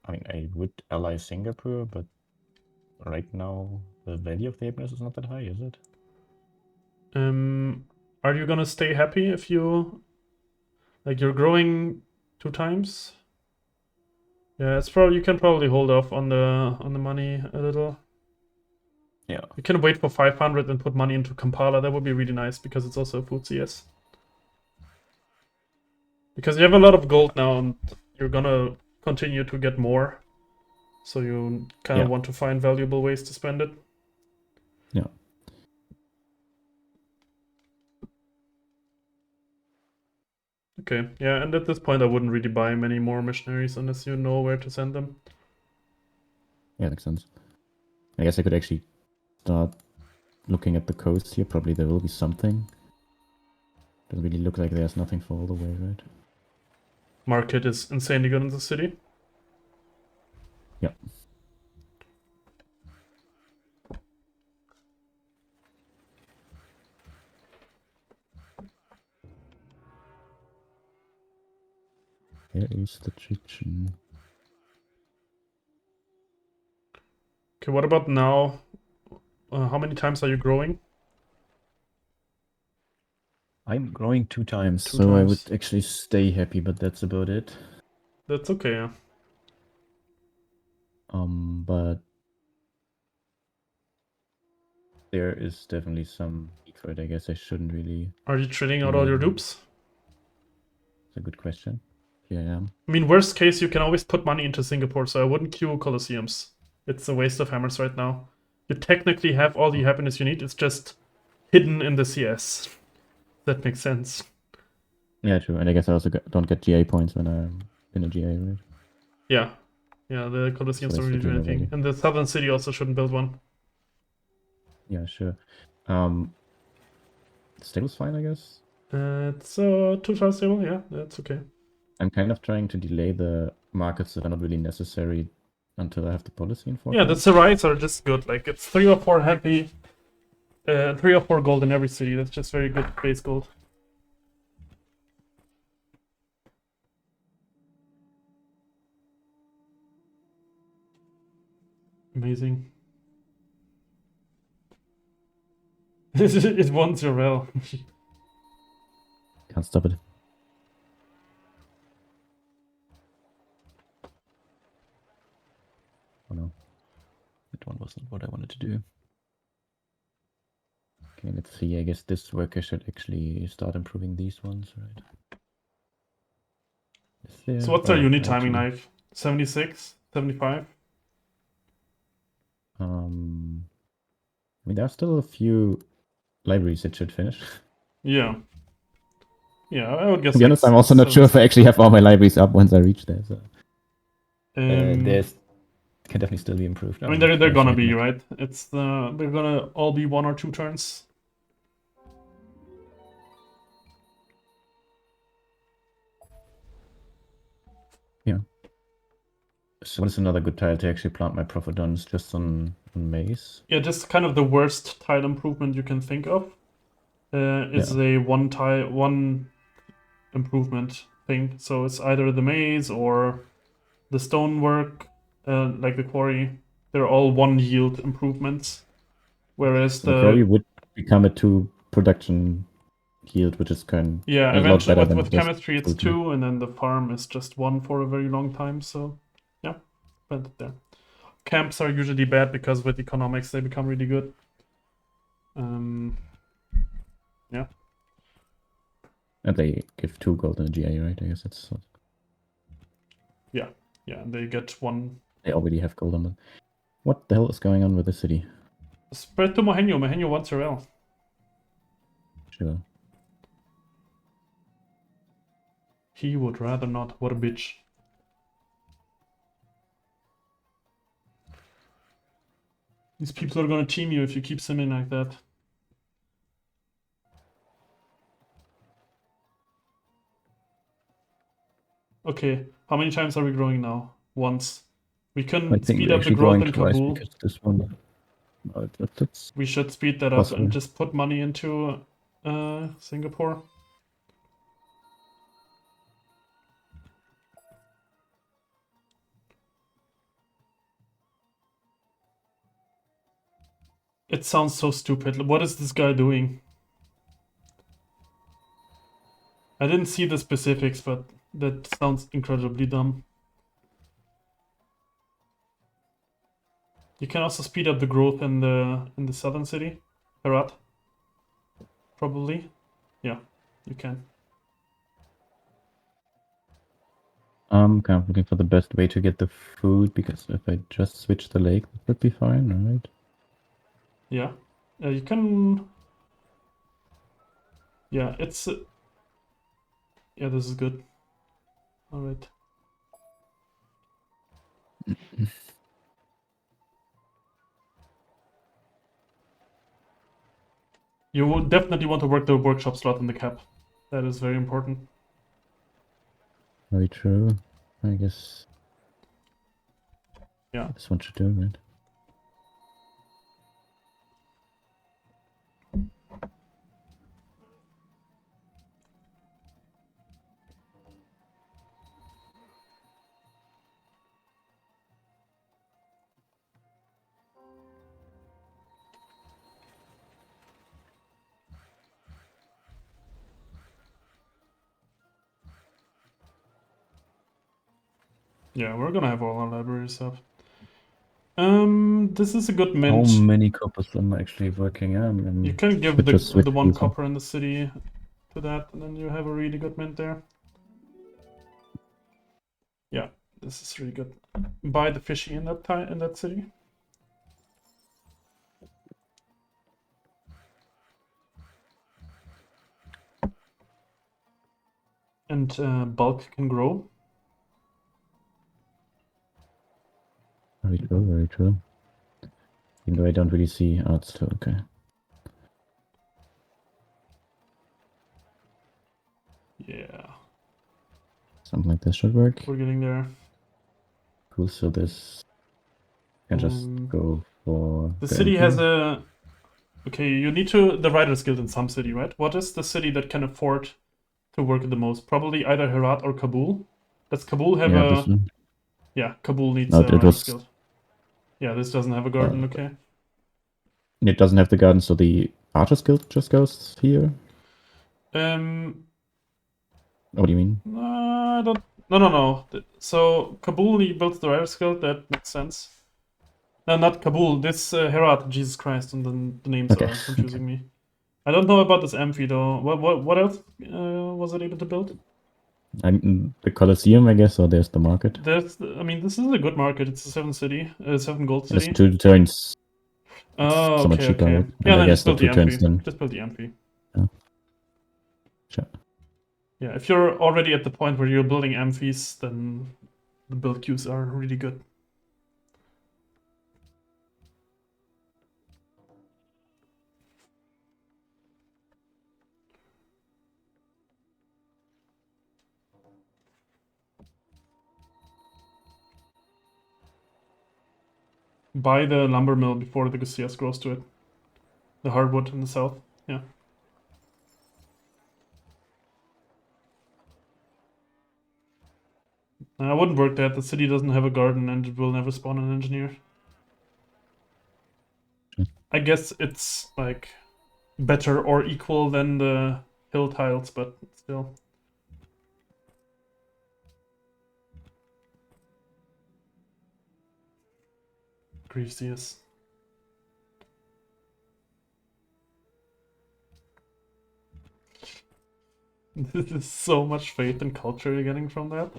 I mean, I would ally Singapore, but right now the value of the happiness is not that high, is it? Are you gonna stay happy if you... Like, you're growing 2 times? Yeah, it's probably... You can probably hold off on the money a little. Yeah. You can wait for 500 and put money into Kampala. That would be really nice, because it's also a food CS. Because you have a lot of gold now, and you're gonna continue to get more. So you kind of want to find valuable ways to spend it. Yeah. Okay, yeah, and at this point I wouldn't really buy many more missionaries unless you know where to send them. Yeah, makes sense. I guess I could actually start looking at the coast here. Probably there will be something. Doesn't really look like there's nothing for all the way, right? Market is insanely good in the city. Yeah. Where is the kitchen? Okay, what about now? How many times are you growing? I'm growing 2 times, 2 so times. I would actually stay happy, but that's about it. That's okay, yeah. But there is definitely some need for it. I guess I shouldn't really. Are you trading out all your dupes? It's a good question. Here I am. I mean, worst case, you can always put money into Singapore, so I wouldn't queue Colosseums. It's a waste of hammers right now. You technically have all the happiness you need, it's just hidden in the CS. That makes sense. Yeah, true. And I guess I also don't get GA points when I'm in a GA, right? Yeah. Yeah, the Colosseums So don't really do that's anything. already. And the Southern City also shouldn't build one. Yeah, sure. Stable's fine, I guess. It's 2 times stable, yeah, that's okay. I'm kind of trying to delay the markets that are not really necessary until I have the policy in 4 Yeah, the times. Civ5s are just good. Like, it's 3 or 4 happy, 3 or 4 gold in every city. That's just very good base gold. Amazing. It wants your well. Can't stop it. Oh no. That one wasn't what I wanted to do. Okay, let's see. I guess this worker should actually start improving these ones, right? Is there... So what's our unit timing actually, knife? 76? 75? I mean, there are still a few libraries that should finish. Yeah. Yeah, I would guess. To be honest, I'm also not sure if I actually have all my libraries up once I reach there. So there's can definitely still be improved. I mean, they're gonna be, right? It's they're gonna all be 1 or 2 turns. Yeah. So what is another good tile to actually plant my Prophodons just on maize? Yeah, just kind of the worst tile improvement you can think of is a one improvement thing. So it's either the maze or the stonework, like the quarry. They're all 1 yield improvements. Whereas the quarry would become a 2 production yield, which is kind of a lot eventually better than with just chemistry it's 2, and then the farm is just 1 for a very long time. So yeah, plant it there. Camps are usually bad because with economics they become really good. Yeah. And they give 2 gold in a GA, right? I guess that's... Yeah, and they get 1. They already have gold on them. What the hell is going on with the city? Spread to Mohenjo. Mohenjo wants your L. Sure. He would rather not. What a bitch. These people are gonna team you if you keep simming like that. Okay, how many times are we growing now? Once. We can speed up the growth in Kabul. Because this one... We should speed that up and just put money into Singapore. It sounds so stupid. What is this guy doing? I didn't see the specifics, but that sounds incredibly dumb. You can also speed up the growth in the southern city, Herat. Probably, yeah, you can. I'm kind of looking for the best way to get the food, because if I just switch the lake, that would be fine, right? Yeah, you can. Yeah, it's. Yeah, this is good. All right. You will definitely want to work the workshop slot in the cap. That is very important. Very true. I guess. Yeah. This one should do, right? Yeah, we're gonna have all our libraries up. This is a good How mint. many coppers am I actually working? You can give could just switch the one these, huh? copper in the city to that, and then you have a really good mint there. Yeah, this is really good. Buy the fishy in that city. And bulk can grow. Very true, very true. Even though I don't really see... Oh, it's still okay. Yeah. Something like this should work. We're getting there. Cool, so this can just go for... The city has a... Okay, you need the Writers Guild in some city, right? What is the city that can afford to work the most? Probably either Herat or Kabul. Does Kabul have this one. Yeah, Kabul needs No, a it Writers was... Guild. Yeah, this doesn't have a garden, okay. It doesn't have the garden, so the Archers Guild just goes here? What do you mean? I don't... No. So, Kabul builds the Writers Guild, that makes sense. No, not Kabul, this Herat, Jesus Christ, and then the names are confusing me. I don't know about this amphi though. What else was it able to build? The Colosseum, I guess, or there's the market. This is a good market. It's a 7 gold city. There's 2 turns. Oh, so much okay, cheaper, okay. right? Yeah, And then I guess just build the the 2 turns amphi. then. Just build the amphi. Yeah. Sure. Yeah, if you're already at the point where you're building amphis, then the build queues are really good. Buy the lumber mill before the Gusias grows to it. The hardwood in the south, yeah. I wouldn't work that. The city doesn't have a garden and it will never spawn an engineer. I guess it's like better or equal than the hill tiles, but still. Grievous. This is so much faith and culture you're getting from that.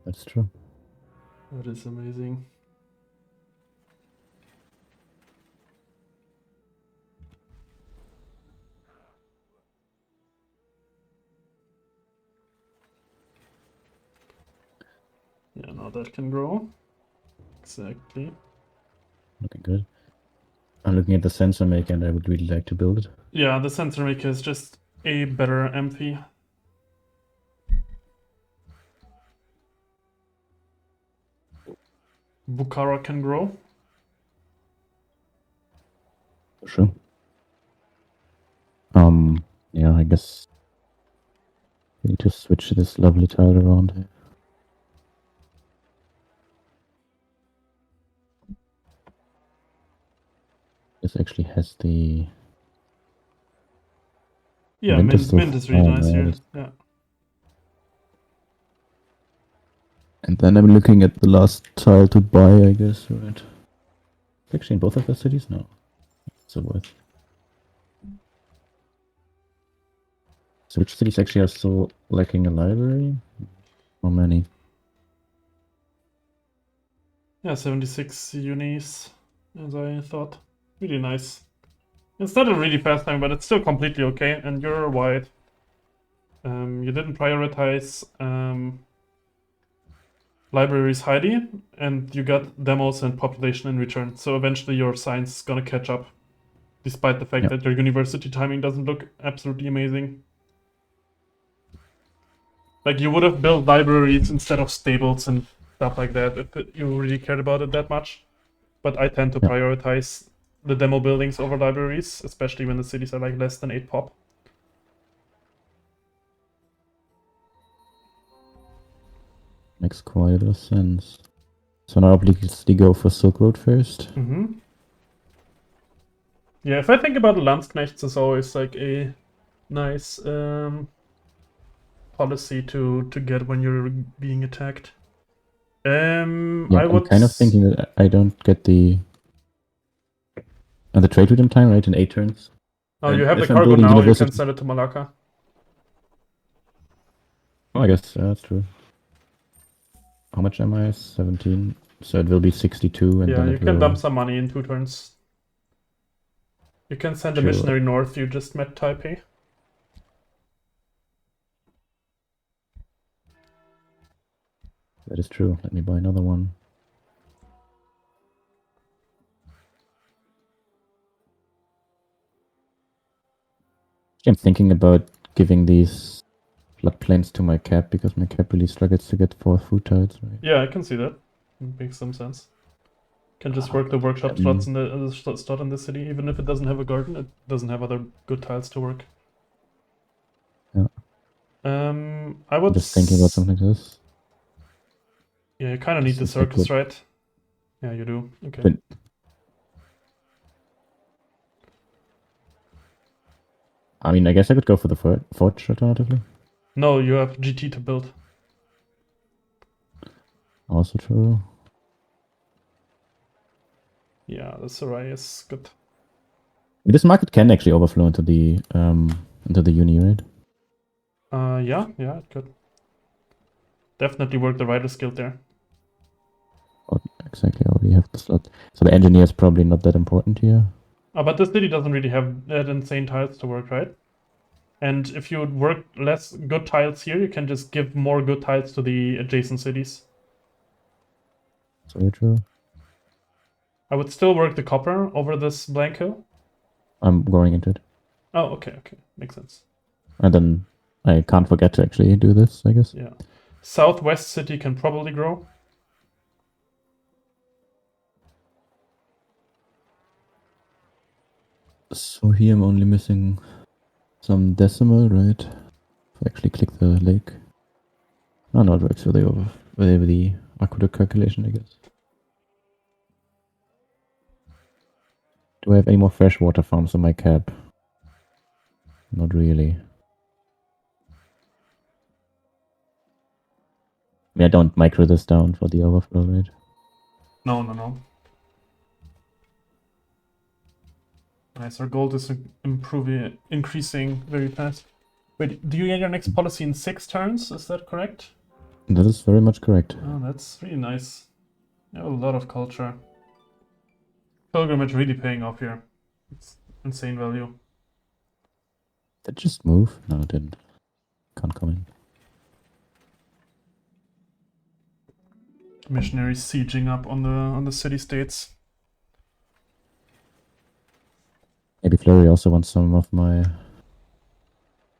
That's true. That is amazing. Yeah, now that can grow. Exactly. Looking good. I'm looking at the sensor maker and I would really like to build it. Yeah, the sensor maker is just a better amphi. Bukhara can grow. Sure. Yeah, I guess we need to switch this lovely tile around here. This actually has the... Yeah, mint is really nice here. Yeah. And then I'm looking at the last tile to buy, I guess, right? Actually, in both of the cities? No. It's a worth. So which cities actually are still lacking a library? How many? Yeah, 76 unis, as I thought. Really nice. It's not a really fast time, but it's still completely okay. And you're white. You didn't prioritize libraries highly, and you got demos and population in return. So eventually your science is gonna catch up, despite the fact that your university timing doesn't look absolutely amazing. Like, you would have built libraries instead of stables and stuff like that if you really cared about it that much. But I tend to prioritize the demo buildings over libraries, especially when the cities are like less than 8 pop. Makes quite a lot of sense. So now obviously go for Silk Road first. Yeah, if I think about Landsknechts, it's always like a nice policy to get when you're being attacked. Yeah, I I'm would kind of thinking that I don't get the trade with time, right? In 8 turns. Oh, you And have the if I'm cargo building now. You university- can send it to Malacca. Oh, I guess that's true. How much am I? 17. So it will be 62, and Yeah, then you it can will. dump some money in 2 turns. You can send a Sure. missionary north. You just met Taipei. That is true. Let me buy another one. I'm thinking about giving these floodplains to my cap because my cap really struggles to get 4 food tiles, right? Yeah, I can see that. It makes some sense. Can just work the workshop slots in the slot in the city, even if it doesn't have a garden. It doesn't have other good tiles to work. Yeah. I would I'm just thinking about something like this. Yeah, you kind of need the This is like circus, what- right? Yeah, you do. Okay. But- I mean, I guess I could go for the forge alternatively. No, you have GT to build. Also true. Yeah, the Sarai is good. This market can actually overflow into the uni, right? Yeah, it could. Definitely work the Rider skill there. Oh, exactly, I already have the slot. So the engineer is probably not that important here. But the city doesn't really have that insane tiles to work, right? And if you would work less good tiles here, you can just give more good tiles to the adjacent cities. That's very true. I would still work the copper over this blank hill. I'm going into it. Oh, okay, makes sense. And then I can't forget to actually do this, I guess. Yeah. Southwest city can probably grow. So here I'm only missing some decimal, right? If I actually click the lake. Oh no, it works with the aqueduct calculation, I guess. Do I have any more freshwater farms on my cap? Not really. I mean, I don't micro this down for the overflow, right? No. Nice. Our gold is increasing very fast. Wait, do you get your next policy in 6 turns? Is that correct? That is very much correct. Oh, that's really nice. You have a lot of culture. Pilgrimage really paying off here. It's insane value. Did it just move? No, it didn't. Can't come in. Missionaries sieging up on the city states. Maybe Flurry also wants some of my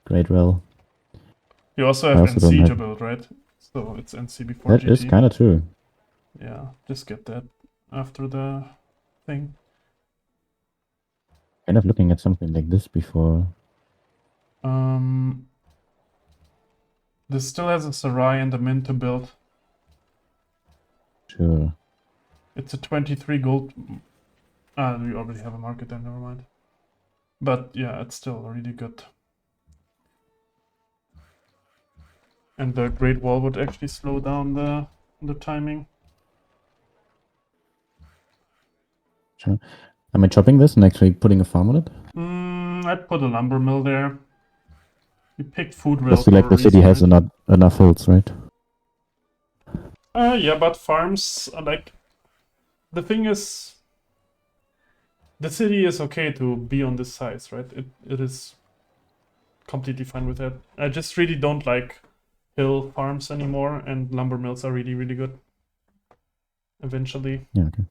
Great Rel. You also have also don't NC to have- build, right? So it's NC before That GT. is kind of true. Yeah, just get that after the thing. Kind of looking at something like this before. This still has a Sarai and a Mint to build. Sure. It's a 23 gold. We already have a market there, never mind. But yeah, it's still really good. And the Great Wall would actually slow down the timing. Sure. Am I chopping this and actually putting a farm on it? I'd put a lumber mill there. You picked food rail. Just feel like the city has enough hills, right? Yeah, but farms are like... The thing is... The city is okay to be on this size, right? It is completely fine with that. I just really don't like hill farms anymore, and lumber mills are really, really good. Eventually. Yeah, okay.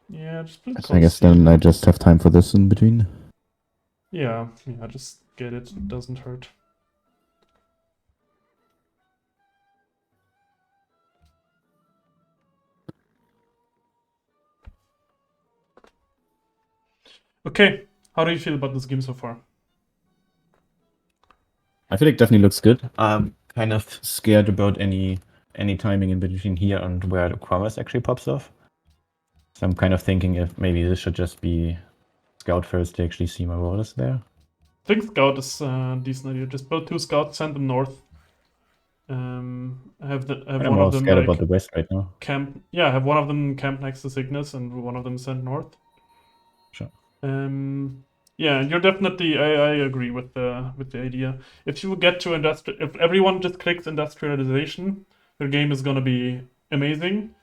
Yeah, just put So I guess then I just have time for this in between. Yeah, just get it. It doesn't hurt. Okay, how do you feel about this game so far? I feel like it definitely looks good. I'm kind of scared about any timing in between here and where the commerce actually pops off. So I'm kind of thinking if maybe this should just be scout first to actually see my orders there. I think scout is a decent idea. Just build 2 scouts, send them north. I have I'm one of more them scared like about the west right now. camp. Yeah, I have one of them camp next to Cygnus and one of them sent north. Sure. Yeah, you're definitely. I agree with the idea. If you get to if everyone just clicks industrialization, your game is gonna be amazing.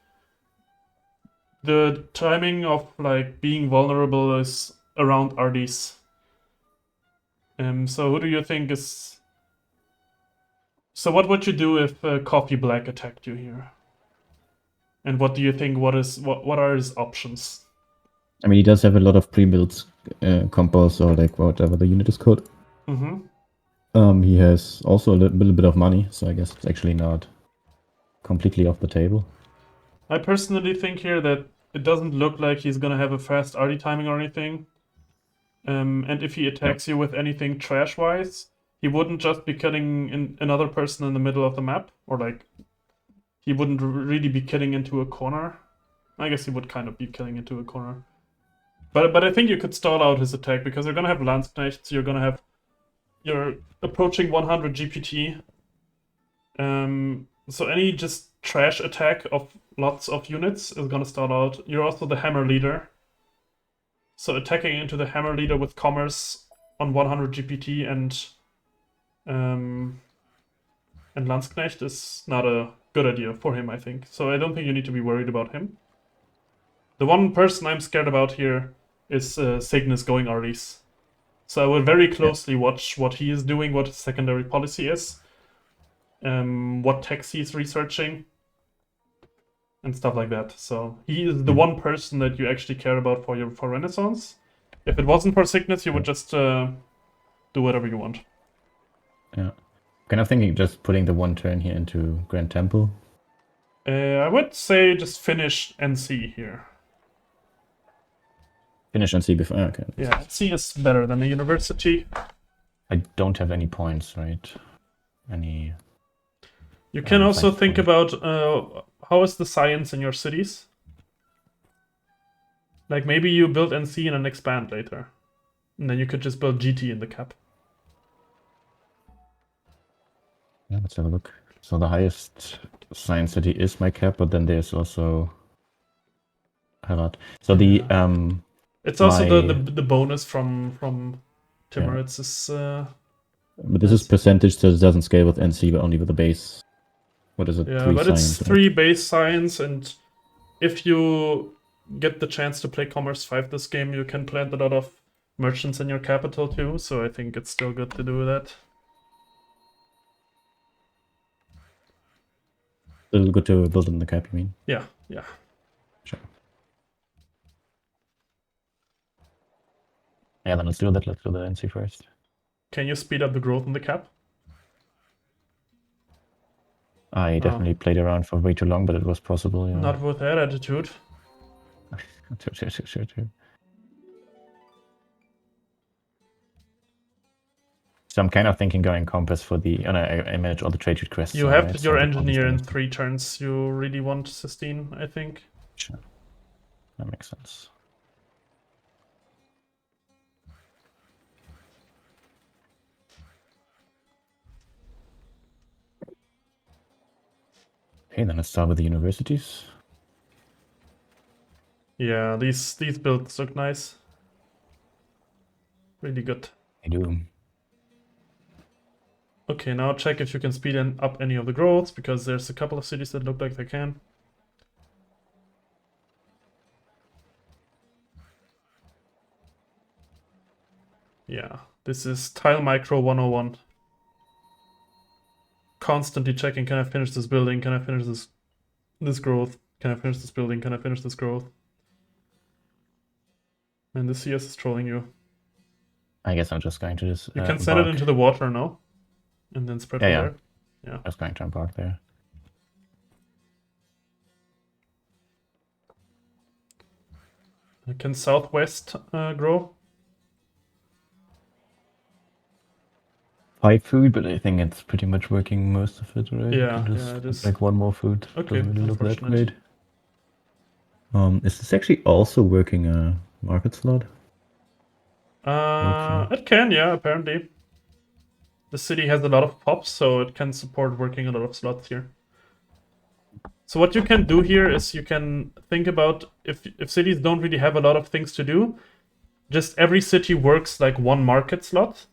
The timing of like being vulnerable is around RDs. So who do you think is? So what would you do if Coffee Black attacked you here? And what do you think? What are his options? I mean, he does have a lot of pre-built compos or like whatever the unit is called. He has also a little bit of money, so I guess it's actually not completely off the table. I personally think here that it doesn't look like he's gonna have a fast RD timing or anything. And if he attacks you with anything trash-wise, he wouldn't just be killing another person in the middle of the map, or like he wouldn't really be killing into a corner. I guess he would kind of be killing into a corner. But I think you could stall out his attack because you're gonna have Landsknechts, you're approaching 100 GPT. So any just trash attack of lots of units is gonna stall out. You're also the hammer leader. So attacking into the hammer leader with commerce on 100 GPT and Landsknecht is not a good idea for him, I think. So I don't think you need to be worried about him. The one person I'm scared about here is Cygnus going RDs. So I will very closely watch what he is doing, what his secondary policy is, what techs he's researching, and stuff like that. So he is the one person that you actually care about for Renaissance. If it wasn't for Cygnus, you would just do whatever you want. Yeah. Kind of thinking just putting the one turn here into Grand Temple. I would say just finish NC here. Finish NC before. Okay. Yeah, NC is better than the university. I don't have any points, right? You can also think point. about how is the science in your cities? Like maybe you build NC and then expand later. And then you could just build GT in the cap. Yeah, let's have a look. So the highest science city is my cap, but then there's also Herat. So the it's also the bonus from Timurids is but this is percentage, so it doesn't scale with NC, but only with the base. What is it? Yeah, 3 but science, it's 3 base science, and if you get the chance to play Commerce 5 this game, you can plant a lot of merchants in your capital too, so I think it's still good to do that. Still good to build in the cap, you mean? Yeah. Sure. Yeah, then let's do that. Let's do the NC first. Can you speed up the growth in the cap? I definitely played around for way too long, but it was possible, yeah. Not with that attitude. Sure. So I'm kind of thinking going Compass for the... I manage all the trade requests. You have your engineer in 3 turns. You really want Sistine, I think. Sure. That makes sense. Okay, then let's start with the universities. Yeah, these builds look nice. Really good. I do. Okay, now check if you can speed up any of the growths, because there's a couple of cities that look like they can. Yeah, this is Tile Micro 101. Constantly checking, can I finish this building? Can I finish this growth? Can I finish this building? Can I finish this growth? And the CS is trolling you. I guess I'm just going to just... You can send it into the water now. And then spread from there. Yeah. I was going to embark there. Can Southwest grow? 5 food, but I think it's pretty much working most of it, right? Yeah, it is. Like 1 more food. Okay, doesn't really look that great. Is this actually also working a market slot? It can, yeah, apparently. The city has a lot of pops, so it can support working a lot of slots here. So what you can do here is you can think about if cities don't really have a lot of things to do, just every city works like one market slot,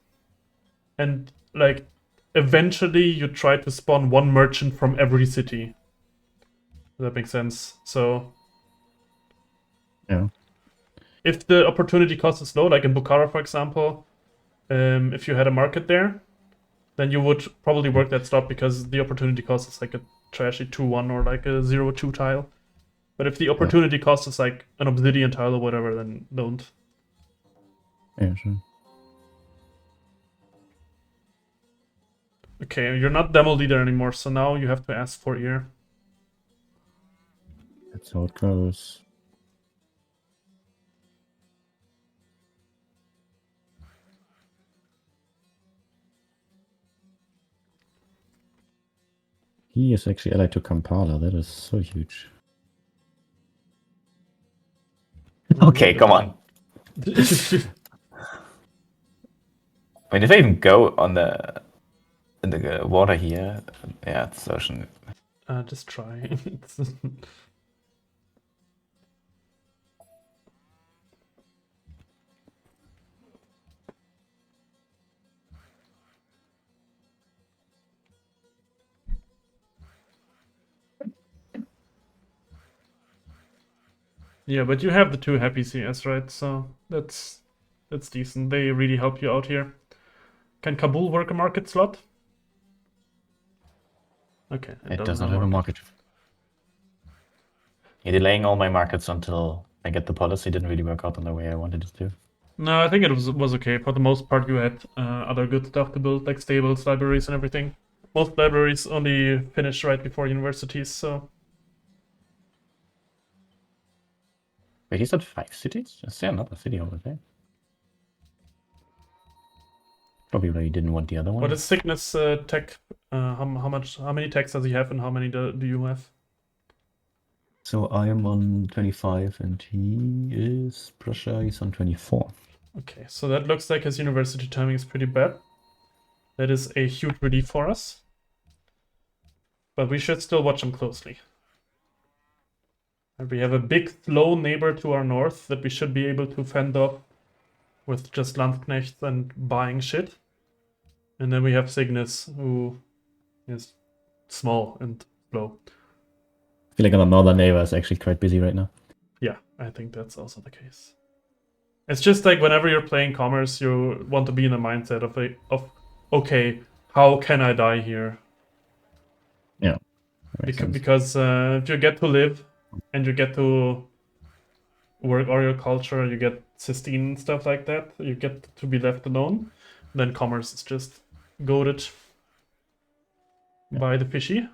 and like eventually you try to spawn one merchant from every city. Does that make sense? So Yeah. if the opportunity cost is low, like in Bukhara, for example, if you had a market there, then you would probably work that slot because the opportunity cost is like a trashy 2-1 or like a 0-2 tile. But if the opportunity cost is like an obsidian tile or whatever, then don't. Yeah, sure. Okay, you're not demo leader anymore, so now you have to ask for ear. That's how it goes. He is actually allied to Kampala. That is so huge. Okay, come on. Wait, if I even go on the in the water here, yeah, it's ocean. Just try. Yeah, but you have the 2 happy CS, right? So that's decent. They really help you out here. Can Kabul work a market slot? Okay, It does not have a market. Yeah, delaying all my markets until I get the policy didn't really work out in the way I wanted it to. No, I think it was okay. For the most part, you had other good stuff to build, like stables, libraries, and everything. Most libraries only finish right before universities, so... Wait, he said 5 cities? Is there another city over there? Probably why he didn't want the other one. What is Sickness tech? How many techs does he have, and how many do you have? So I am on 25 and he is Prussia, he's on 24. Okay, so that looks like his university timing is pretty bad. That is a huge relief for us. But we should still watch him closely. And we have a big slow neighbor to our north that we should be able to fend off with just Landknechts and buying shit. And then we have Cygnus, who is small and slow. I feel like our northern neighbor is actually quite busy right now. Yeah, I think that's also the case. It's just like whenever you're playing commerce, you want to be in a mindset of okay, how can I die here? Yeah. Because if you get to live and you get to work all your culture, you get cystine and stuff like that, you get to be left alone, then commerce is just goaded by the fishy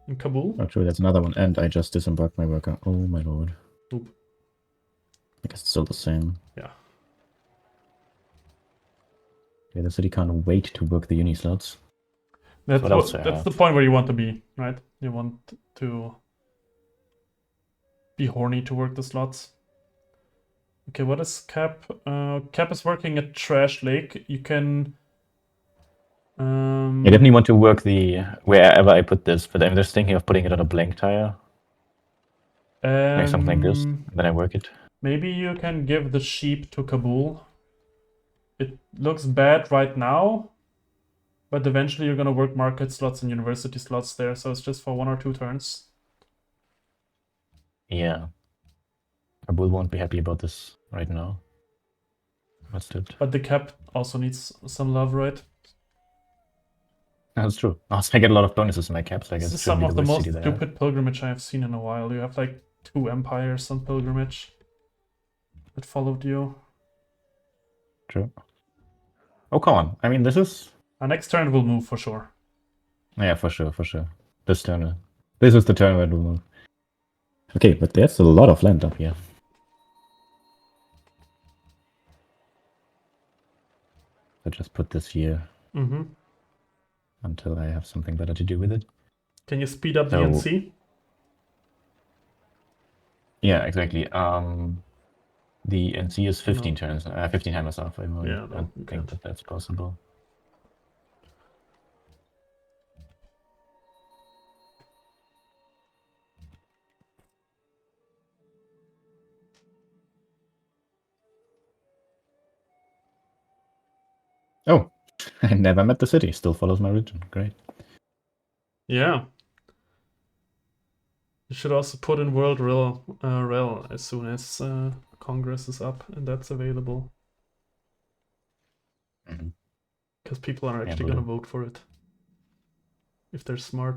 in Kabul. Oh, true, that's another one. And I just disembarked my worker. Oh my lord. Oop. I guess it's still the same. Yeah. Yeah, the city can't wait to work the uni slots. That's the point where you want to be, right? You want to be horny to work the slots. Okay, what is Cap? Cap is working at Trash Lake. You can... I definitely want to work the wherever I put this, but I'm just thinking of putting it on a blank tire. Like something like this, then I work it. Maybe you can give the sheep to Kabul. It looks bad right now, but eventually you're gonna work market slots and university slots there, so it's just for 1 or 2 turns. Yeah. Kabul won't be happy about this right now. What's that? But the cap also needs some love, right? That's true. Also, I get a lot of bonuses in my caps. I guess This is some of the most stupid pilgrimage I have seen in a while. You have like 2 empires on pilgrimage that followed you. True. Oh, come on. I mean, this is... Our next turn will move for sure. Yeah, for sure, for sure. This turn. This is the turn where it will move. Okay, but there's a lot of land up here. I just put this here until I have something better to do with it. Can you speed up the NC? Yeah, exactly. The NC is 15 turns, 15 hammers off. I don't think that that's possible. I never met the city. Still follows my region. Great. Yeah. You should also put in World Rel as soon as Congress is up and that's available. Mhm. Because people are Yeah, actually will gonna do. vote for it. If they're smart.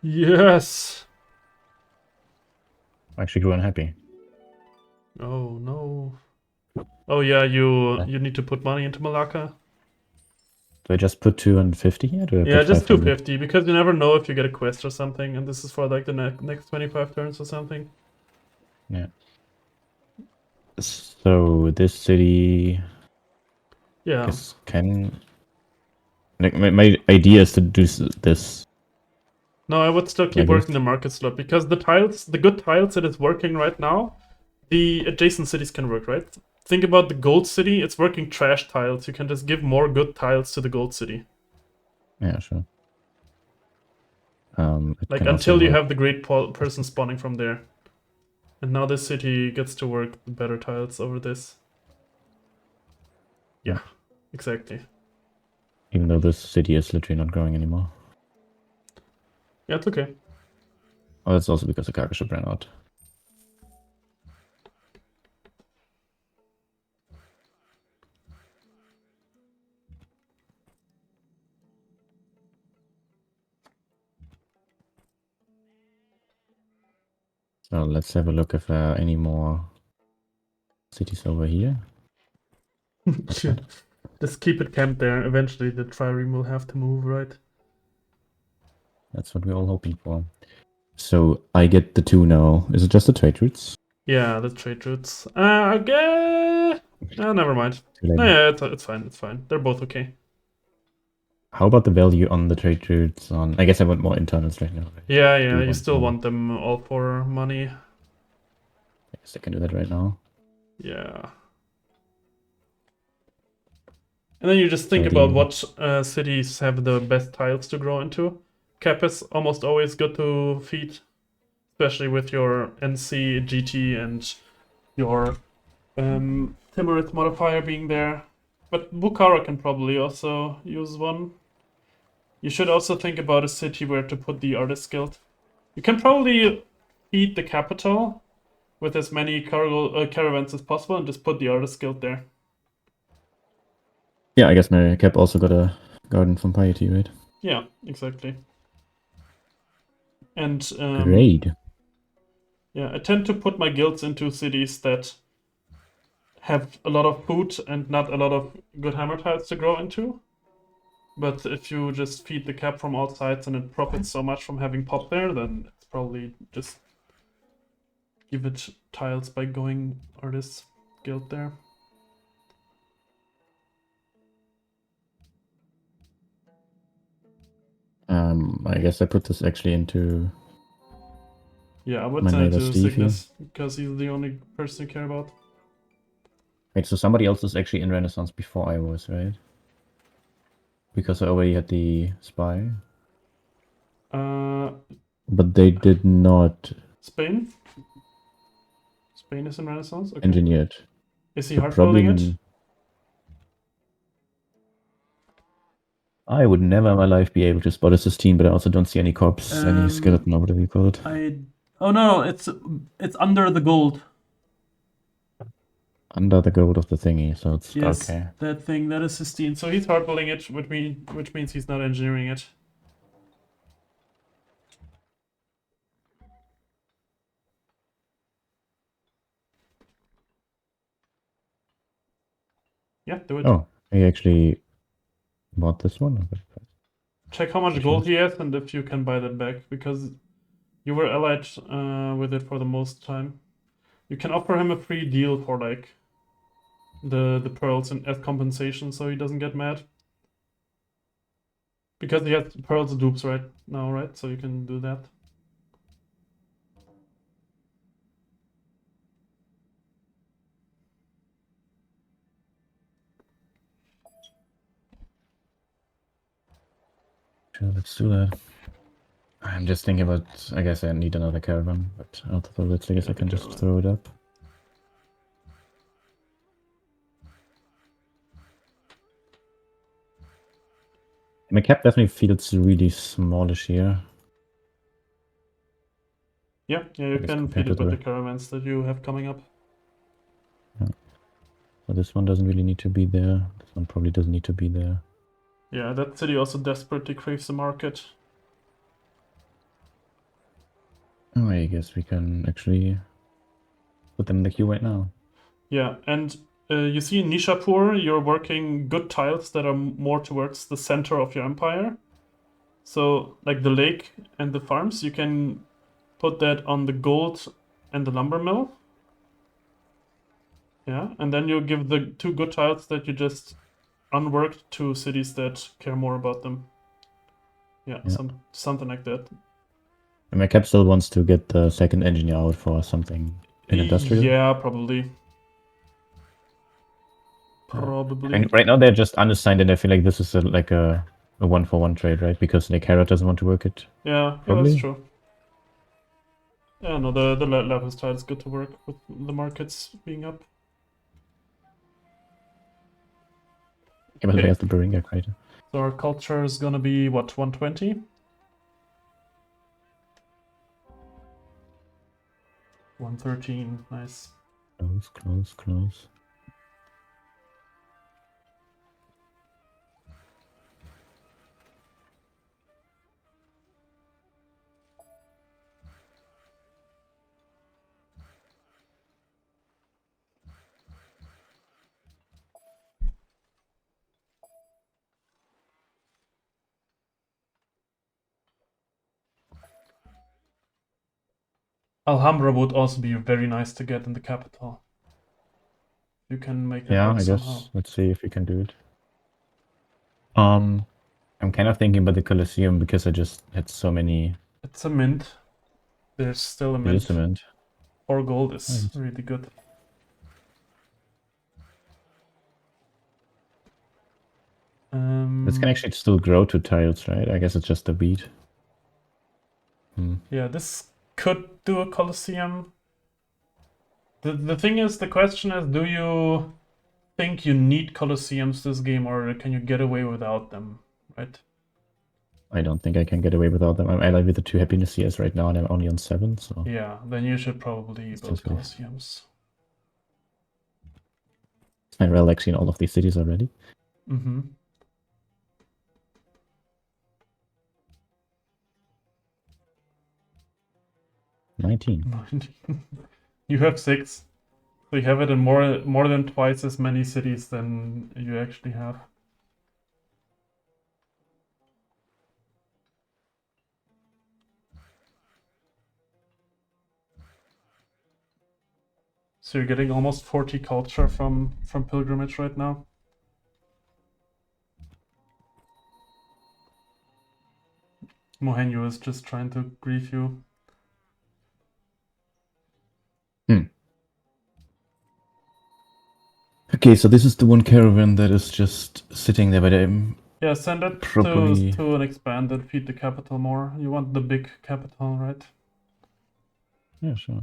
Yes! I actually grew unhappy. Oh no. Oh yeah, you need to put money into Malacca. Do I just put 250 here? Do I Yeah, put just 500? 250 because you never know if you get a quest or something, and this is for like the next 25 turns or something. Yeah. So this city, Yeah. guess can. Like my idea is to do this No, I would still keep like working this. the market slot because the tiles, the good tiles that is working right now, the adjacent cities can work, right? Think about the gold city, it's working trash tiles. You can just give more good tiles to the gold city. Yeah, sure. It Like can also until you work. have the great person spawning from there. And now this city gets to work the better tiles over this. Yeah, exactly. Even though this city is literally not growing anymore. Yeah, it's okay. Oh, that's also because the cargo ship ran out. So let's have a look if there are any more cities over here. What's that? Just keep it camped there. Eventually the trireme will have to move, right? That's what we're all hoping for. So I get the 2 now. Is it just the trade routes? Yeah, the trade routes. I guess... never mind. Too late. No, yeah, it's fine, it's fine. They're both okay. How about the value on the trade routes on... I guess I want more internals right now. Right? Yeah, I do you still more. want them all for money. I guess I can do that right now. Yeah. And then you just think So about the... what cities have the best tiles to grow into. Cap is almost always good to feed, especially with your NC, GT, and your Timurids modifier being there. But Bukhara can probably also use one. You should also think about a city where to put the artist guild. You can probably feed the capital with as many caravans as possible and just put the artist guild there. Yeah, I guess my cap also got a garden from piety, right? Yeah, exactly. And Great. yeah, I tend to put my guilds into cities that have a lot of food and not a lot of good hammer tiles to grow into. But if you just feed the cap from all sides and it profits so much from having pop there, then it's probably just give it tiles by going artist guild there. I guess I put this actually into Yeah, I would my send it neighbor to Steve here. Cygnus because he's the only person you care about. Wait, so somebody else was actually in Renaissance before I was, right? Because I already had the spy. But they did not Spain? Spain is in Renaissance? Okay. engineer it. Is he So hard building it? probably I would never in my life be able to spot a 16, but I also don't see any corpse, any skeleton or whatever you call it. Oh no, it's under the gold. Under the gold of the thingy, so it's Yes, okay. that thing, that is 16. So he's hard building it, which means he's not engineering it. Yeah, do it. Oh, he actually bought this one? Check how much gold he has and if you can buy that back, because you were allied with it for the most time. You can offer him a free deal for like the pearls and as compensation, so he doesn't get mad. Because he has pearls dupes right now, right? So you can do that. Sure, let's do that. I'm just thinking about, I guess I need another caravan, but out of all that, I guess I can just throw it up. My cap definitely feels really smallish here. Yeah, you At least can compared feed it to with the the- caravans that you have coming up. So this one doesn't really need to be there. This one probably doesn't need to be there. Yeah, that city also desperately craves a market. Oh, I guess we can actually put them in the queue right now. Yeah, and you see in Nishapur, you're working good tiles that are more towards the center of your empire. So, like the lake and the farms, you can put that on the gold and the lumber mill. Yeah, and then you give the 2 good tiles that you just unworked to cities that care more about them. Yeah, Yeah. something like that. And my cap still wants to get the second engineer out for something in industrial. Yeah, probably. I Probably. mean, right now they're just unassigned, and I feel like this is like a 1-for-1 trade, right? Because Nick Harrod doesn't want to work it. Yeah, Probably. that's true. Yeah, no, the Lapis tile is good to work with the markets being up. Yeah, but Okay. he has the Beringa crater. So our culture is gonna be, what, 120? 113, nice. Close, close, close. Alhambra would also be very nice to get in the capital. You can make that Yeah, work I somehow. guess. Let's see if we can do it. I'm kind of thinking about the Colosseum because I just had so many. It's a mint. There's still a It mint. is a mint. 4 gold is Nice. really good. This can actually still grow to tiles, right? I guess it's just a beat. Yeah, this could do a Colosseum. The thing is, the question is, do you think you need Colosseums this game, or can you get away without them, right? I don't think I can get away without them. I'm allied with the 2 happiness CS right now, and I'm only on 7, so. Yeah, then you should probably It's build just really- Colosseums. I'm relaxing all of these cities already. Mm-hmm. 19. You have 6. So you have it in more than twice as many cities than you actually have. So you're getting almost 40 culture from pilgrimage right now. Mohenyo is just trying to grief you. Okay, so this is the one caravan that is just sitting there, but I'm Yeah, send it probably... to an expanded, feed the capital more. You want the big capital, right? Yeah, sure.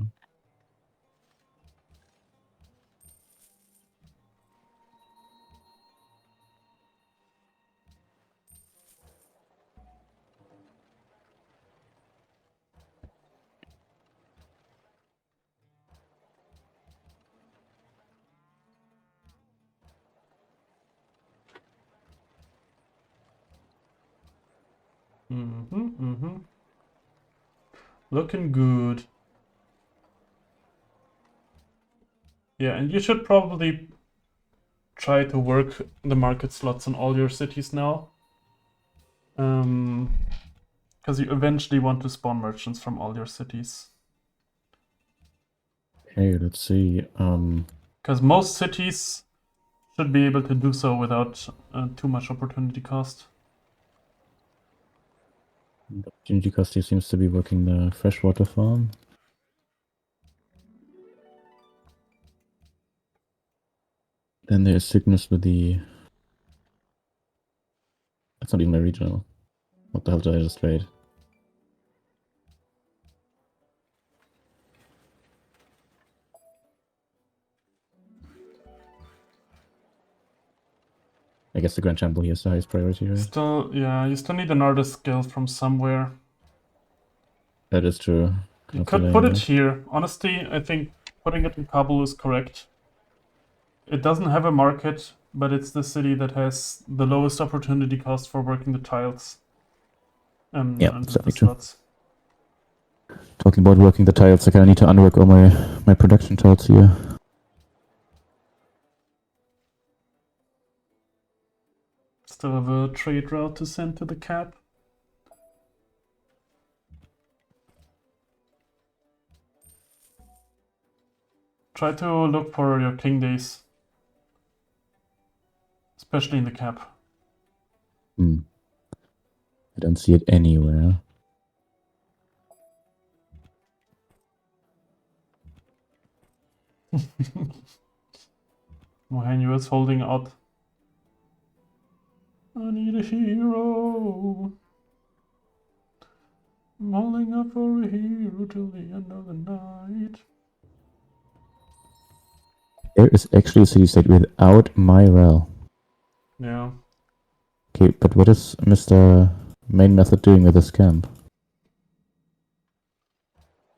Looking good. Yeah, and you should probably try to work the market slots in all your cities now. Because you eventually want to spawn merchants from all your cities. Okay, let's see. Because most cities should be able to do so without too much opportunity cost. Opportunity cost here seems to be working the freshwater farm. Then there's Cygnus with the... That's not even my regional. What the hell did I just trade? I guess the Grand Champion here is the highest priority, right? Still, yeah, you still need another skill from somewhere. That is true. You could put it here. Honestly, I think putting it in Kabul is correct. It doesn't have a market, but it's the city that has the lowest opportunity cost for working the tiles. Yeah, And that's the definitely true. slots. Talking about working the tiles, I kind of need to unwork all my production tiles here. Still have a trade route to send to the cap. Try to look for your king days. Especially in the cap. I don't see it anywhere. Mohanyu is holding out. I need a hero. I'm holding up for a hero till the end of the night. There is actually a city-state without Myrel. Yeah. Okay, but what is Mr. Main Method doing with this camp?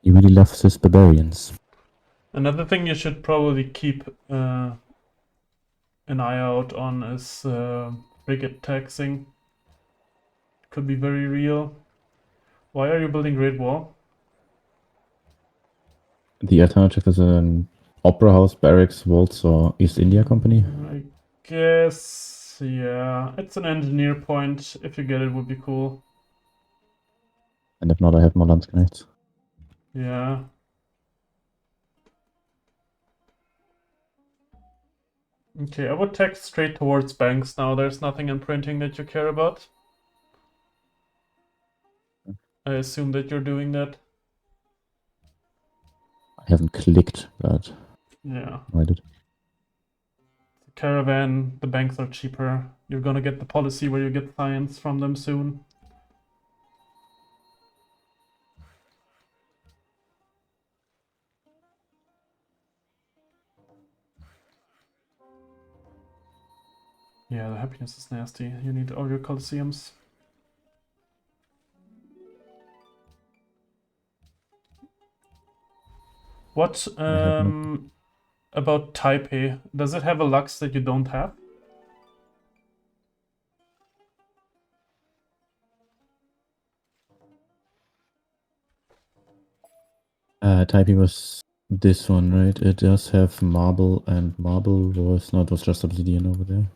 He really loves his barbarians. Another thing you should probably keep an eye out on is frigate taxing. Could be very real. Why are you building Great Wall? The alternative is an opera house, barracks, vaults, or East India Company. I guess, yeah. It's an engineer point. If you get it, would be cool. And if not, I have more Landsknechts. Yeah. Okay, I would tax straight towards banks now. There's nothing in printing that you care about. I assume that you're doing that. I haven't clicked, but Yeah. I did. The caravan, the banks are cheaper. You're gonna get the policy where you get science from them soon. Yeah, the happiness is nasty. You need all your coliseums. What about Taipei? Does it have a lux that you don't have? Taipei was this one, right? It does have marble, and marble was not, was just obsidian over there.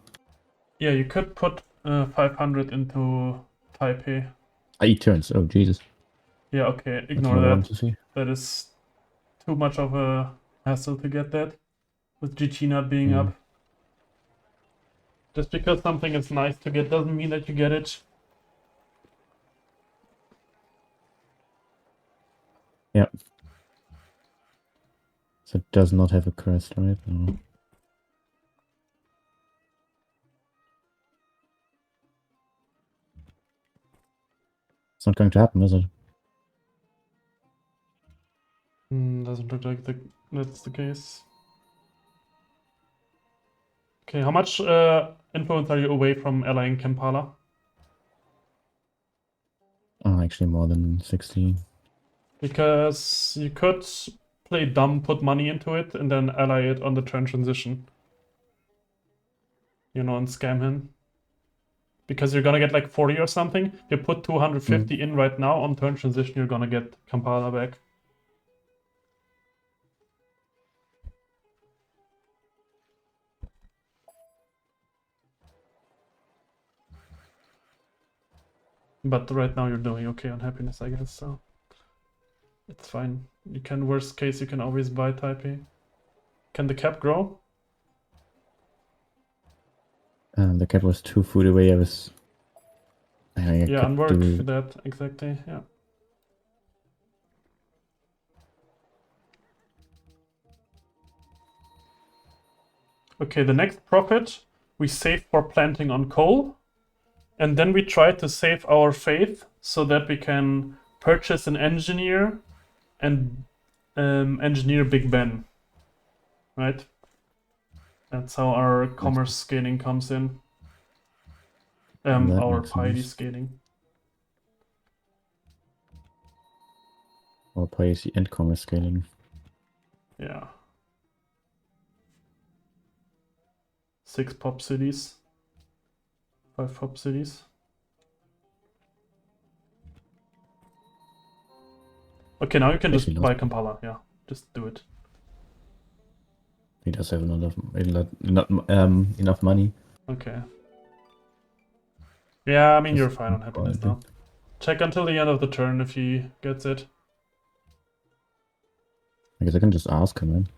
Yeah, you could put 500 into Taipei. I eat turns. Oh, Jesus. Yeah, okay, That's ignore what I that. want to see. That is too much of a hassle to get that, with GT not being Yeah. up. Just because something is nice to get doesn't mean that you get it. Yeah. So it does not have a crest, right? No. It's not going to happen, is it? Doesn't look like that's the case. Okay, how much influence are you away from allying Kampala? Oh, actually more than 16. Because you could play dumb, put money into it, and then ally it on the turn transition. You know, and scam him. Because you're gonna get like 40 or something. If you put 250 in right now, on turn transition, you're gonna get Kampala back. But right now you're doing okay on happiness, I guess, so it's fine. You can, worst case, you can always buy Taipei. Can the cap grow? The cat was 2 foot away. I was... Yeah, unwork that, exactly, yeah. Okay, the next profit we save for planting on coal. And then we try to save our faith so that we can purchase an engineer and engineer Big Ben. Right? That's how our commerce scaling comes in. That Our makes piety sense. scaling. Or piety and commerce scaling. Yeah. 6 pop cities. 5 pop cities. Okay, now you can Actually, just not. buy Kampala. Yeah, just do it. He does have enough money. Okay. Yeah, I mean, Just you're fine on happiness quietly. now. Check until the end of the turn if he gets it. I guess I can just ask him, man.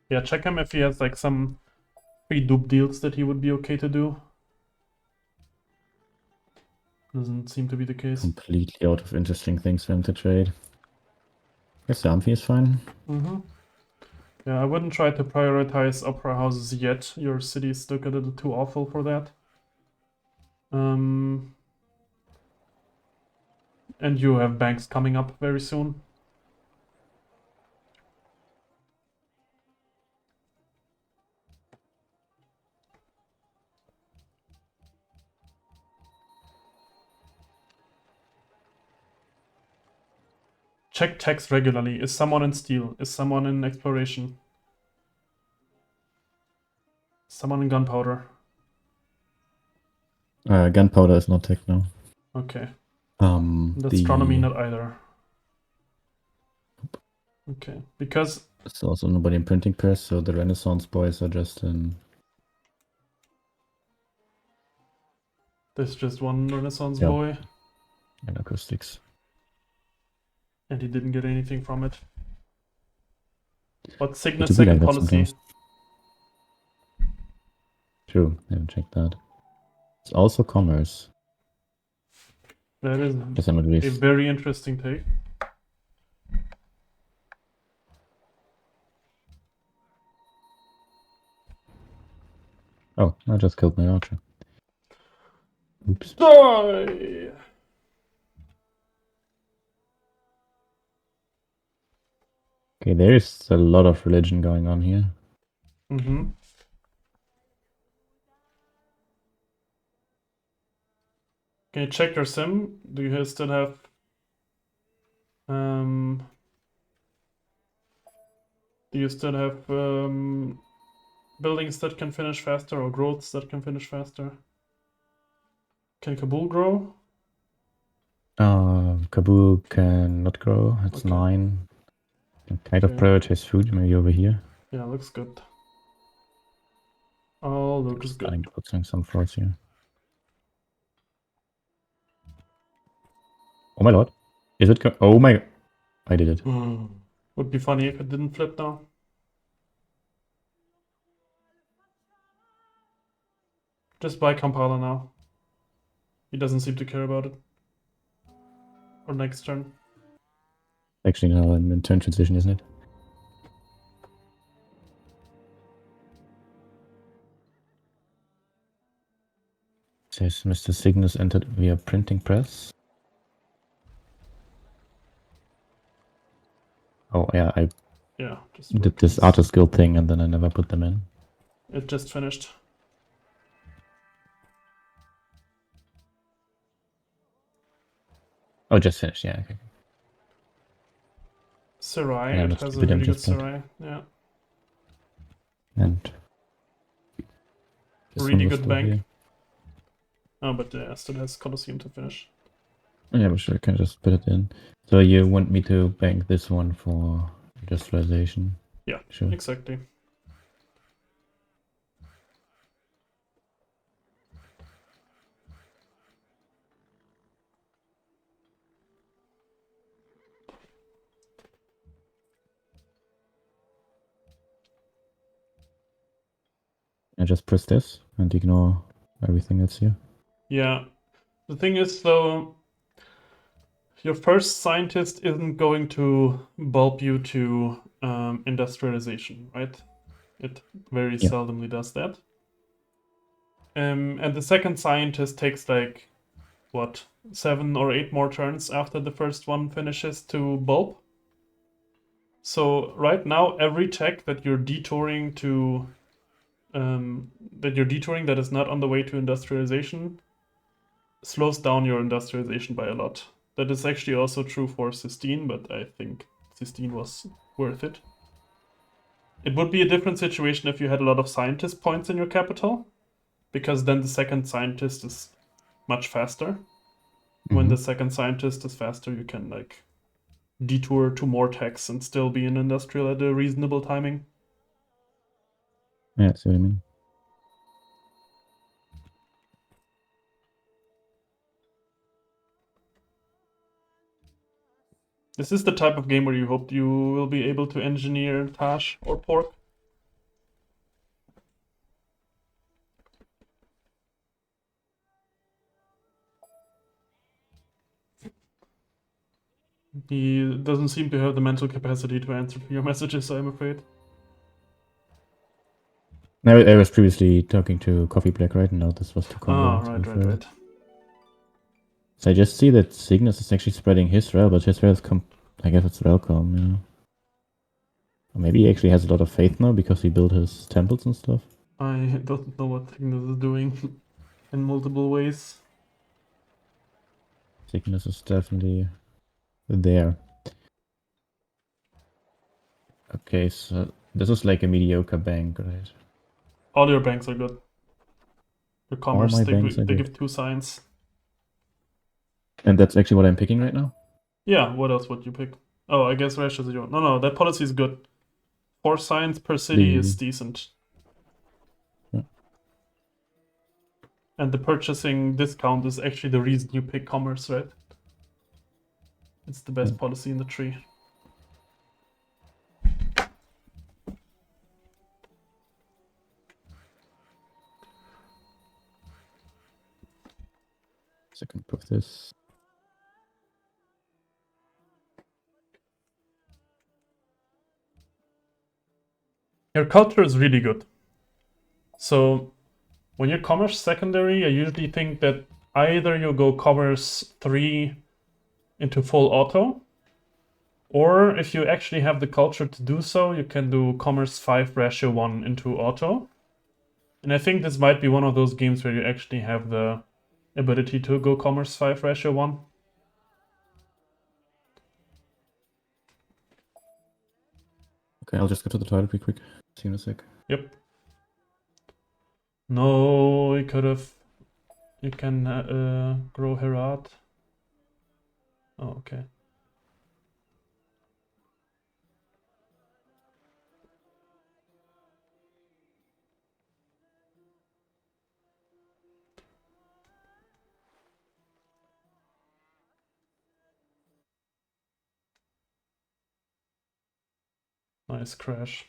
Yeah, check him if he has like some free dupe deals that he would be okay to do. Doesn't seem to be the case. Completely out of interesting things for him to trade. Guess the Amphi is fine. Mm-hmm. Yeah, I wouldn't try to prioritize opera houses yet. Your cities look a little too awful for that. And you have banks coming up very soon. Check text regularly. Is someone in steel? Is someone in exploration? Someone in gunpowder? Gunpowder is not tech now. Okay. The Astronomy not either. Okay, because there's also nobody in printing press, so the Renaissance boys are just in. there's just one Renaissance Yeah. boy, And acoustics. and he didn't get anything from it. What's It Cygnus' could be second like that policy? sometimes. True, I haven't checked that. It's also commerce. That is Guess I'm at a least. very interesting take. Oh, I just killed my archer. Oops. Die! Okay, there's a lot of religion going on here. Mm-hmm. Can you check your sim? Do you still have do you still have buildings that can finish faster or growths that can finish faster? Can Kabul grow? Kabul can not grow. It's Okay. 9. Can kind of Okay. prioritize food, maybe over here. Yeah, looks good. All looks Just good. starting to put some forts here. Oh my lord. Is it oh my... I did it. Would be funny if it didn't flip now. Just buy Kampala now. He doesn't seem to care about it. Or next turn. Actually, now I'm in turn transition, isn't it? Says Mr. Cygnus entered via printing press. Oh yeah, I just did this artist guild thing and then I never put them in. It just finished. Oh, just finished, yeah, okay. Sarai, Yeah, it not has a stupid, I'm really good just playing. Sarai. Yeah. And this Really one was good still bank. here. Oh, but still has Colosseum to finish. Yeah, but sure, I can just put it in. So you want me to bank this one for industrialization? Yeah, Sure. exactly. I just press this and ignore everything that's here. Yeah. The thing is, though, your first scientist isn't going to bulb you to industrialization, right? It very seldomly does that. And the second scientist takes like, what, 7 or 8 more turns after the first one finishes to bulb. So right now, every tech that you're detouring to that you're detouring that is not on the way to industrialization slows down your industrialization by a lot. That is actually also true for Sistine, but I think Sistine was worth it. It would be a different situation if you had a lot of scientist points in your capital, because then the second scientist is much faster. When the second scientist is faster, you can like detour to more techs and still be in industrial at a reasonable timing. Yeah, I see what I mean. This is the type of game where you hope you will be able to engineer Tash or Pork. He doesn't seem to have the mental capacity to answer your messages, I'm afraid. I was previously talking to Coffee Black, right? Now this was to Congo. Right. So I just see that Cygnus is actually spreading his rail, but his rail is I guess it's Railcom, yeah. Or maybe he actually has a lot of faith now because he built his temples and stuff. I don't know what Cygnus is doing in multiple ways. Cygnus is definitely there. Okay, so this is like a mediocre bank, right? All your banks are good. Your commerce, my they, banks are they good. give 2 signs. And that's actually what I'm picking right now? Yeah, what else would you pick? Oh, I guess Rash is your... No, that policy is good. 4 signs per city is decent. Yeah. And the purchasing discount is actually the reason you pick commerce, right? It's the best policy in the tree. Second proof this. Your culture is really good. So when you're commerce secondary, I usually think that either you go commerce 3 into full auto, or if you actually have the culture to do so, you can do commerce 5 ratio 1 into auto. And I think this might be one of those games where you actually have the ability to go commerce 5 ratio 1. Okay, I'll just go to the toilet real quick. See you in a sec. Yep. No, we could have... You can grow Herat. Oh, okay. Nice crash.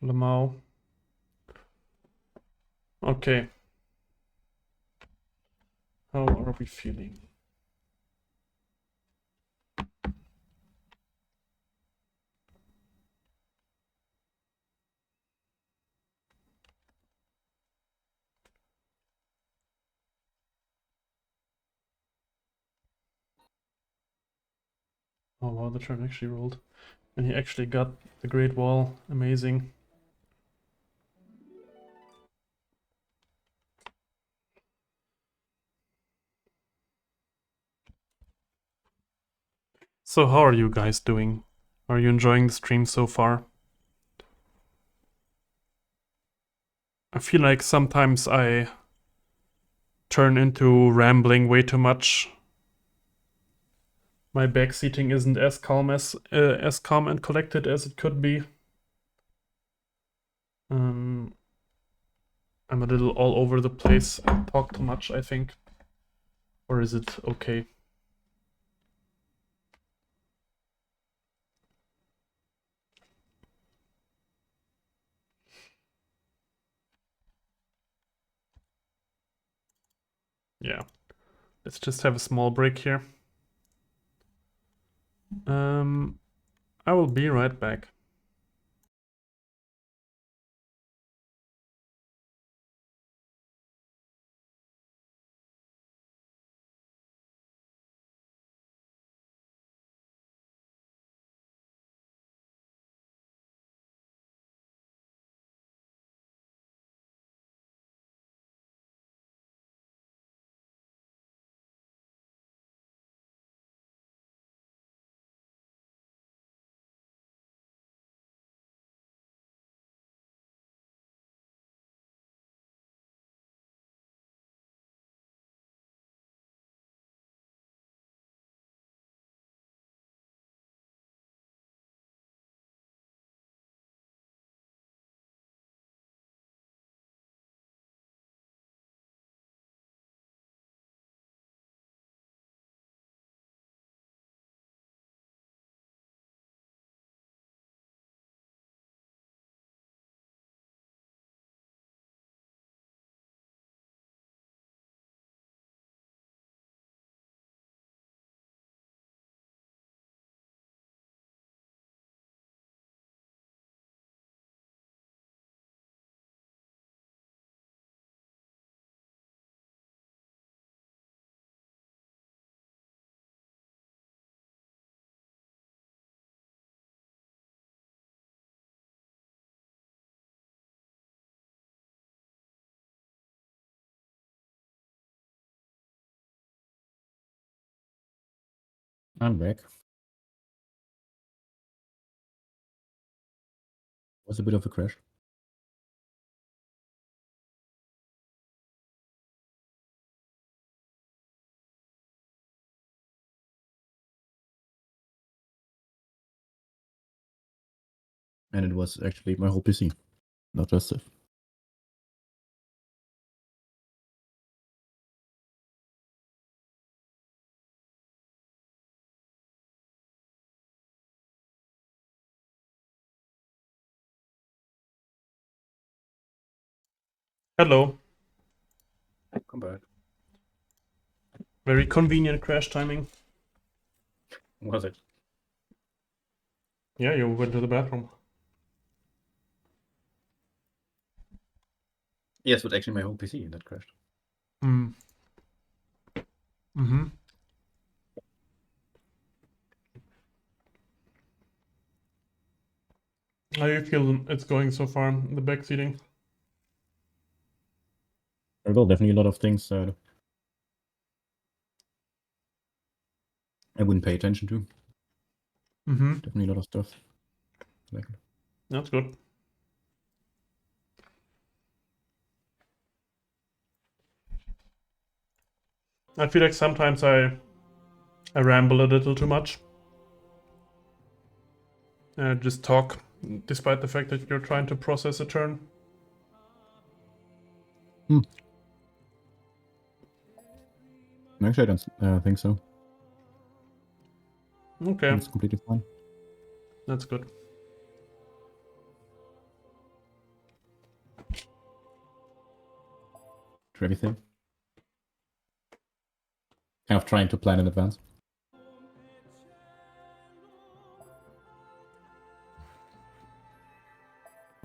Lamau. Okay. How are we feeling? Oh wow, the turn actually rolled. And he actually got the Great Wall. Amazing. So how are you guys doing? Are you enjoying the stream so far? I feel like sometimes I turn into rambling way too much. My backseating isn't as calm and collected as it could be. I'm a little all over the place. I talk too much, I think. Or is it okay? Yeah. Let's just have a small break here. I will be right back. I'm back. Was a bit of a crash. And it was actually my whole PC, not just Civ. Hello. Come back. Very convenient crash timing. Was it? Yeah, you went to the bathroom. Yes, but actually my whole PC that crashed. Hmm. Mm-hmm. How do you feel it's going so far, the backseating? Well, definitely a lot of things I wouldn't pay attention to. Mm-hmm. Definitely a lot of stuff. Like, That's good. I feel like sometimes I ramble a little too much. Just talk, despite the fact that you're trying to process a turn. Actually, I don't think so. Okay, It's completely fine. that's good. For everything. Kind of trying to plan in advance.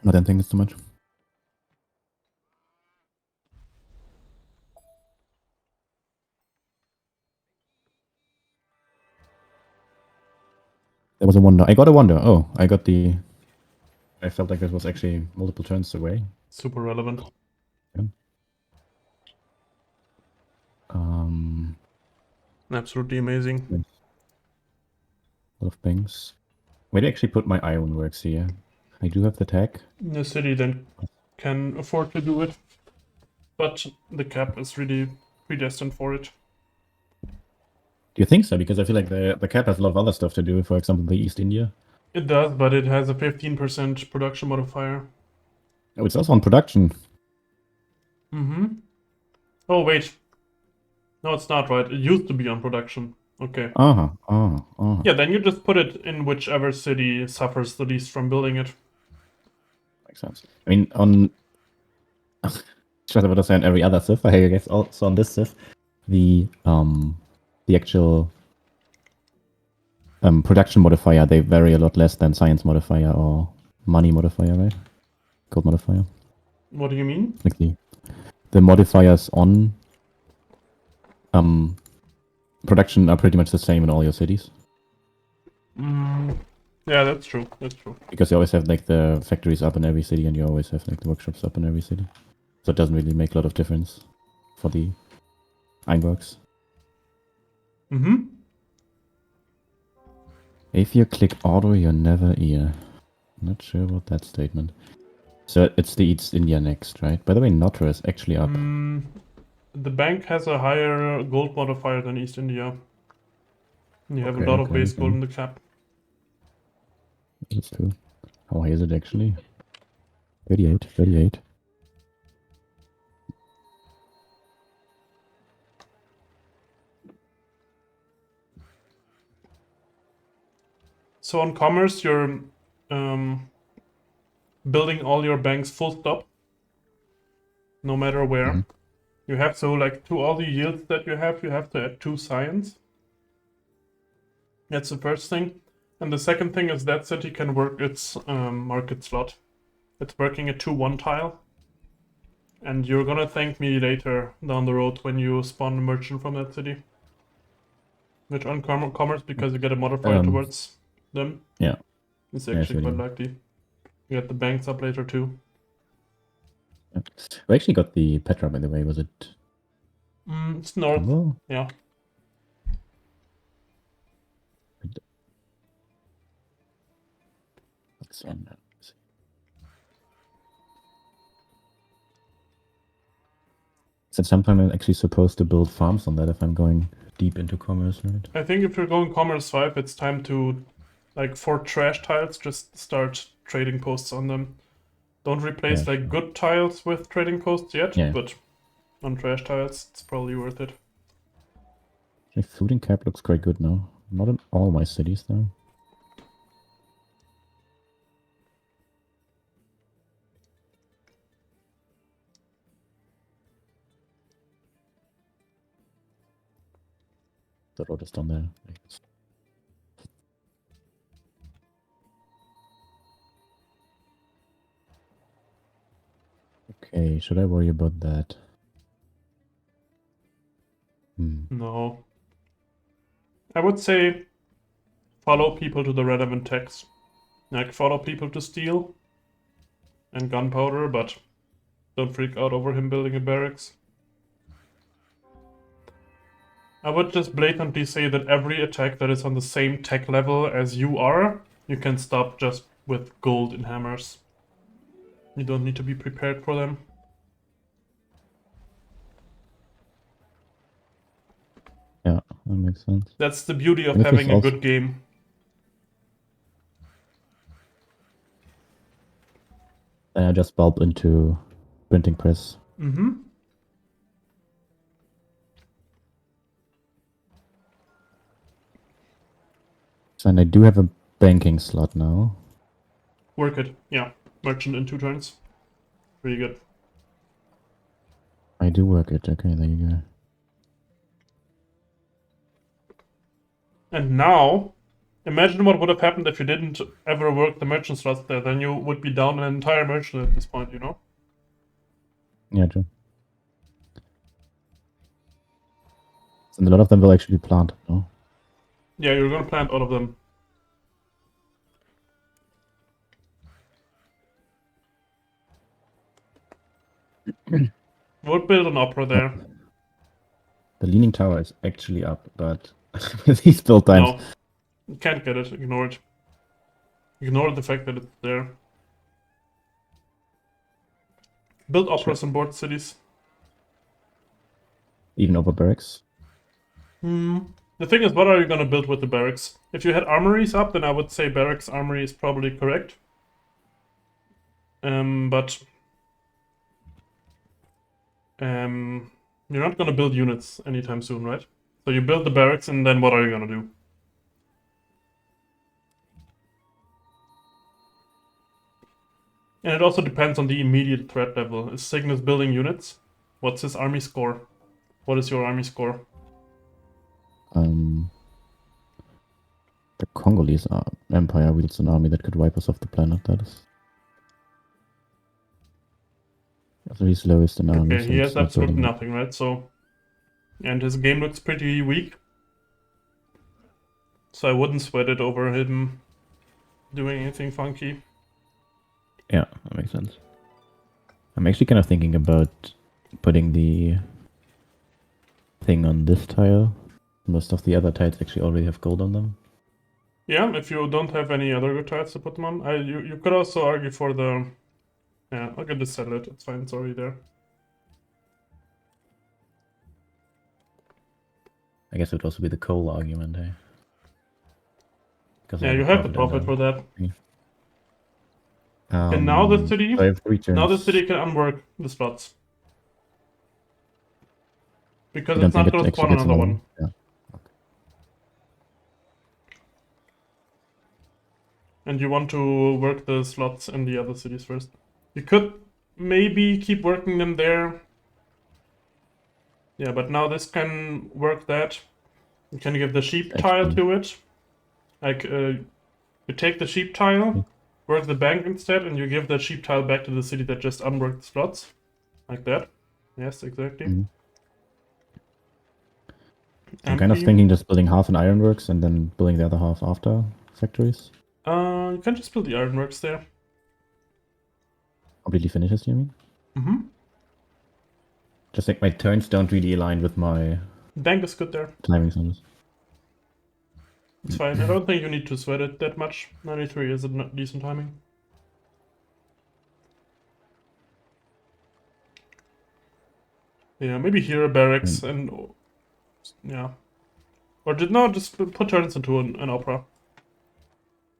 I don't think it's too much. There was a wonder. I got a wonder. Oh, I got the... I felt like it was actually multiple turns away. Super relevant. Absolutely amazing. A lot of things. Where do I actually put my ironworks here? I do have the tag. The city then can afford to do it, but the cap is really predestined for it. Do you think so? Because I feel like the cap has a lot of other stuff to do. For example, the East India. It does, but it has a 15% production modifier. Oh, it's also on production. Mm-hmm. Oh, wait. No, it's not, right? It used to be on production. Okay. Yeah, then you just put it in whichever city suffers the least from building it. Makes sense. I mean, on... Just about to say on every other Civ, I guess also on this Civ, the actual production modifier, they vary a lot less than science modifier or money modifier, right? Gold modifier. What do you mean? Like the modifiers on production are pretty much the same in all your cities. Yeah, that's true. That's true. Because you always have like the factories up in every city and you always have like the workshops up in every city. So it doesn't really make a lot of difference for the ironworks. Mm-hmm. If you click auto, you're never here. Not sure about that statement. So it's the East India next, right? By the way, Notre is actually up. The bank has a higher gold modifier than East India. You have a lot of base gold in the cap. That's true. How high is it actually? 38, 38. So on commerce, you're building all your banks full stop, no matter where. You have to, like, to all the yields that you have to add 2 science. That's the first thing. And the second thing is that city can work its market slot. It's working a 2-1 tile. And you're gonna thank me later down the road when you spawn a merchant from that city. Which on commerce, because you get a modifier towards them. Yeah. It's actually quite likely. You get the banks up later too. We actually got the Petra, by the way. Was it? It's north. Oh. Yeah. next one. Let's see. So sometime I'm actually supposed to build farms on that if I'm going deep into commerce, right? I think if you're going Commerce 5, it's time to, like, for trash tiles, just start trading posts on them. Don't replace, Yeah, like, sure. good tiles with trading posts yet, Yeah. but on trash tiles, it's probably worth it. Actually, food and cap looks quite good now. Not in all my cities, though. The road is down there. Okay, should I worry about that? No. I would say follow people to the relevant text. Like, follow people to steel and gunpowder, but don't freak out over him building a barracks. I would just blatantly say that every attack that is on the same tech level as you are, you can stop just with gold and hammers. You don't need to be prepared for them. Yeah, that makes sense. That's the beauty of And this is having a also- good game. Then I just bulb into printing press. Mm-hmm. And I do have a banking slot now. Work it. Yeah. Merchant in 2 turns. Pretty good. I do work it. Okay, there you go. And now, imagine what would have happened if you didn't ever work the merchant slots there. Then you would be down an entire merchant at this point, you know? Yeah, true. And a lot of them will actually be planted, no? Yeah, you're gonna plant all of them. We'll build an opera there. The Leaning Tower is actually up, but with these build times... No. You can't get it. Ignore it. Ignore the fact that it's there. Build operas on board cities. Even over barracks? The thing is, what are you gonna build with the barracks? If you had armories up, then I would say barracks armory is probably correct. But you're not gonna build units anytime soon, right? So you build the barracks, and then what are you gonna do? And it also depends on the immediate threat level. Is Cygnus building units? What's his army score? What is your army score? The Congolese Empire wields an army that could wipe us off the planet, that is. So he's lowest in army. Okay, so he it's has not absolutely building nothing, right? So, and his game looks pretty weak. So I wouldn't sweat it over him doing anything funky. Yeah, that makes sense. I'm actually kind of thinking about putting the thing on this tile. Most of the other tiles actually already have gold on them. Yeah, if you don't have any other good tiles to put them on. You could also argue for the... Yeah, I can just settle it. It's fine, it's already there. I guess it would also be the coal argument, eh? Yeah, you have the profit for that. And now the city... So I have 3 turns. Now the city can unwork the slots. Because You don't it's not think it going to actually spawn gets another one. Yeah. And you want to work the slots in the other cities first. You could maybe keep working them there. Yeah, but now this can work that. You can give the sheep tile to it. Like, you take the sheep tile, work the bank instead, and you give that sheep tile back to the city that just unworked the slots. Like that. Yes, exactly. Mm-hmm. I'm kind of thinking just building half an ironworks and then building the other half after factories. You can just build the ironworks there. Completely finishes, you mean? Mm-hmm. Just like my turns don't really align with my Bank is good there. timings on this. It's fine. I don't think you need to sweat it that much. 93 is a decent timing. Yeah, maybe here a barracks and yeah, or just put turns into an opera.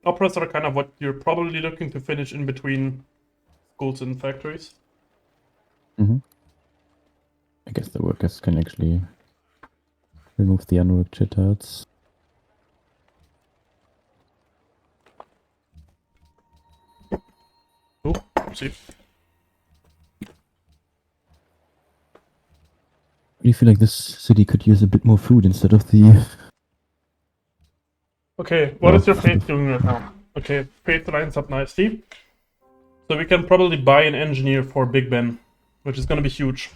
Operas are kind of what you're probably looking to finish in between schools and factories. Mm-hmm. I guess the workers can actually remove the unworked chitouts. Oh, see. I feel like this city could use a bit more food instead of the... Okay, what is your faith doing right now? Okay, faith lines up nicely. So we can probably buy an engineer for Big Ben, which is going to be huge.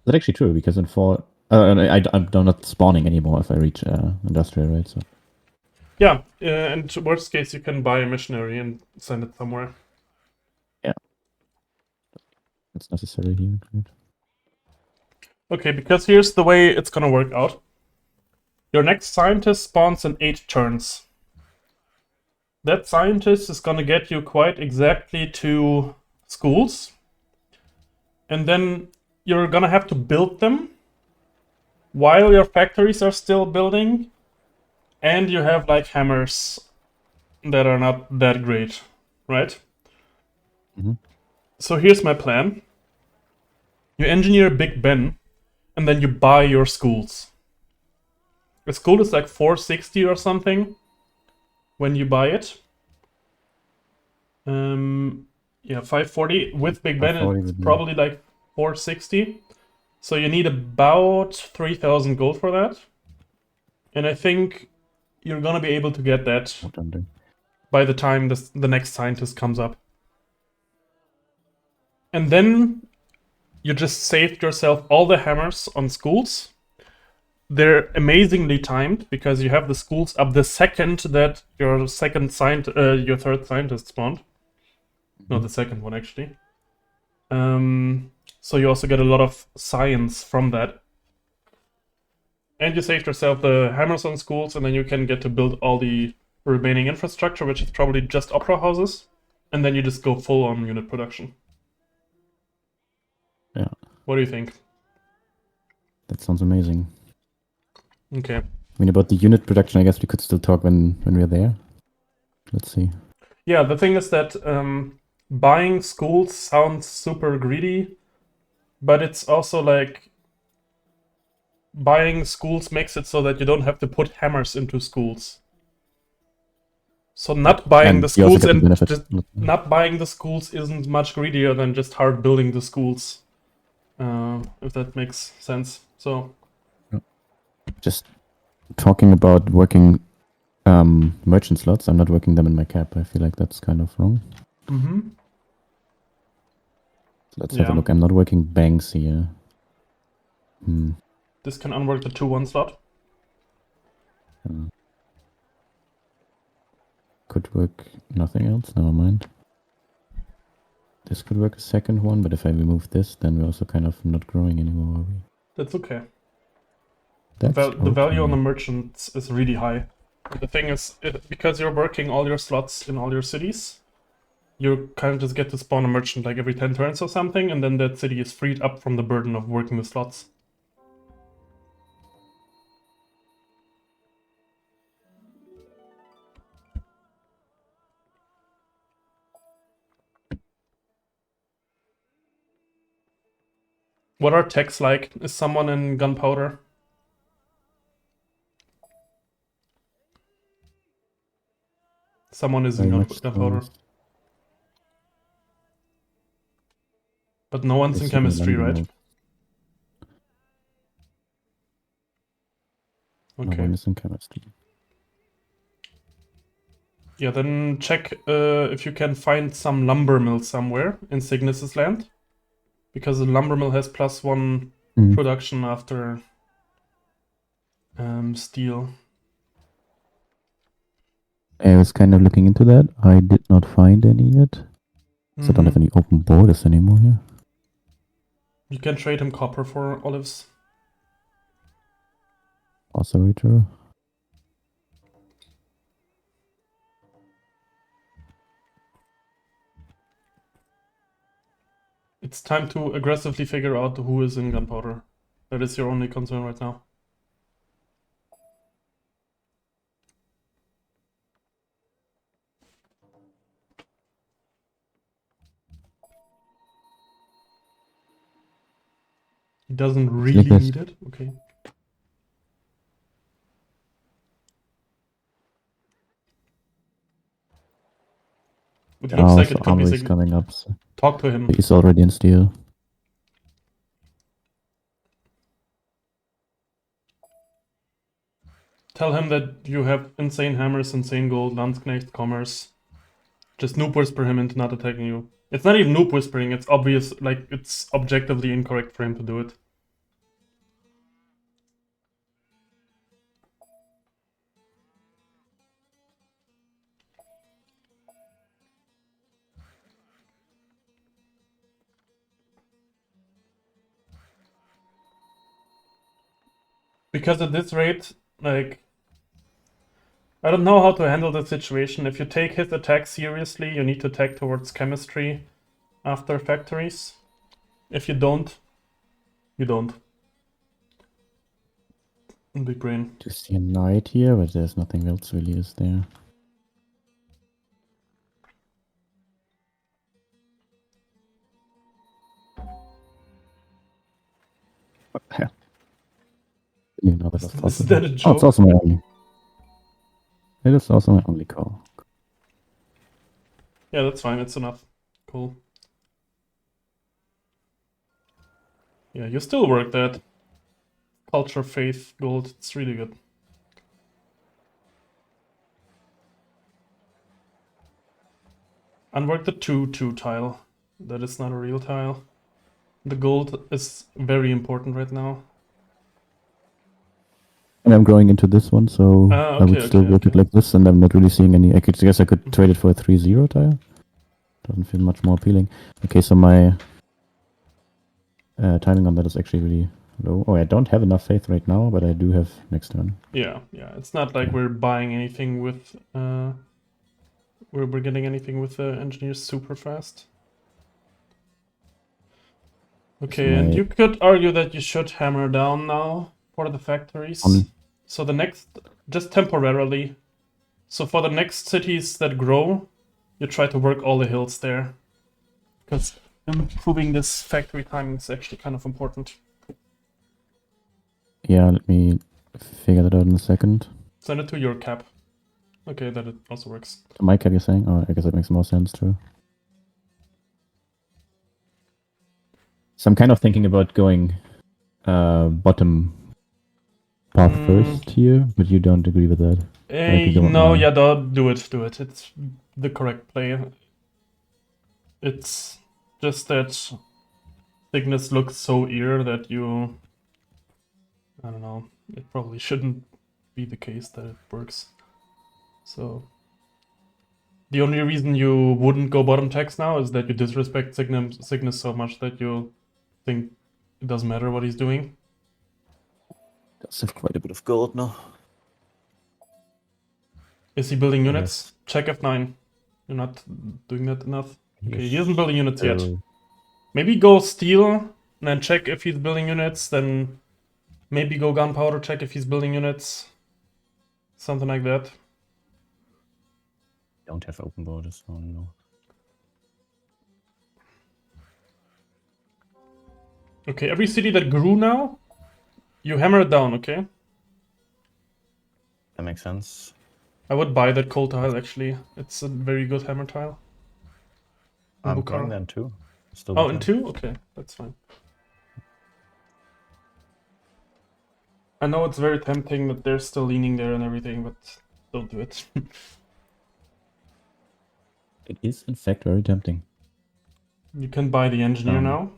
That's actually true, because in 4... I'm not spawning anymore if I reach industrial, right? So. Yeah, and worst case, you can buy a missionary and send it somewhere. Yeah. That's necessary here. Right? Okay, because here's the way it's going to work out. Your next scientist spawns in 8 turns. That scientist is going to get you quite exactly 2 schools. And then you're going to have to build them while your factories are still building. And you have like hammers that are not that great, right? Mm-hmm. So here's my plan. You engineer Big Ben, and then you buy your schools. A school is like 460 or something when you buy it. Yeah, 540. With Big Ben, it's probably like 460. So you need about 3,000 gold for that. And I think you're gonna be able to get that by the time the next scientist comes up. And then you just saved yourself all the hammers on schools. They're amazingly timed because you have the schools up the second that your third scientist spawned. No, the second one actually. So you also get a lot of science from that. And you saved yourself the hammers on schools, and then you can get to build all the remaining infrastructure, which is probably just opera houses. And then you just go full on unit production. Yeah. What do you think? That sounds amazing. Okay. I mean, about the unit production, I guess we could still talk when we're there. Let's see. Yeah, the thing is that buying schools sounds super greedy, but it's also like buying schools makes it so that you don't have to put hammers into schools. So not buying the schools not buying the schools isn't much greedier than just hard building the schools. If that makes sense. So just talking about working merchant slots, I'm not working them in my cap. I feel like that's kind of wrong. Mm-hmm. So let's have a look. I'm not working banks here. This can unwork the 2-1 slot. Could work nothing else, never mind. This could work a second one, but if I remove this, then we're also kind of not growing anymore, are we? That's okay. That's the value on the merchants is really high. The thing is, because you're working all your slots in all your cities, you kind of just get to spawn a merchant like every 10 turns or something, and then that city is freed up from the burden of working the slots. What are techs like? Is someone in gunpowder? Someone is in gunpowder. But no one's in chemistry, right? Okay. No one is in chemistry. Yeah, then check if you can find some lumber mill somewhere in Cygnus' land. Because the lumber mill has +1 production after steel. I was kind of looking into that. I did not find any yet. So I don't have any open borders anymore here. You can trade him copper for olives. Also very true. It's time to aggressively figure out who is in gunpowder. That is your only concern right now. He doesn't really need it. Okay. It looks like it could be armory's coming up. So talk to him. he's already in steel. Tell him that you have insane hammers, insane gold, Landsknecht, commerce. Just noob whisper him into not attacking you. It's not even noob whispering, it's obvious, like, it's objectively incorrect for him to do it. Because at this rate, like, I don't know how to handle the situation. If you take his attack seriously, you need to attack towards chemistry after factories. If you don't, you don't. Big brain. To see a knight here, but there's nothing else really, is there? You know that was possible. Is that a Oh, joke? it's also my only. It is also my only call. Yeah, that's fine. It's enough. Cool. Yeah, you still work that. Culture, faith, gold. It's really good. Unwork the 2-2 tile. That is not a real tile. The gold is very important right now. And I'm growing into this one, so I would still work it like this, and I'm not really seeing any. I guess I could trade it for a 3-0 tile. Doesn't feel much more appealing. Okay, so my timing on that is actually really low. Oh, I don't have enough faith right now, but I do have next turn. Yeah. It's not like we're buying anything with we're getting anything with the engineers super fast. Okay, and you could argue that you should hammer down now for the factories. So the next, just temporarily. So for the next cities that grow, you try to work all the hills there. Because improving this factory timing is actually kind of important. Yeah, let me figure that out in a second. Send it to your cap. Okay, that it also works. To my cap, you're saying? Oh, I guess that makes more sense too. So I'm kind of thinking about going bottom path first here, but you don't agree with that. No, yeah, don't do it. It's the correct play. It's just that Cygnus looks so ear that you... I don't know. It probably shouldn't be the case that it works. So... The only reason you wouldn't go bottom tax now is that you disrespect Cygnus so much that you think it doesn't matter what he's doing. Does have quite a bit of gold now. Is he building units? Check F9. You're not doing that enough. Okay, he isn't building units yet. Maybe go steel, and then check if he's building units, then maybe go gunpowder, check if he's building units. Something like that. Don't have open borders, so no. Okay, every city that grew now, you hammer it down, okay? That makes sense. I would buy that coal tile, actually. It's a very good hammer tile. I'm going then too. Oh, in 2? Okay, that's fine. I know it's very tempting that they're still leaning there and everything, but don't do it. It is, in fact, very tempting. You can buy the engineer now.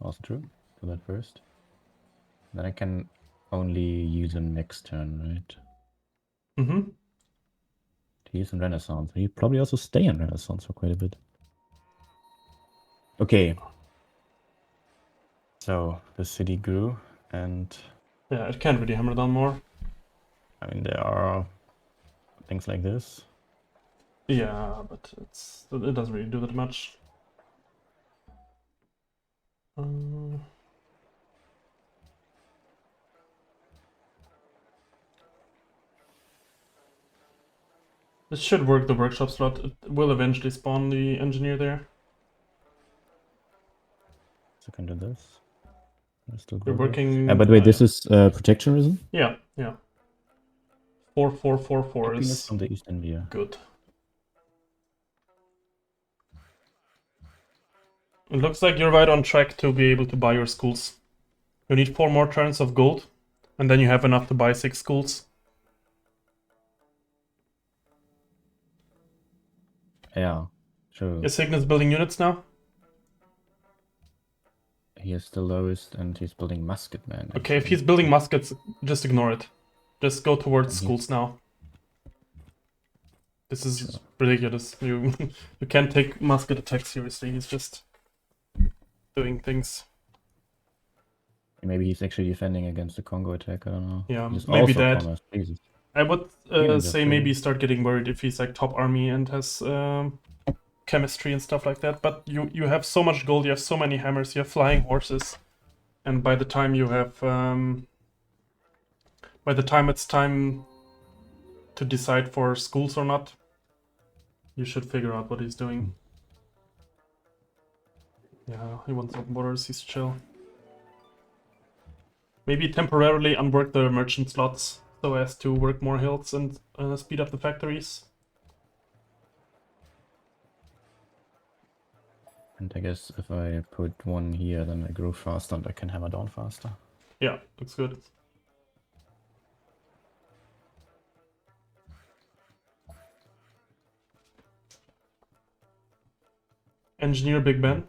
Also true. Do that first. Then I can only use him next turn, right? Mm-hmm. He's in Renaissance. He'll probably also stay in Renaissance for quite a bit. Okay. So, the city grew, and... Yeah, it can't really hammer down more. I mean, there are things like this. Yeah, but it doesn't really do that much. This should work, the workshop slot. It will eventually spawn the engineer there. So I can do this. I still We're go there. working... By the way, this is protectionism? Yeah, yeah. 4444 Happiness is from the East India. good. It looks like you're right on track to be able to buy your schools. You need 4 more turns of gold, and then you have enough to buy 6 schools. Yeah, true. Is Cygnus building units now? He is the lowest, and he's building musketmen. Okay, if he's building muskets, just ignore it. Just go towards schools now. This is ridiculous. You you can't take musket attacks seriously. He's just doing things. Maybe he's actually defending against the Congo attack. I don't know. Yeah, He's maybe also that. commerce, Jesus. I would Yeah, say maybe start getting worried if he's like top army and has chemistry and stuff like that. But you have so much gold, you have so many hammers, you have flying horses, and by the time you have by the time it's time to decide for schools or not, you should figure out what he's doing. Yeah, he wants open borders, he's chill. Maybe temporarily unwork the merchant slots so as to work more hills and speed up the factories. And I guess if I put one here, then I grow faster and I can hammer down faster. Yeah, looks good. Engineer Big Ben.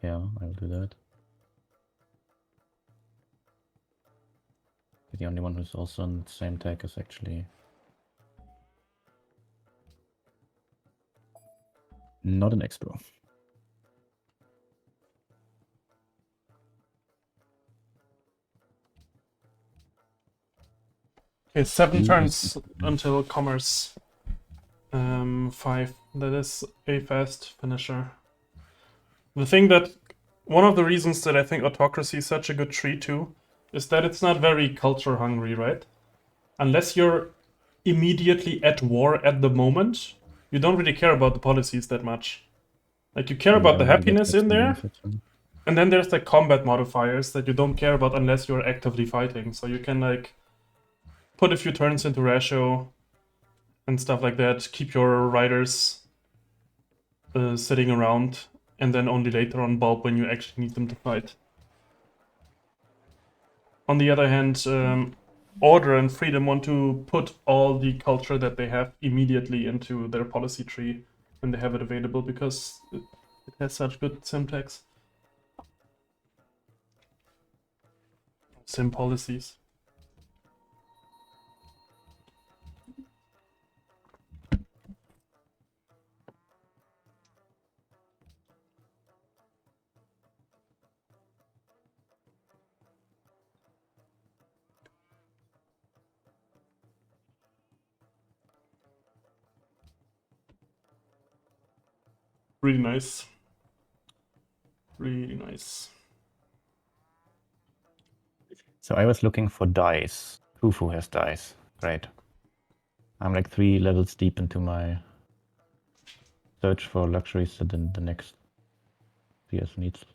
Yeah, I will do that. The only one who's also on the same tag is actually not an expo. Okay, 7 turns until commerce 5. That is a fast finisher. The thing that... One of the reasons that I think autocracy is such a good tree too is that it's not very culture hungry, right? Unless you're immediately at war at the moment, you don't really care about the policies that much. Like, you care about the happiness in there, and then there's like combat modifiers that you don't care about unless you're actively fighting. So you can like put a few turns into ratio and stuff like that, keep your riders sitting around, and then only later on bulb when you actually need them to fight. On the other hand, Order and Freedom want to put all the culture that they have immediately into their policy tree when they have it available because it has such good syntax. Sim policies. Really nice. Really nice. So I was looking for dice. Khufu has dice. Great. I'm like 3 levels deep into my search for luxuries that the next PS needs.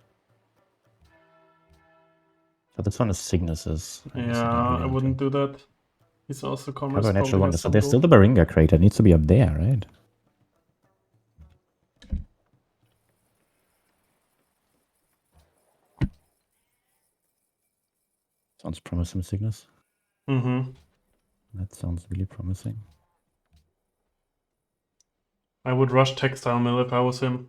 So this one is Cygnus's. Yeah, I wouldn't do that. He's also commerce. Cover natural probably wonder. has So some there's gold. still the Baringa crater. It needs to be up there, right? Sounds promising, Cygnus. Mm-hmm. That sounds really promising. I would rush textile mill if I was him.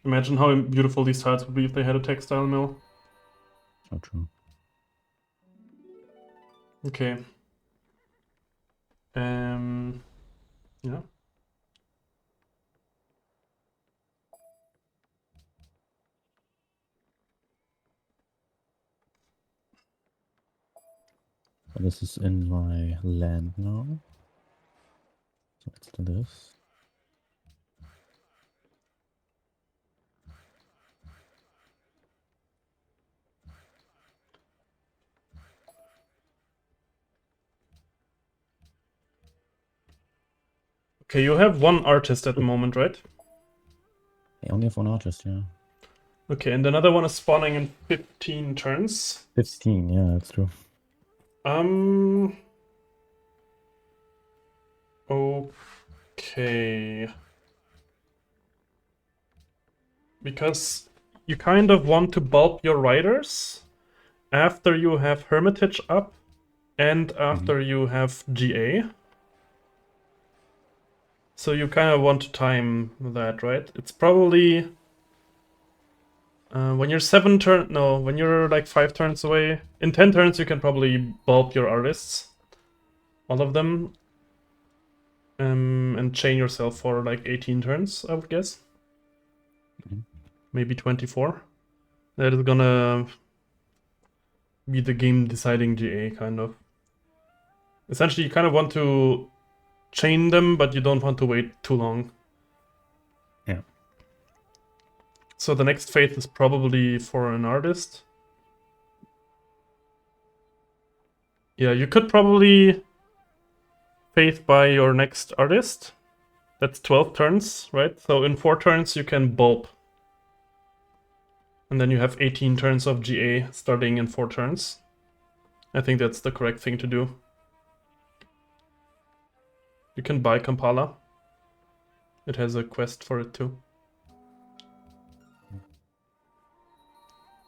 Imagine how beautiful these tiles would be if they had a textile mill. So true. Okay. Yeah. So this is in my land now. So let's do this. Okay, you have one artist at the moment, right? I only have one artist, yeah. Okay, and another one is spawning in 15 turns. 15, yeah, that's true. Okay. Because you kind of want to bulk your riders after you have Hermitage up and after you have GA. So you kind of want to time that, right? It's probably when you're when you're like 5 turns away. In 10 turns you can probably bulk your artists, all of them, and chain yourself for like 18 turns, I would guess. Maybe 24. That is gonna be the game deciding GA, kind of. Essentially, you kind of want to chain them, but you don't want to wait too long. Yeah. So the next faith is probably for an artist. Yeah, you could probably faith by your next artist. That's 12 turns, right? So in 4 turns you can bulb. And then you have 18 turns of GA starting in 4 turns. I think that's the correct thing to do. You can buy Kampala. It has a quest for it too.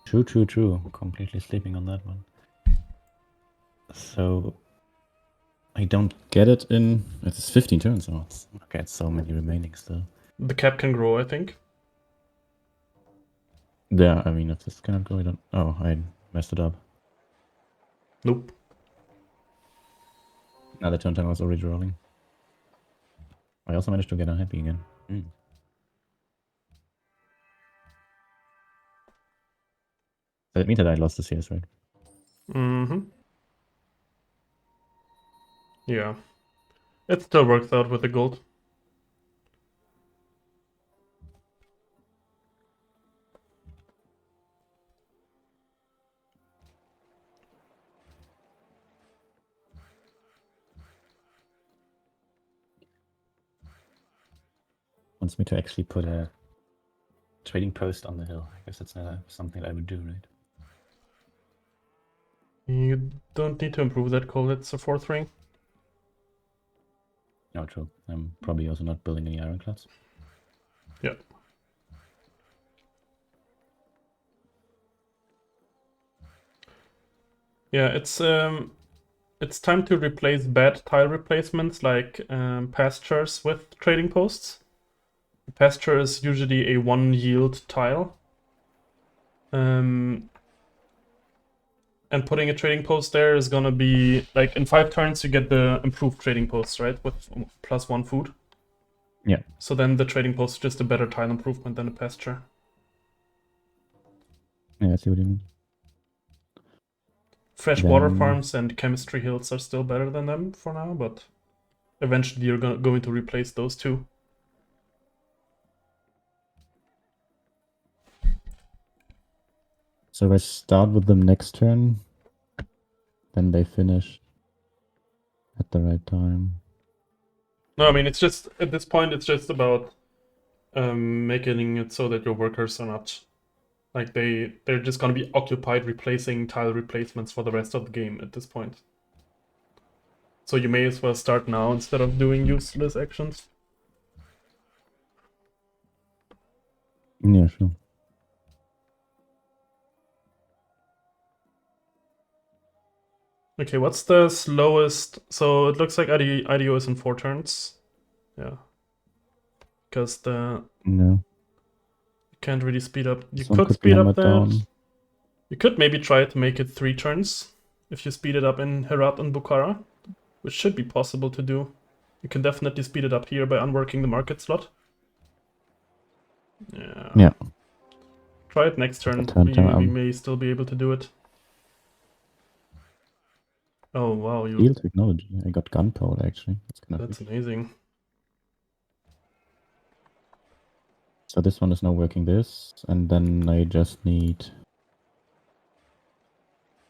True. I'm completely sleeping on that one. So I don't get it in. It's 15 turns. Oh, okay, it's so many remaining still. The cap can grow, I think. Yeah, I mean, if this cannot go, I don't. Oh, I messed it up. Nope. Now the turn time was already rolling. I also managed to get unhappy again. That means that I lost the CS, right? Mm-hmm. Yeah. It still works out with the gold. Wants me to actually put a trading post on the hill. I guess that's not something I would do, right? You don't need to improve that call, it's a 4th ring. No, true. I'm probably also not building any ironclads. Yeah. Yeah, it's time to replace bad tile replacements like pastures with trading posts. Pasture is usually a 1 yield tile. And putting a trading post there is gonna be like in 5 turns you get the improved trading post, right? With +1 food. Yeah. So then the trading post is just a better tile improvement than a pasture. Yeah, I see what you mean. Freshwater farms and chemistry hills are still better than them for now, but eventually you're going to replace those two. So if I start with them next turn, then they finish at the right time. No, I mean, it's just, at this point, it's just about making it so that your workers are not, like, they're just gonna be occupied replacing tile replacements for the rest of the game at this point. So you may as well start now instead of doing useless actions. Yeah, sure. Okay, what's the slowest? So it looks like IDO is in 4 turns. Yeah. Because No. you can't really speed up. You Someone could could be speed up hammered that. down. You could maybe try to make it 3 turns if you speed it up in Herat and Bukhara, which should be possible to do. You can definitely speed it up here by unworking the market slot. Yeah. Try it next turn. We may still be able to do it. Oh wow, Field technology. I got gunpowder actually. That's amazing. So this one is now working this, and then I just need.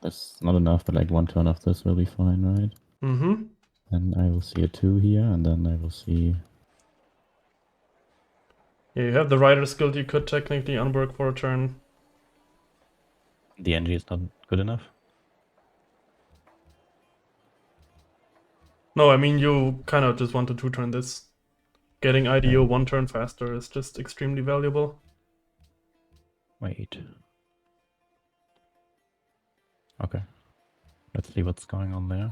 That's not enough, but like 1 turn of this will be fine, right? Mm-hmm. Then I will see a 2 here, and then I will see Yeah, you have the Rider skill you could technically unwork for a turn. The NG is not good enough. No, I mean you kind of just want to 2-turn this. Getting IDO 1 turn faster is just extremely valuable. Wait. Okay. Let's see what's going on there.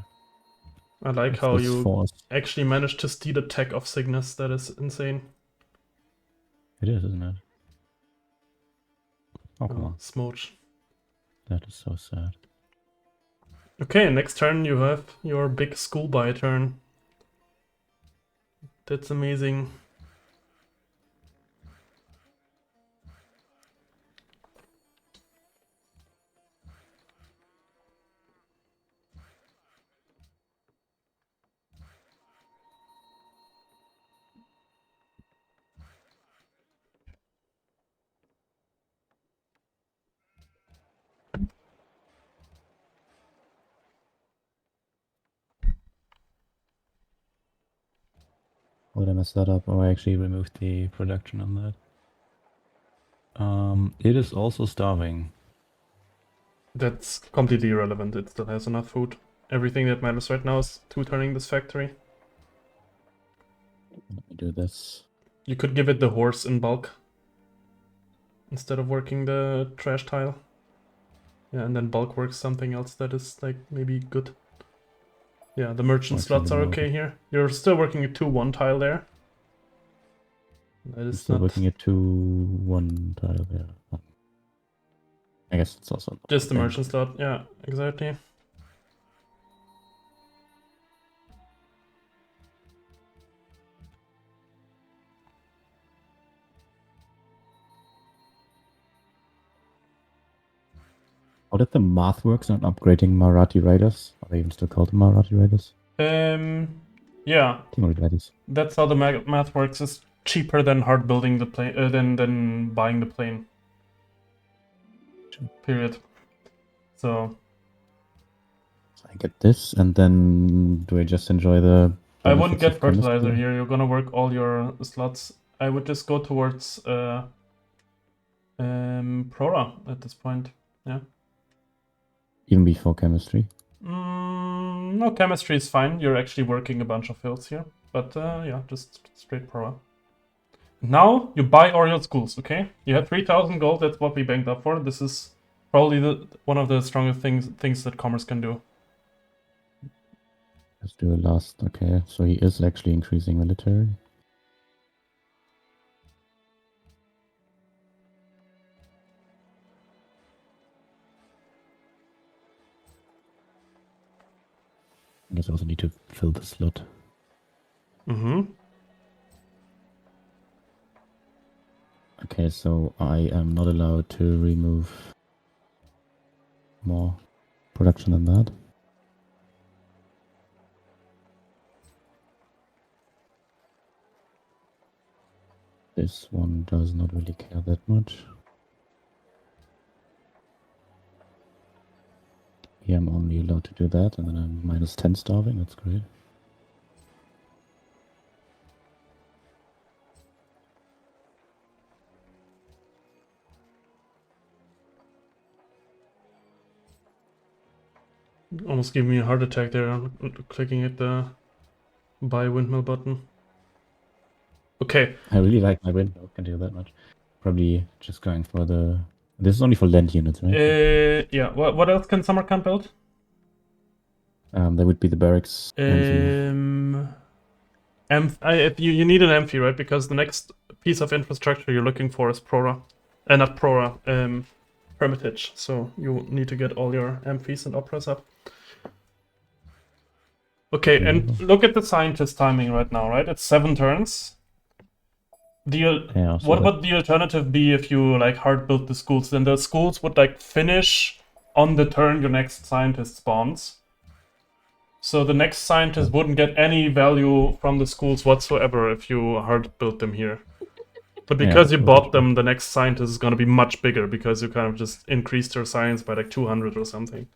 I like It's how this you force. actually managed to steal a tech of Cygnus. That is insane. It is, isn't it? Oh, come on. Smooch. That is so sad. Okay, next turn you have your big school buy turn. That's amazing. Or did I mess that up? Or I actually removed the production on that. It is also starving. That's completely irrelevant. It still has enough food. Everything that matters right now is 2-turning this factory. Let me do this. You could give it the horse in bulk instead of working the trash tile. Yeah, and then bulk works something else that is like maybe good. Yeah, the merchant Works slots a are little okay here. You're still working a 2-1 tile there. That I'm is still not looking at 2-1 tile there. I guess it's also just the thing. merchant slot. Yeah, exactly. How did the math works on upgrading Marathi Riders? Are they even still called Marathi Riders? Yeah, Timurids Riders. that's how the math works. It's cheaper than hard building the plane, than buying the plane. Period. So I get this, and then do I just enjoy the I wouldn't benefits get of fertilizer chemistry? here. You're gonna work all your slots. I would just go towards Prora at this point. Yeah. Even before chemistry? No, chemistry is fine. You're actually working a bunch of fields here. But yeah, just straight Prora. Now you buy Oriel schools, okay? You have 3,000 gold. That's what we banked up for. This is probably one of the strongest things that commerce can do. Let's do a last. Okay, so he is actually increasing military. I guess I also need to fill the slot. Okay, so I am not allowed to remove more production than that. This one does not really care that much. Here I'm only allowed to do that, and then I'm minus 10 starving. That's great. Almost gave me a heart attack there, clicking at the buy windmill button. Okay. I really like my windmill. Can do that much. Probably just going for the... This is only for land units, right? Yeah. What else can Samarkand build? That would be the barracks. You need an amphi, right? Because the next piece of infrastructure you're looking for is Prora. Not Prora, Hermitage. So you need to get all your amphis and operas up. Okay, and look at the scientist timing right now, right? It's 7 turns. What would the alternative be if you like hard build the schools? Then the schools would like finish on the turn your next scientist spawns. So the next scientist wouldn't get any value from the schools whatsoever if you hard built them here. But because you bought them, the next scientist is going to be much bigger because you kind of just increased your science by like 200 or something.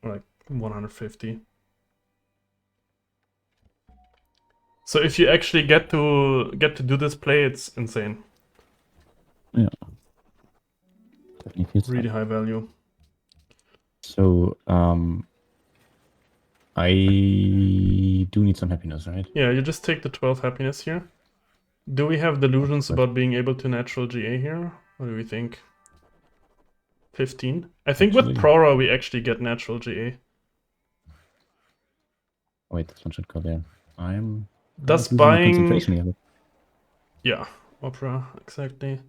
Or like 150. So if you actually get to do this play, it's insane. Yeah. Definitely feels Really high. high value. So, I do need some happiness, right? Yeah, you just take the 12 happiness here. Do we have delusions But about being able to natural GA here? What do we think? 15? I think with actually, Prora we actually get natural GA. wait, this one should go there. I'm Does losing my buying... concentration here. Yeah, Opera, exactly.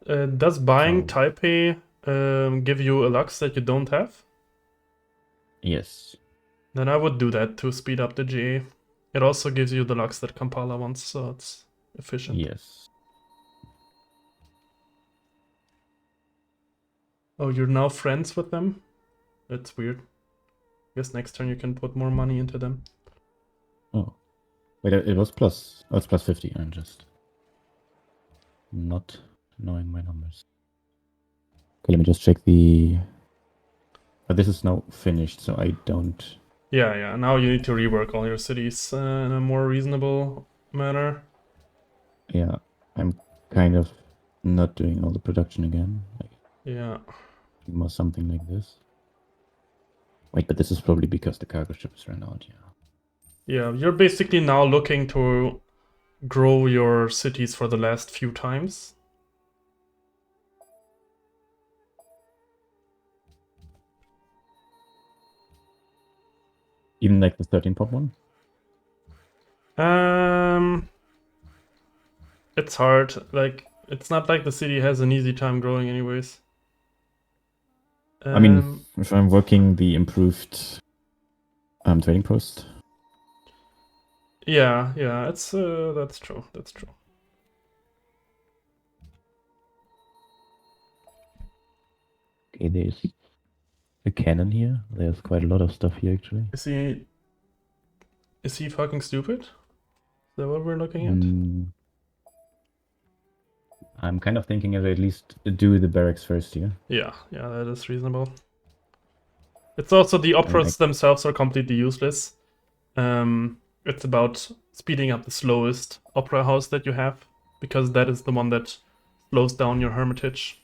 Does buying So, Taipei give you a lux that you don't have? yes. Then I would do that to speed up the GA. It also gives you the lux that Kampala wants, so it's efficient. Yes. Oh, you're now friends with them? That's weird. Guess next turn you can put more money into them. Oh. Wait, it was plus. Oh, it's plus 50. I'm just not knowing my numbers. Okay, let me just check the... But this is now finished, so I don't... Yeah, now you need to rework all your cities in a more reasonable manner. Yeah, I'm kind of not doing all the production again. Like, Yeah. more something like this. Wait, but this is probably because the cargo ship is ran out, yeah. Yeah, you're basically now looking to grow your cities for the last few times. Even like the 13 pop one? It's hard. Like, it's not like the city has an easy time growing anyways. I mean, if I'm working the improved trading post. Yeah, it's that's true. That's true. Okay, there's a cannon here. There's quite a lot of stuff here, actually. Is he fucking stupid? Is that what we're looking at? I'm kind of thinking of at least do the barracks first here. Yeah, that is reasonable. It's also the operas themselves are completely useless. It's about speeding up the slowest opera house that you have, because that is the one that slows down your hermitage.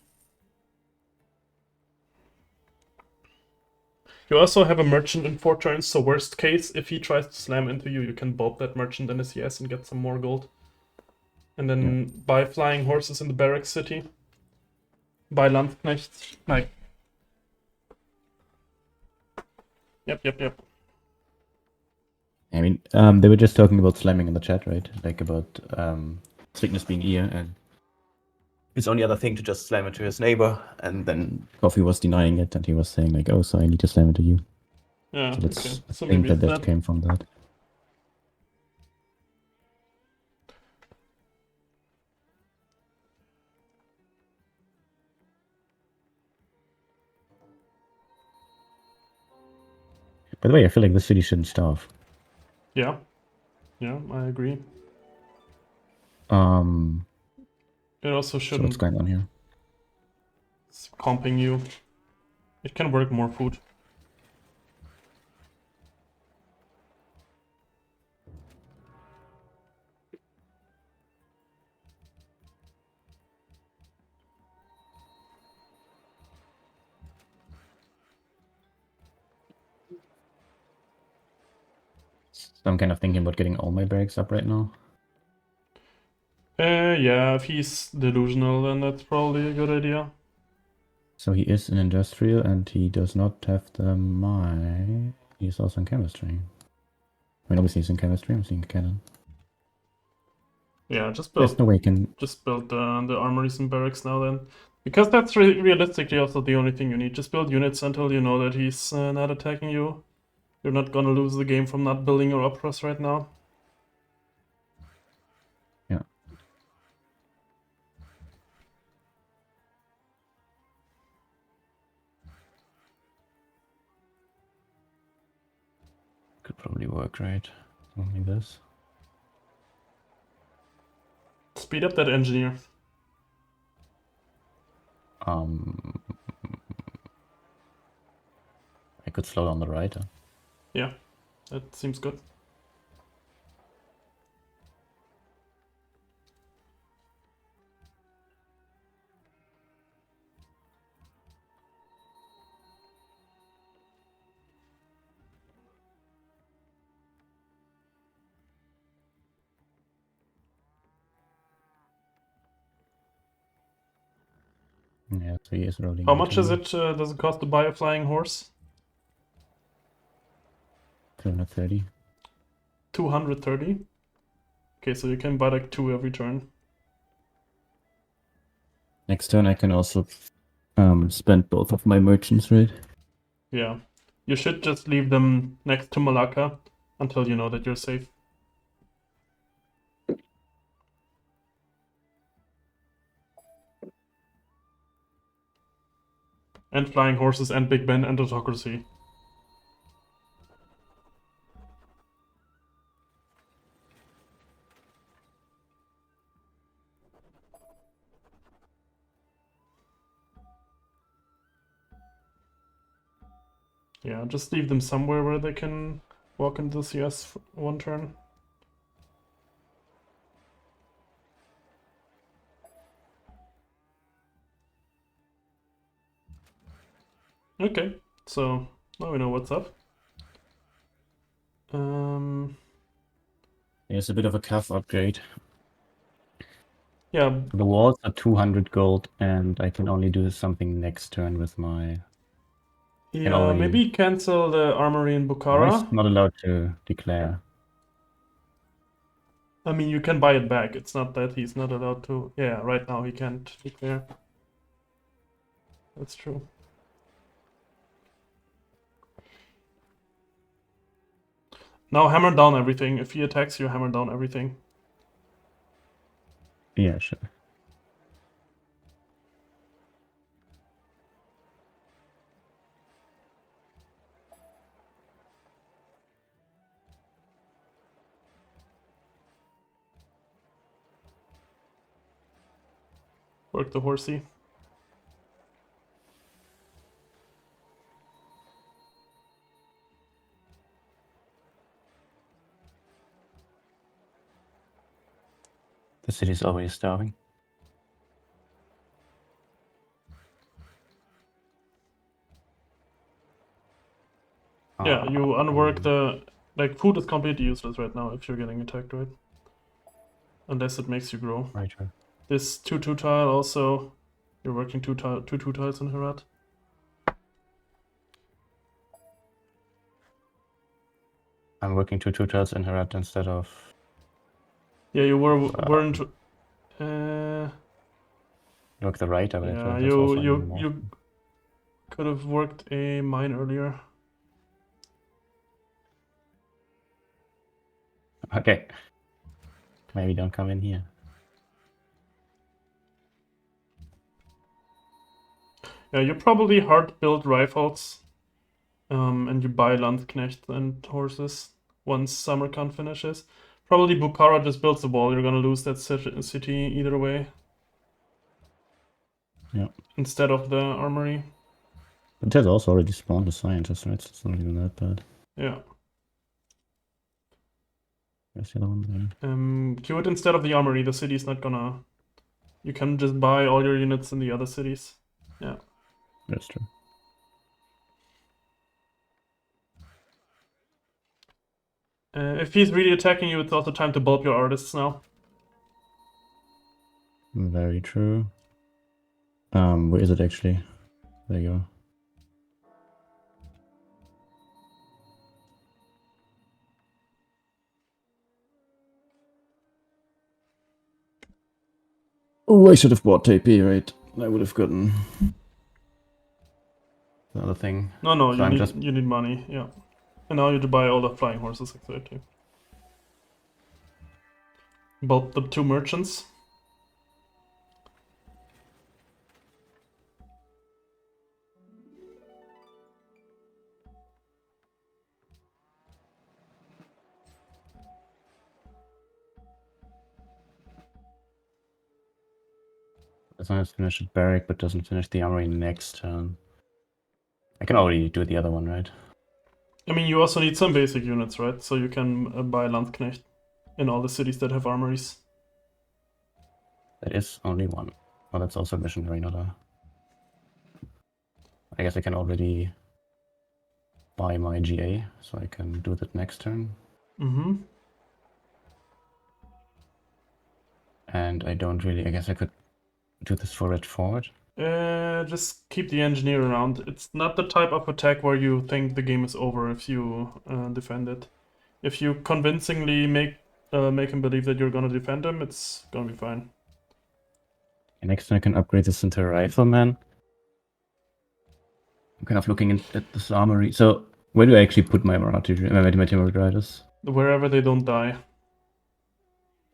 You also have a merchant in 4 turns, so worst case, if he tries to slam into you, you can bulb that merchant in his CS and get some more gold. And then buy flying horses in the barracks city. Buy Landknechts. Like. Yep. I mean, they were just talking about slamming in the chat, right? Like about sickness being ear, and his only other thing to just slam it to his neighbor, and then Coffee was denying it, and he was saying like, "Oh, so I need to slam it to you." Yeah, So okay. I So think maybe that came from that. By the way, I feel like the city shouldn't starve. Yeah, I agree. It also So shouldn't. what's going on here? It's comping you. It can work more food. So I'm kind of thinking about getting all my barracks up right now. Yeah, if he's delusional, then that's probably a good idea. So he is in industrial, and he does not have the mine. He's also in chemistry. I mean, obviously he's in chemistry. I'm seeing cannon. Yeah, just build. There's no way he can. Just build the armories and barracks now then. Because that's realistically also the only thing you need. Just build units until you know that he's not attacking you. You're not gonna lose the game from not building your operas right now. Yeah. Could probably work, right? Something like this. Speed up that engineer. I could slow down the right. Yeah, that seems good. Yeah, so he is rolling. How much is into it? Does it cost to buy a flying horse? 230. 230. Okay, so you can buy like 2 every turn. Next turn I can also spend both of my merchants, right? Yeah. You should just leave them next to Malacca until you know that you're safe. And flying horses and Big Ben and autocracy. Yeah, just leave them somewhere where they can walk into CS for 1 turn. Okay, so now we know what's up. It's a bit of a cuff upgrade. Yeah, The walls are 200 gold, and I can only do something next turn with my. yeah. already- Maybe cancel the armory in Why is Bukhara. not allowed to declare? I mean, you can buy it back. It's not that he's not allowed to. Yeah, right now he can't declare. That's true. Now hammer down everything. If he attacks you, hammer down everything. Yeah, sure. Work the horsey. The city's already starving. Yeah, you unwork um, the... Like, food is completely useless right now if you're getting attacked, right? Unless it makes you grow. Right. This 2-2 tile also... You're working 2 tiles in Herat. I'm working 2 tiles in Herat instead of. Yeah, you weren't... Look the right, but yeah, there's also another wall. you could have worked a mine earlier. Okay. Maybe don't come in here. Yeah, you probably hard build rifles. And you buy Landknecht and horses once Samarkand finishes. Probably Bukhara just builds the wall. You're gonna lose that city either way. Yeah. Instead of the armory. But it has also already spawned a scientist, right? So it's not even that bad. Yeah. Where's the other one there? Queue it instead of the armory. The city's not gonna... You can just buy all your units in the other cities. Yeah. That's true. If he's really attacking you, it's also time to bulb your artists now. Very true. Where is it actually? There you go. Oh, I should have bought TP, right? I would have gotten The other thing. No, So you need money, yeah. And now you have to buy all the flying horses, exactly. Bulb the 2 merchants. As long as finish it barrack, but doesn't finish the armory next turn. I can already do the other one, right? I mean, you also need some basic units, right? So you can buy Landknecht in all the cities that have armories. That is only one. Oh, that's also a missionary, not a. I guess I can already buy my GA, so I can do that next turn. Mm-hmm. And I don't really. I guess I could do this for red forward. Just keep the engineer around. It's not the type of attack where you think the game is over if you defend it. If you convincingly make him believe that you're gonna defend him, it's gonna be fine. And next time I can upgrade this into a rifleman. I'm kind of looking at this armory. So where do I actually put my Timurid riders? Wherever they don't die.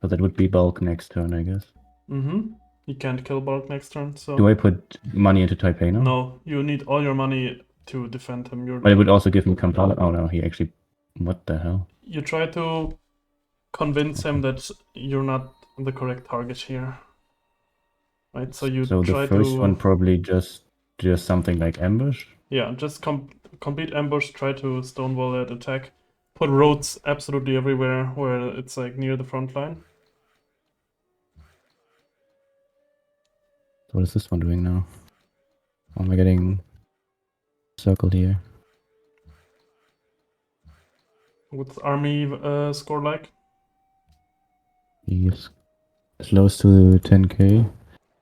So that would be bulk next turn, I guess. Mm-hmm. You can't kill Bulk next turn, so... Do I put money into Taipei now? No, you need all your money to defend him. But it would also give me Kampala. Oh no, he actually... What the hell? You try to convince him that you're not the correct target here. Right, so you So try the first to... one probably just something like ambush? Yeah, just complete ambush, try to stonewall that attack. Put roads absolutely everywhere where it's like near the front line. So what is this one doing now? How am I getting circled here? What's army score like? He's close to 10k. Okay.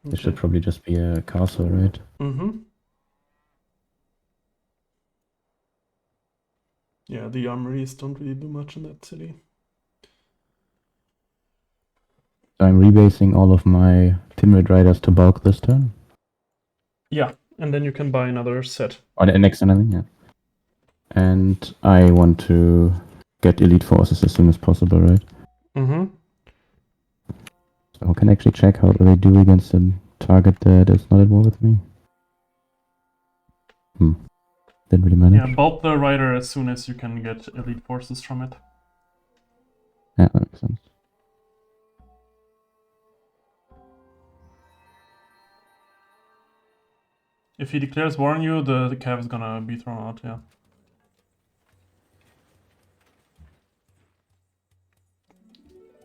This should probably just be a castle, right? Mm-hmm. Yeah, the armories don't really do much in that city. I'm rebasing all of my Timurid riders to bulk this turn. Yeah, and then you can buy another set. Or the next turn, I mean, yeah. And I want to get elite forces as soon as possible, right? Mm-hmm. So I can actually check how they do against a target that is not at war with me. Didn't really manage. Yeah, bulk the rider as soon as you can get elite forces from it. Yeah, that makes sense. If he declares war on you, the cav is gonna be thrown out, yeah.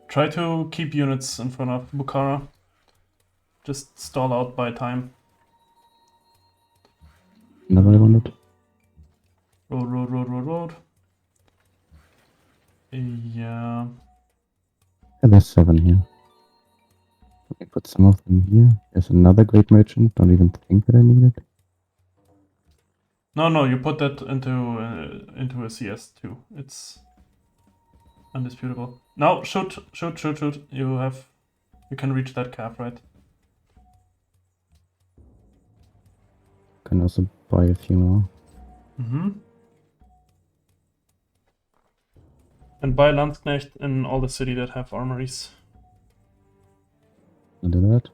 Try to keep units in front of Bukhara. Just stall out by time. Not what I wanted. Road. Yeah. Yeah, there's 7 here. Let me put some of them here. There's another great merchant. Don't even think that I need it. No, you put that into a CS too. It's undisputable. No, shoot. You can reach that cap, right? Can also buy a few more. Mm-hmm. And buy Landsknecht in all the city that have armories. I'll do that.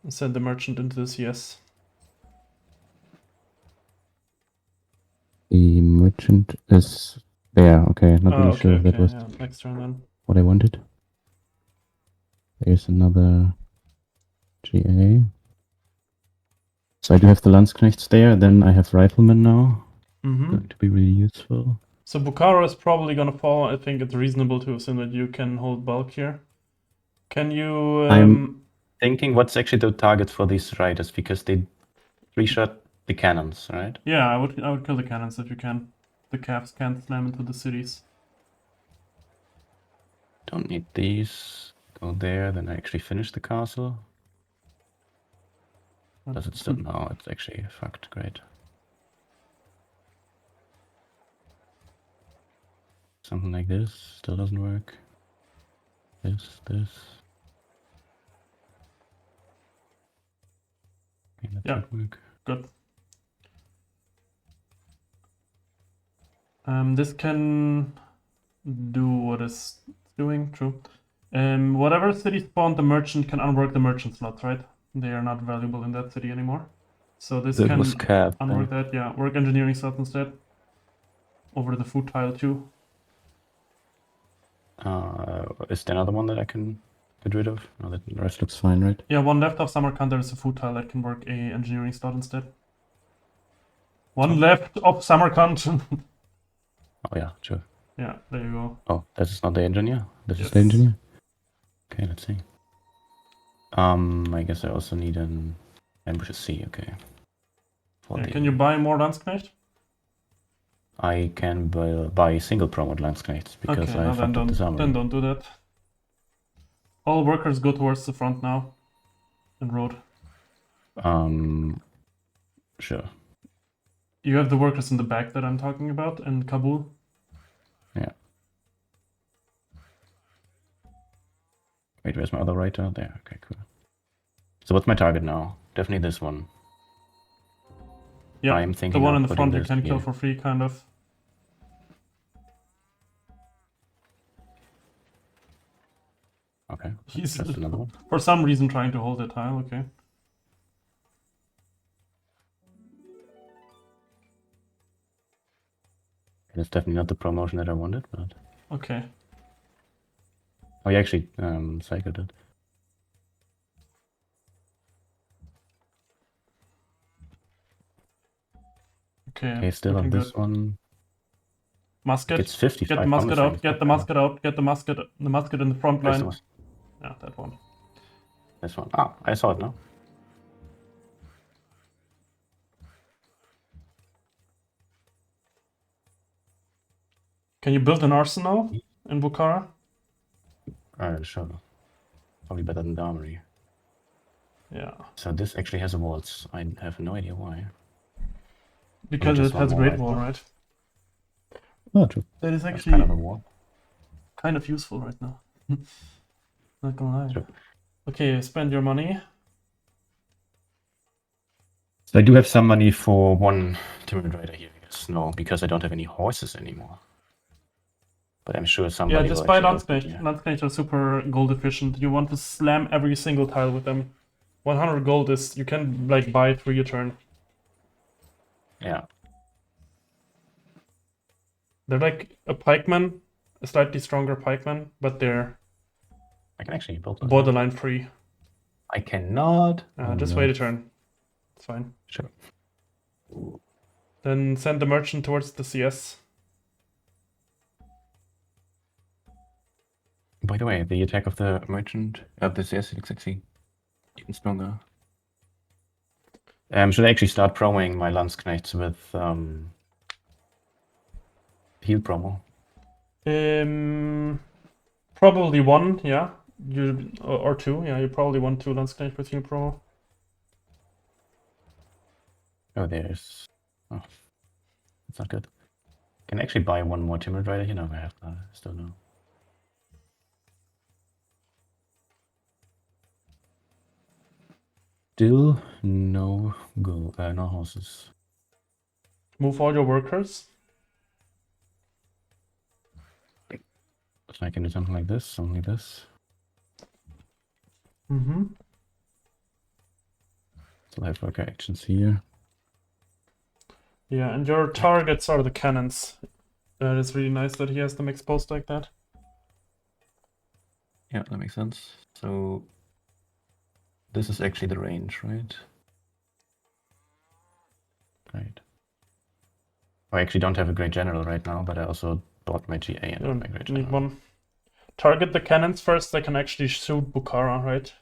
And send the merchant into the CS. The merchant is there. Okay, not really sure if that was next turn then. what I wanted. There's another GA. So I do have the Landsknechts there, then I have Riflemen now. Mm-hmm. Going to be really useful. So Bukhara is probably gonna fall. I think it's reasonable to assume that you can hold bulk here. Can you... I'm thinking what's actually the target for these riders, because they 3-shot the cannons, right? Yeah, I would kill the cannons if you can. The cavs can't slam into the cities. Don't need these. Go there, then I actually finish the castle. Does it still? No, it's actually fucked. Great. Something like this still doesn't work. This. Okay, that Yeah. should work. Good. This can do what it's doing, true. Whatever city spawned the merchant can unwork the merchant slots, right? They are not valuable in that city anymore. So this That can was capped. unwork that, yeah. Work engineering slots instead. Over the food tile too. Is there another one that I can get rid of? No, the rest looks fine, right? Yeah, one left of Samarkand, there is a food tile that can work a engineering slot instead. One left of Samarkand. Oh yeah, sure. Yeah, there you go. Oh, this is not the engineer. This is Yes. the engineer. Okay, let's see. I guess I also need an ambush C. Okay. Yeah, can you buy more Landsknecht? I can buy single promote Landsknechts because Okay, I no, fucked up this armory. then don't do that. All workers go towards the front now. And road. Sure. You have the workers in the back that I'm talking about in Kabul. Yeah. Wait, where's my other writer? There. Okay, cool. So what's my target now? Definitely this one. Yeah, I'm the thinking one of in the putting front you this can kill here. for free, kind of. Okay. He's Just another one. for some reason trying to hold the tile. Okay. It's definitely not the promotion that I wanted, but Okay. oh, you actually cycled it. Okay. Okay, still on looking this good. one. Musket. It's 55. Get the musket homicide. out. Get the musket out. Get the musket. The musket in the front Where's line. the- Yeah, that one. This one. Ah, I saw it now. Can you build an arsenal in Bukhara? Sure. Probably better than the armory. Yeah. So this actually has a waltz. I have no idea why. Because just it one has more Great rifle. Wall, right? Oh, true. That is That's actually kind of a wall. kind of useful right now. Not gonna lie. Sure. Okay, spend your money. So I do have some money for one Timid Rider here, I guess. No, because I don't have any horses anymore. But I'm sure Yeah, somebody just will buy actually help me Landsknecht. here. Landsknecht are super gold efficient. You want to slam every single tile with them. 100 gold is, you can like buy 3 a turn. Yeah. They're like a pikeman, a slightly stronger pikeman, but they're I can actually build this. borderline free. I cannot. Just no. wait a turn. It's fine. Sure. Then send the merchant towards the CS. By the way, the attack of the merchant of the CS looks actually even stronger. Should I actually start promoing my Landsknechts with heal promo? Probably 1, yeah. You or 2, yeah. You probably want 2 Landsknecht with heal promo. Oh, there's. Oh, that's not good. Can I actually buy one more Timid Rider here? No, I have not. Still no. Still no go. No horses. Move all your workers. So I can do something like this, only this. Mm-hmm. Still have worker actions here. Yeah, and your targets are the cannons. It's really nice that he has them exposed like that. Yeah, that makes sense. So this is actually the range, right? Right. I actually don't have a great general right now, but I also bought my GA and You not my great don't need general. one. Target the cannons first, they can actually shoot Bukhara, right?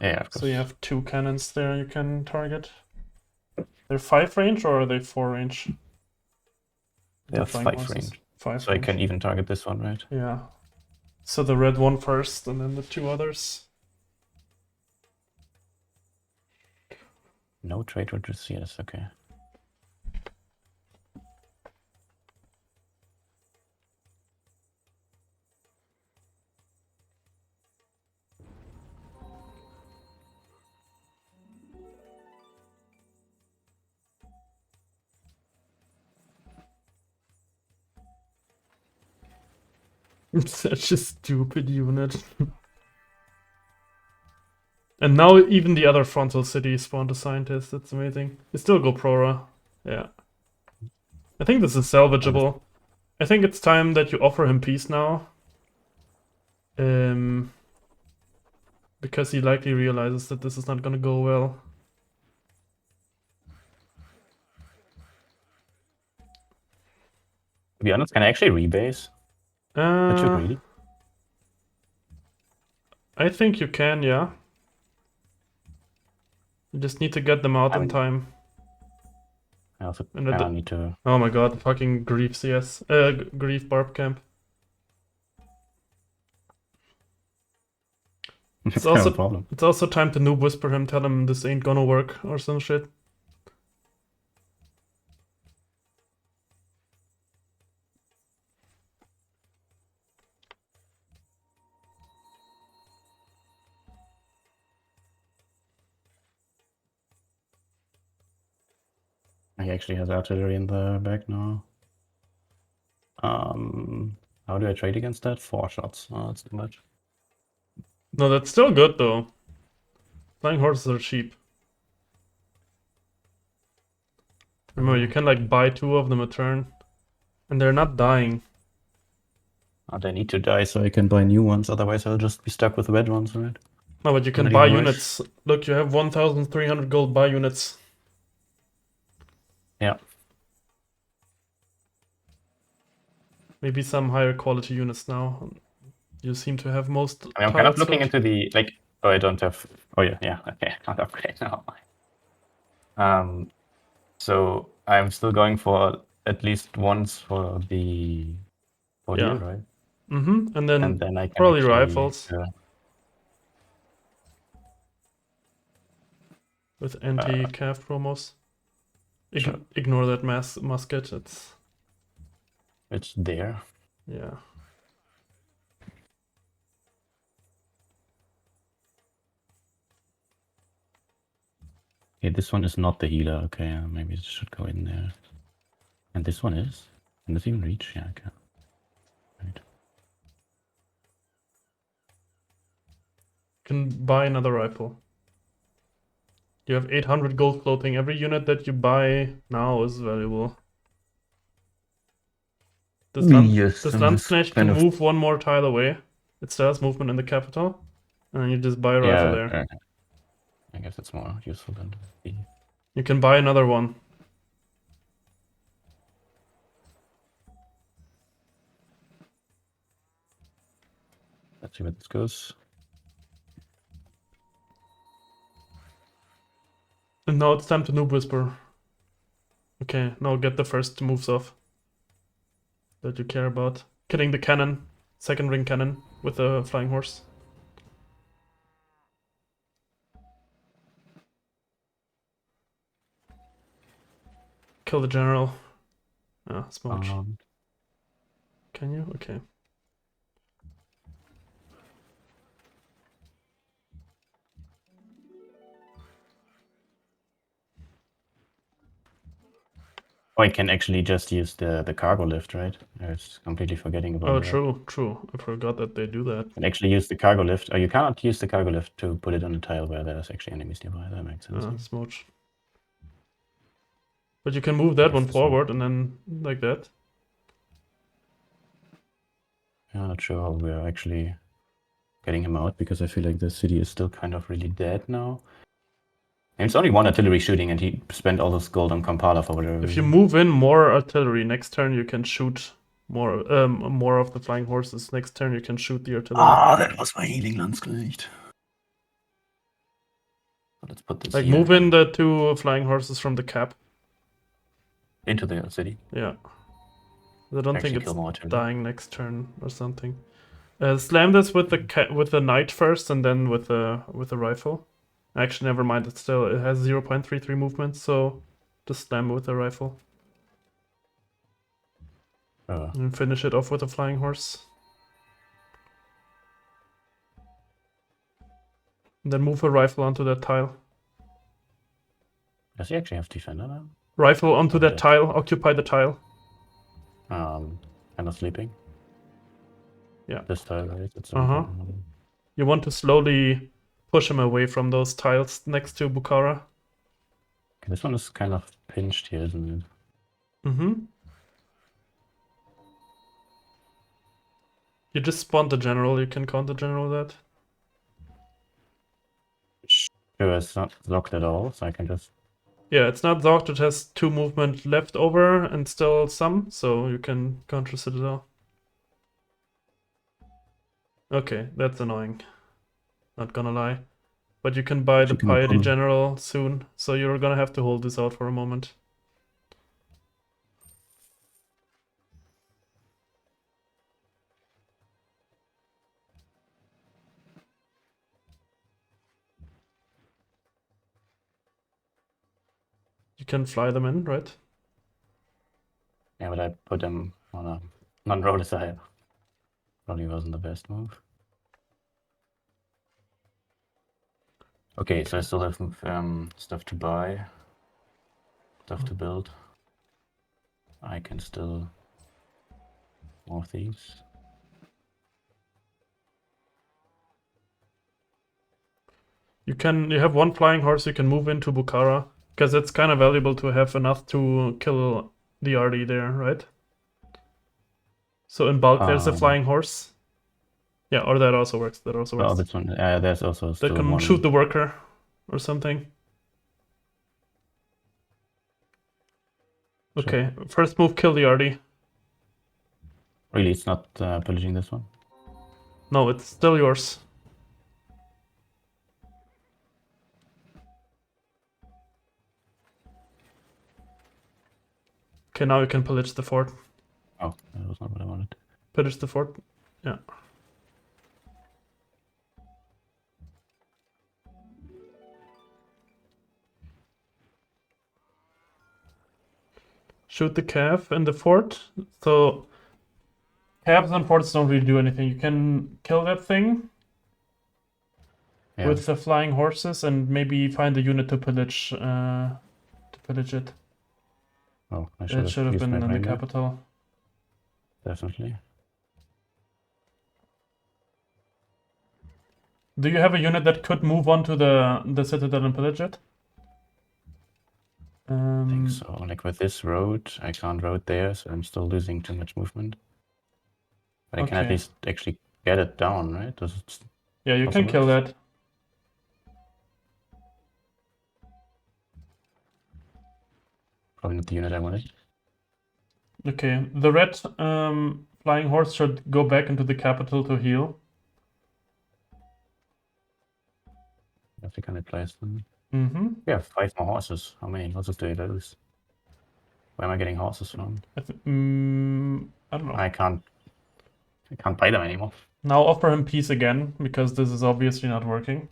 Yeah, of course. So you have 2 cannons there you can target. They're 5 range or are they 4 range? They The have flying 5 horses. range. 5 So range. I can even target this one, right? Yeah. So the red one first and then the 2 others. No trade with CS, okay. Such a stupid unit. And now even the other frontal city spawned a scientist. That's amazing. You still go Prora. Yeah. I think this is salvageable. I think it's time that you offer him peace now. Because he likely realizes that this is not gonna go well. To be honest, can I actually rebase? That's too greedy. I think you can, yeah. You just need to get them out in time. I also And kind of need to... oh my god, fucking Grief CS. Grief Barb Camp. That's It's kind of a also problem. it's also time to noob whisper him, tell him this ain't gonna work or some shit. He actually has artillery in the back now. How do I trade against that? 4 shots. Oh, that's too much. No, that's still good though. Flying horses are cheap. Remember, you can like buy 2 of them a turn, and they're not dying. They need to die so I can buy new ones, otherwise I'll just be stuck with the red ones, right? No, but you can Not buy even worse. units. Look, you have 1,300 gold buy units. Yeah. Maybe some higher quality units now. You seem to have most. I mean, I'm kind of tiles looking filled. into the, like, oh, I don't have, oh yeah, okay, I can't upgrade now. So I'm still going for at least once for the Yeah. deal, right? Mm-hmm. And then I can probably actually, rifles with anti-cav promos. Sure. Ignore that musket. It's there. Yeah. Okay, this one is not the healer. Okay, maybe it should go in there. And this one is? Can this even reach? Yeah, I can. Right. Can buy another rifle. You have 800 gold floating. Every unit that you buy now is valuable. Does Landsknecht to move one more tile away? It still has movement in the capital. And then you just buy a rifle there. I guess it's more useful than the... You can buy another one. Let's see where this goes. And now it's time to noob whisper. Okay, now get the first moves off that you care about. Killing the cannon, second ring cannon with the flying horse. Kill the general. Ah, smooch. Can you? Okay. Oh, I can actually just use the cargo lift, right? I was completely forgetting about Oh, that. true. I forgot that they do that. You can actually use the cargo lift. Oh, you cannot use the cargo lift to put it on a tile where there's actually enemies nearby. That makes sense. Ah, smooch. But you can move that one forward and then like that. I'm not sure how we're actually getting him out because I feel like the city is still kind of really dead now. And it's only 1 artillery shooting and he spent all this gold on Kampala for whatever If you reason. move in more artillery next turn, you can shoot more of the flying horses. Next turn, you can shoot the artillery. Ah, that was my healing Landsknecht. Let's put this like here. Move in the 2 flying horses from the cap. Into the city. Yeah. I don't think it's more dying next turn or something. Slam this with the knight first, and then with the rifle. Actually, never mind. It has 0.33 movement, so just slam with the rifle. And finish it off with a flying horse. And then move a rifle onto that tile. Does he actually have defender now? Rifle onto that tile. Occupy the tile. Kind of sleeping. Yeah. This tile, right? It's You want to slowly push him away from those tiles next to Bukhara. Okay, this one is kind of pinched here, isn't it? Mm-hmm. You just spawned the general. You can count the general that. Sure, it's not locked at all, so I can just... Yeah, it's not locked. It has 2 movement left over and still some, so you can counter Citadel. Okay, that's annoying. Not gonna lie. But you can buy the Piety General soon, so you're gonna have to hold this out for a moment. can fly them in, right? Yeah, but I put them on a non-roller side. Probably wasn't the best move. Okay, so I still have stuff to buy, stuff to build. I can still move these. You have one flying horse you can move into Bukhara, because it's kind of valuable to have enough to kill the RD there, right? So in bulk, there's a flying horse. Yeah, or that also works. That also works. Oh, this one. There's also still That can one. shoot the worker or something. Sure. Okay, first move, kill the RD. Really, it's not pillaging this one? No, it's still yours. Okay, now you can pillage the fort. Oh, that was not what I wanted. Pillage the fort. Yeah. Shoot the cav in the fort. So cabs and forts don't really do anything. You can kill that thing with the flying horses and maybe find a unit to pillage it. Oh, I It should have used been my in the brain there. capital. Definitely. Do you have a unit that could move on to the citadel and pillage it? I think so. Like with this road, I can't road there, so I'm still losing too much movement. But I can at least actually get it down, right? Does it? Yeah, you can kill that. Probably not the unit I wanted. Okay, the red flying horse should go back into the capital to heal. I have to kind of place them. Mm-hmm. Yeah, 5 more horses. How many horses do I lose? Where am I getting horses from? I don't know. I can't buy them anymore. Now offer him peace again, because this is obviously not working.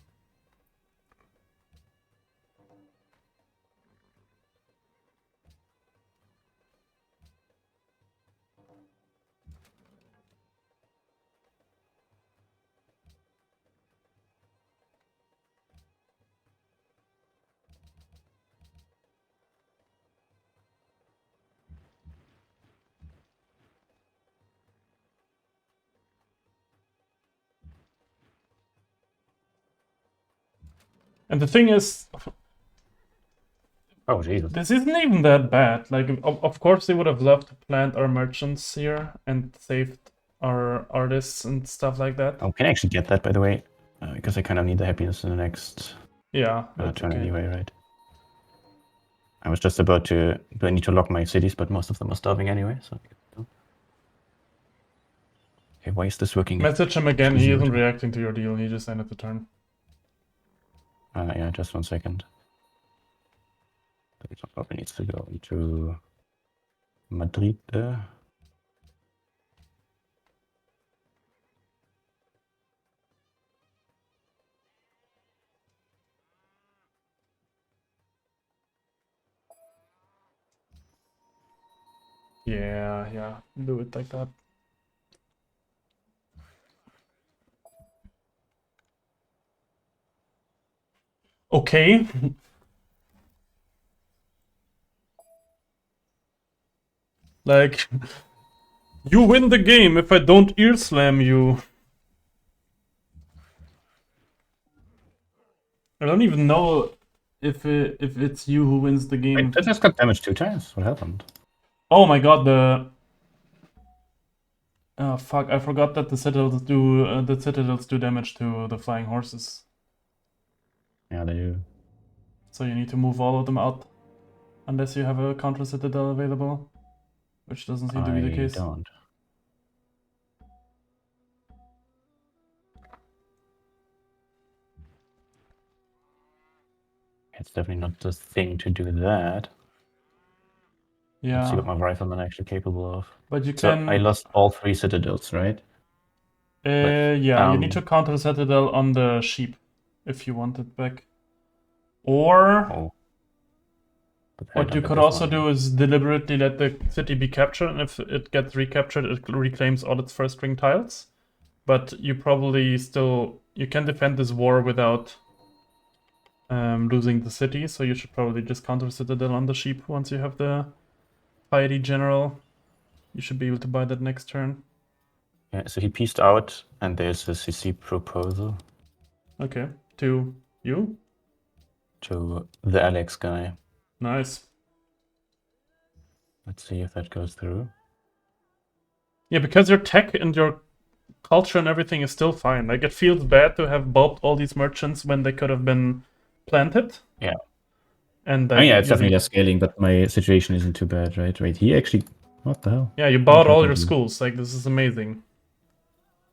And the thing is, oh Jesus, this isn't even that bad. Like, of course, they would have loved to plant our merchants here and saved our artists and stuff like that. Oh, can I actually get that, by the way? Because I kind of need the happiness in the next turn anyway, right? I was just about to... Do I need to lock my cities? But most of them are starving anyway, so... Okay, why is this working? Message him again, he isn't reacting to your deal, he just ended the turn. Yeah, just 1 second. It probably needs to go into Madrid there. Yeah, do it like that. Okay. Like, you win the game if I don't ear slam you. I don't even know if it's you who wins the game. Wait, I just got damaged 2 times. What happened? Oh my god, oh fuck, I forgot that the citadels do damage to the flying horses. Yeah, they do. So you need to move all of them out. Unless you have a counter citadel available. Which doesn't seem to be the case. I don't. It's definitely not the thing to do that. Yeah. Let's see what my riflemen are actually capable of. But you So can... I lost all 3 citadels, right? Yeah, you need to counter citadel on the sheep if you want it back. Or... Oh. But What you but could this also one- do is deliberately let the city be captured, and if it gets recaptured, it reclaims all its first ring tiles. But you probably still you can defend this war without losing the city, so you should probably just counter citadel on the sheep once you have the piety general. You should be able to buy that next turn. Yeah, so he pieced out, and there's a CC proposal Okay, to you. to the Alex guy. Nice. Let's see if that goes through. Yeah, because your tech and your culture and everything is still fine. Like, it feels bad to have bulbed all these merchants when they could have been planted. Yeah. And I mean, yeah, it's using- definitely less scaling, but my situation isn't too bad, right? Wait, he actually... What the hell? Yeah, you bought all your happened here? schools. Like, this is amazing.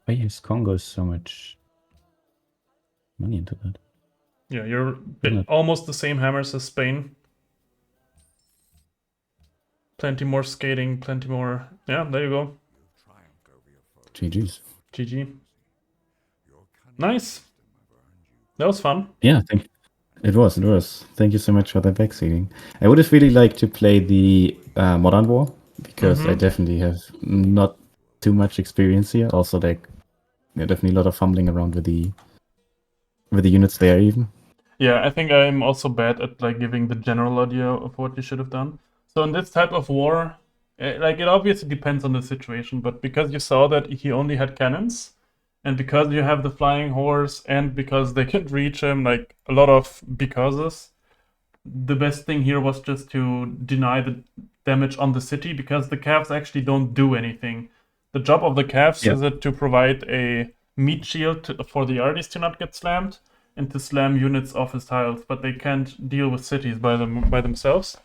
Why is Congo so much money into that? Yeah, you're Yeah. almost the same hammers as Spain. Plenty more skating, plenty more... Yeah, there you go. GG's. GG. Nice. That was fun. Yeah, it was. Thank you so much for that backseating. I would have really liked to play the Modern War, because I definitely have not too much experience here. Also, like, definitely a lot of fumbling around with the units there even. Yeah, I think I'm also bad at like giving the general idea of what you should have done. So in this type of war, like it obviously depends on the situation, but because you saw that he only had cannons, and because you have the flying horse, and because they can reach him, like a lot of becauses, the best thing here was just to deny the damage on the city, because the calves actually don't do anything. The job of the calves is it to provide a meat shield for the arties to not get slammed, and to slam units off his tiles, but they can't deal with cities by themselves.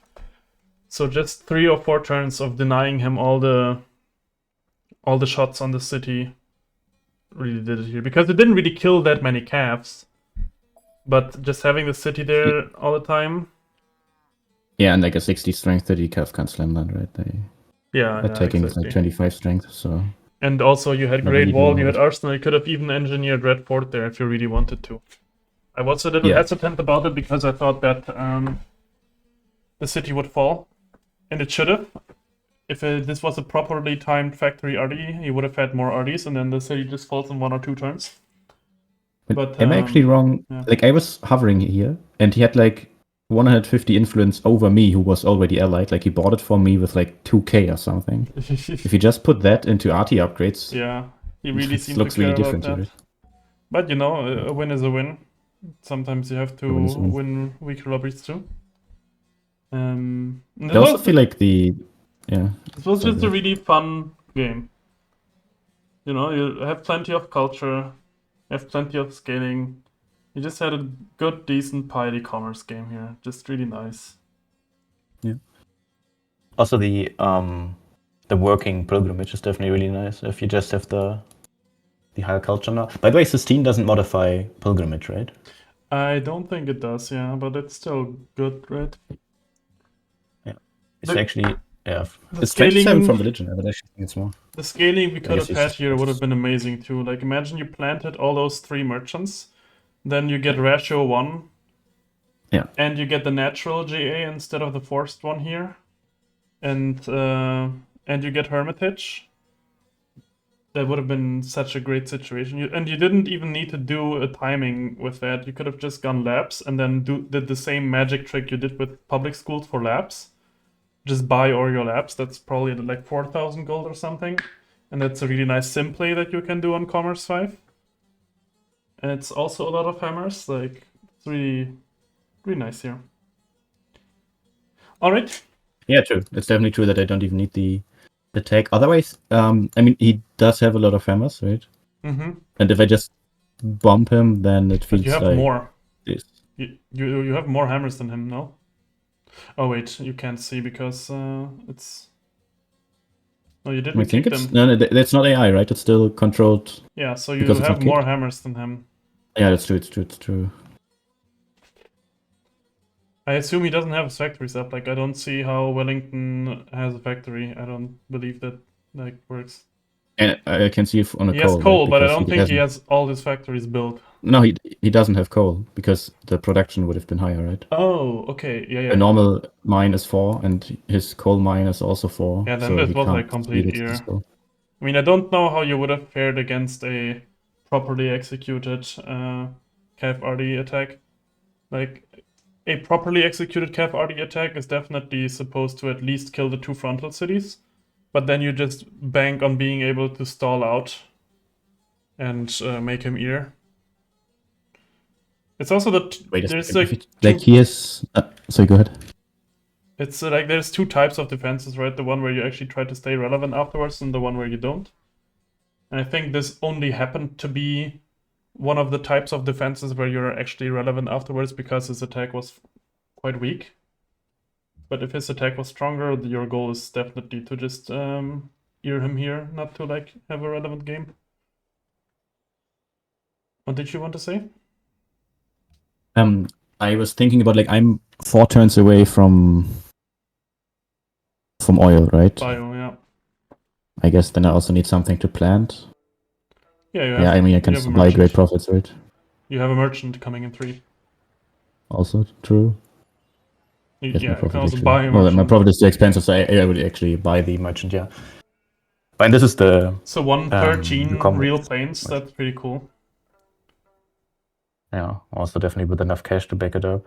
So just 3 or 4 turns of denying him all the shots on the city really did it here, because it didn't really kill that many calves, but just having the city there all the time. Yeah, and like a 60 strength 30 calf can't slam that, right? Attacking is Exactly. like 25 strength, so... And also you had Not Great really Wall, doing you had much. Arsenal, you could have even engineered Red Fort there if you really wanted to. I was a little hesitant about it because I thought that the city would fall, and it should have. If this was a properly timed factory RD, you would have had more RDs, and then the city just falls in 1 or 2 turns. But am I actually wrong? yeah. Like, I was hovering here, and he had like 150 influence over me, who was already allied. Like, he bought it for me with like 2k or something. If you just put that into RT upgrades, yeah, he really it seemed to looks care really about different that. here. But you know, a win is a win. Sometimes you have to win is a win. win weaker lobbies too. I also feel like this was just a really fun game. You know, you have plenty of culture, you have plenty of scaling. You just had a good, decent piety commerce game here. Just really nice. Also, the working pilgrimage is definitely really nice if you just have the higher culture now. By the way, Sistine doesn't modify pilgrimage, right? I don't think it does, yeah, but it's still good, right? Yeah, it's actually It's 27 from religion, but I actually think it's more. The scaling we could guess have it's had here would have been amazing too. Like, imagine you planted all those 3 merchants, then you get ratio 1. Yeah. And you get the natural GA instead of the forced one here. And you get Hermitage. That would have been such a great situation. And you didn't even need to do a timing with that. You could have just gone labs and then did the same magic trick you did with public schools for labs. Just buy all your labs. That's probably like 4,000 gold or something. And that's a really nice sim play that you can do on Commerce 5. And it's also a lot of hammers. Like, it's really, really nice here. All right. Yeah, true. It's definitely true that I don't even need the tag. Otherwise, I mean, he does have a lot of hammers, right? Mm-hmm. And if I just bump him, then it feels But you have like more. this. You have more hammers than him, no? Oh wait, you can't see because it's. No, you didn't I think kick it's them. no, that's not AI, right? It's still controlled. Yeah, so you because it's have not more kicked. hammers than him. Yeah, that's true. It's true. I assume he doesn't have his factories up. Like, I don't see how Wellington has a factory. I don't believe that like works. And I can see on a He has coal. coal, right? but I Because don't think he hasn't- has all his factories built. No, he doesn't have coal because the production would have been higher, right? Oh, okay. Yeah, A yeah. normal mine is 4, and his coal mine is also 4. Yeah, then so this he was can't like complete feed it to ear. his coal. I mean, I don't know how you would have fared against a properly executed Cav RD attack. Like, a properly executed Cav RD attack is definitely supposed to at least kill the 2 frontal cities, but then you just bank on being able to stall out and make him ear. It's also that Wait a there's second. like He has. Sorry, go ahead. it's like there's 2 types of defenses, right? The one where you actually try to stay relevant afterwards, and the one where you don't. And I think this only happened to be one of the types of defenses where you're actually relevant afterwards because his attack was quite weak. But if his attack was stronger, your goal is definitely to just ear him here, not to like have a relevant game. What did you want to say? I was thinking about like I'm 4 turns away from oil, right? Bio, yeah. I guess then I also need something to plant. Yeah, you have, Yeah, I mean I can you have a buy great merchant. profits, right? You have a merchant coming in 3. Also true. Yes, Yeah, my you can profit also actually. buy a Well, my merchant. profit is too expensive, so I would actually buy the merchant. Yeah. But this is the So 113 combo. real planes, that's pretty cool. Yeah, also definitely with enough cash to back it up.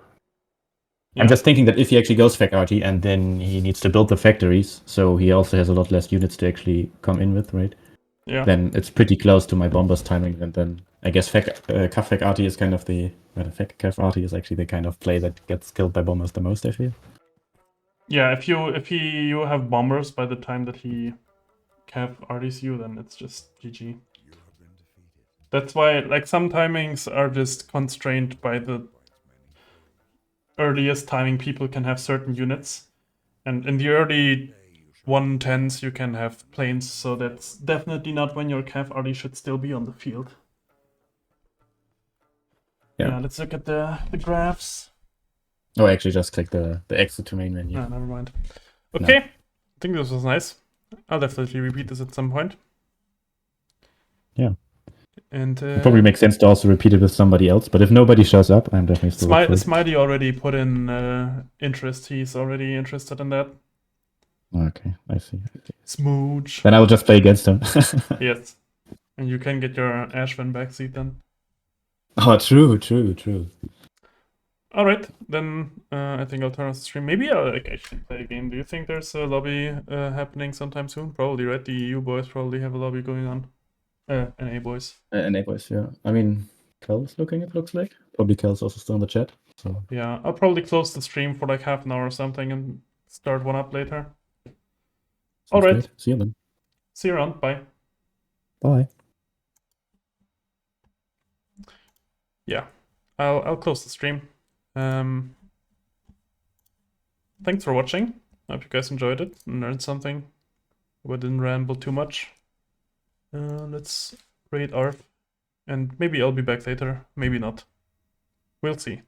Yeah. I'm just thinking that if he actually goes factory and then he needs to build the factories, so he also has a lot less units to actually come in with, right? Yeah. Then it's pretty close to my bombers timing, and then I guess Cav Fac Arty is kind of the Cav Arty is actually the kind of play that gets killed by bombers the most, I feel. Yeah, if you have bombers by the time that he Cav RDs you, then it's just GG. That's why like some timings are just constrained by the earliest timing people can have certain units. And in the early 110s you can have planes, so that's definitely not when your Cav RD should still be on the field. Yeah, let's look at the graphs. Oh, I actually just clicked the exit to main menu. Ah, never mind. Okay, I think this was nice. I'll definitely repeat this at some point. Yeah. And It probably makes sense to also repeat it with somebody else, but if nobody shows up, I'm definitely still up for it. Smitey already put in interest. He's already interested in that. Okay, I see. Smooch. Then I will just play against him. Yes. And you can get your Ashwin backseat then. Oh, true. Alright, then I think I'll turn off the stream. Maybe I'll actually play a game. Do you think there's a lobby happening sometime soon? Probably, right? The EU boys probably have a lobby going on. NA boys. NA boys, yeah. I mean, Kel's looking, it looks like. Probably Kel's also still in the chat. So. Yeah, I'll probably close the stream for like half an hour or something and start one up later. Alright. See you then. See you around. Bye. Bye. Yeah, I'll close the stream. Thanks for watching. I hope you guys enjoyed it and learned something. Hope I didn't ramble too much. Let's raid ARF. And maybe I'll be back later. Maybe not. We'll see.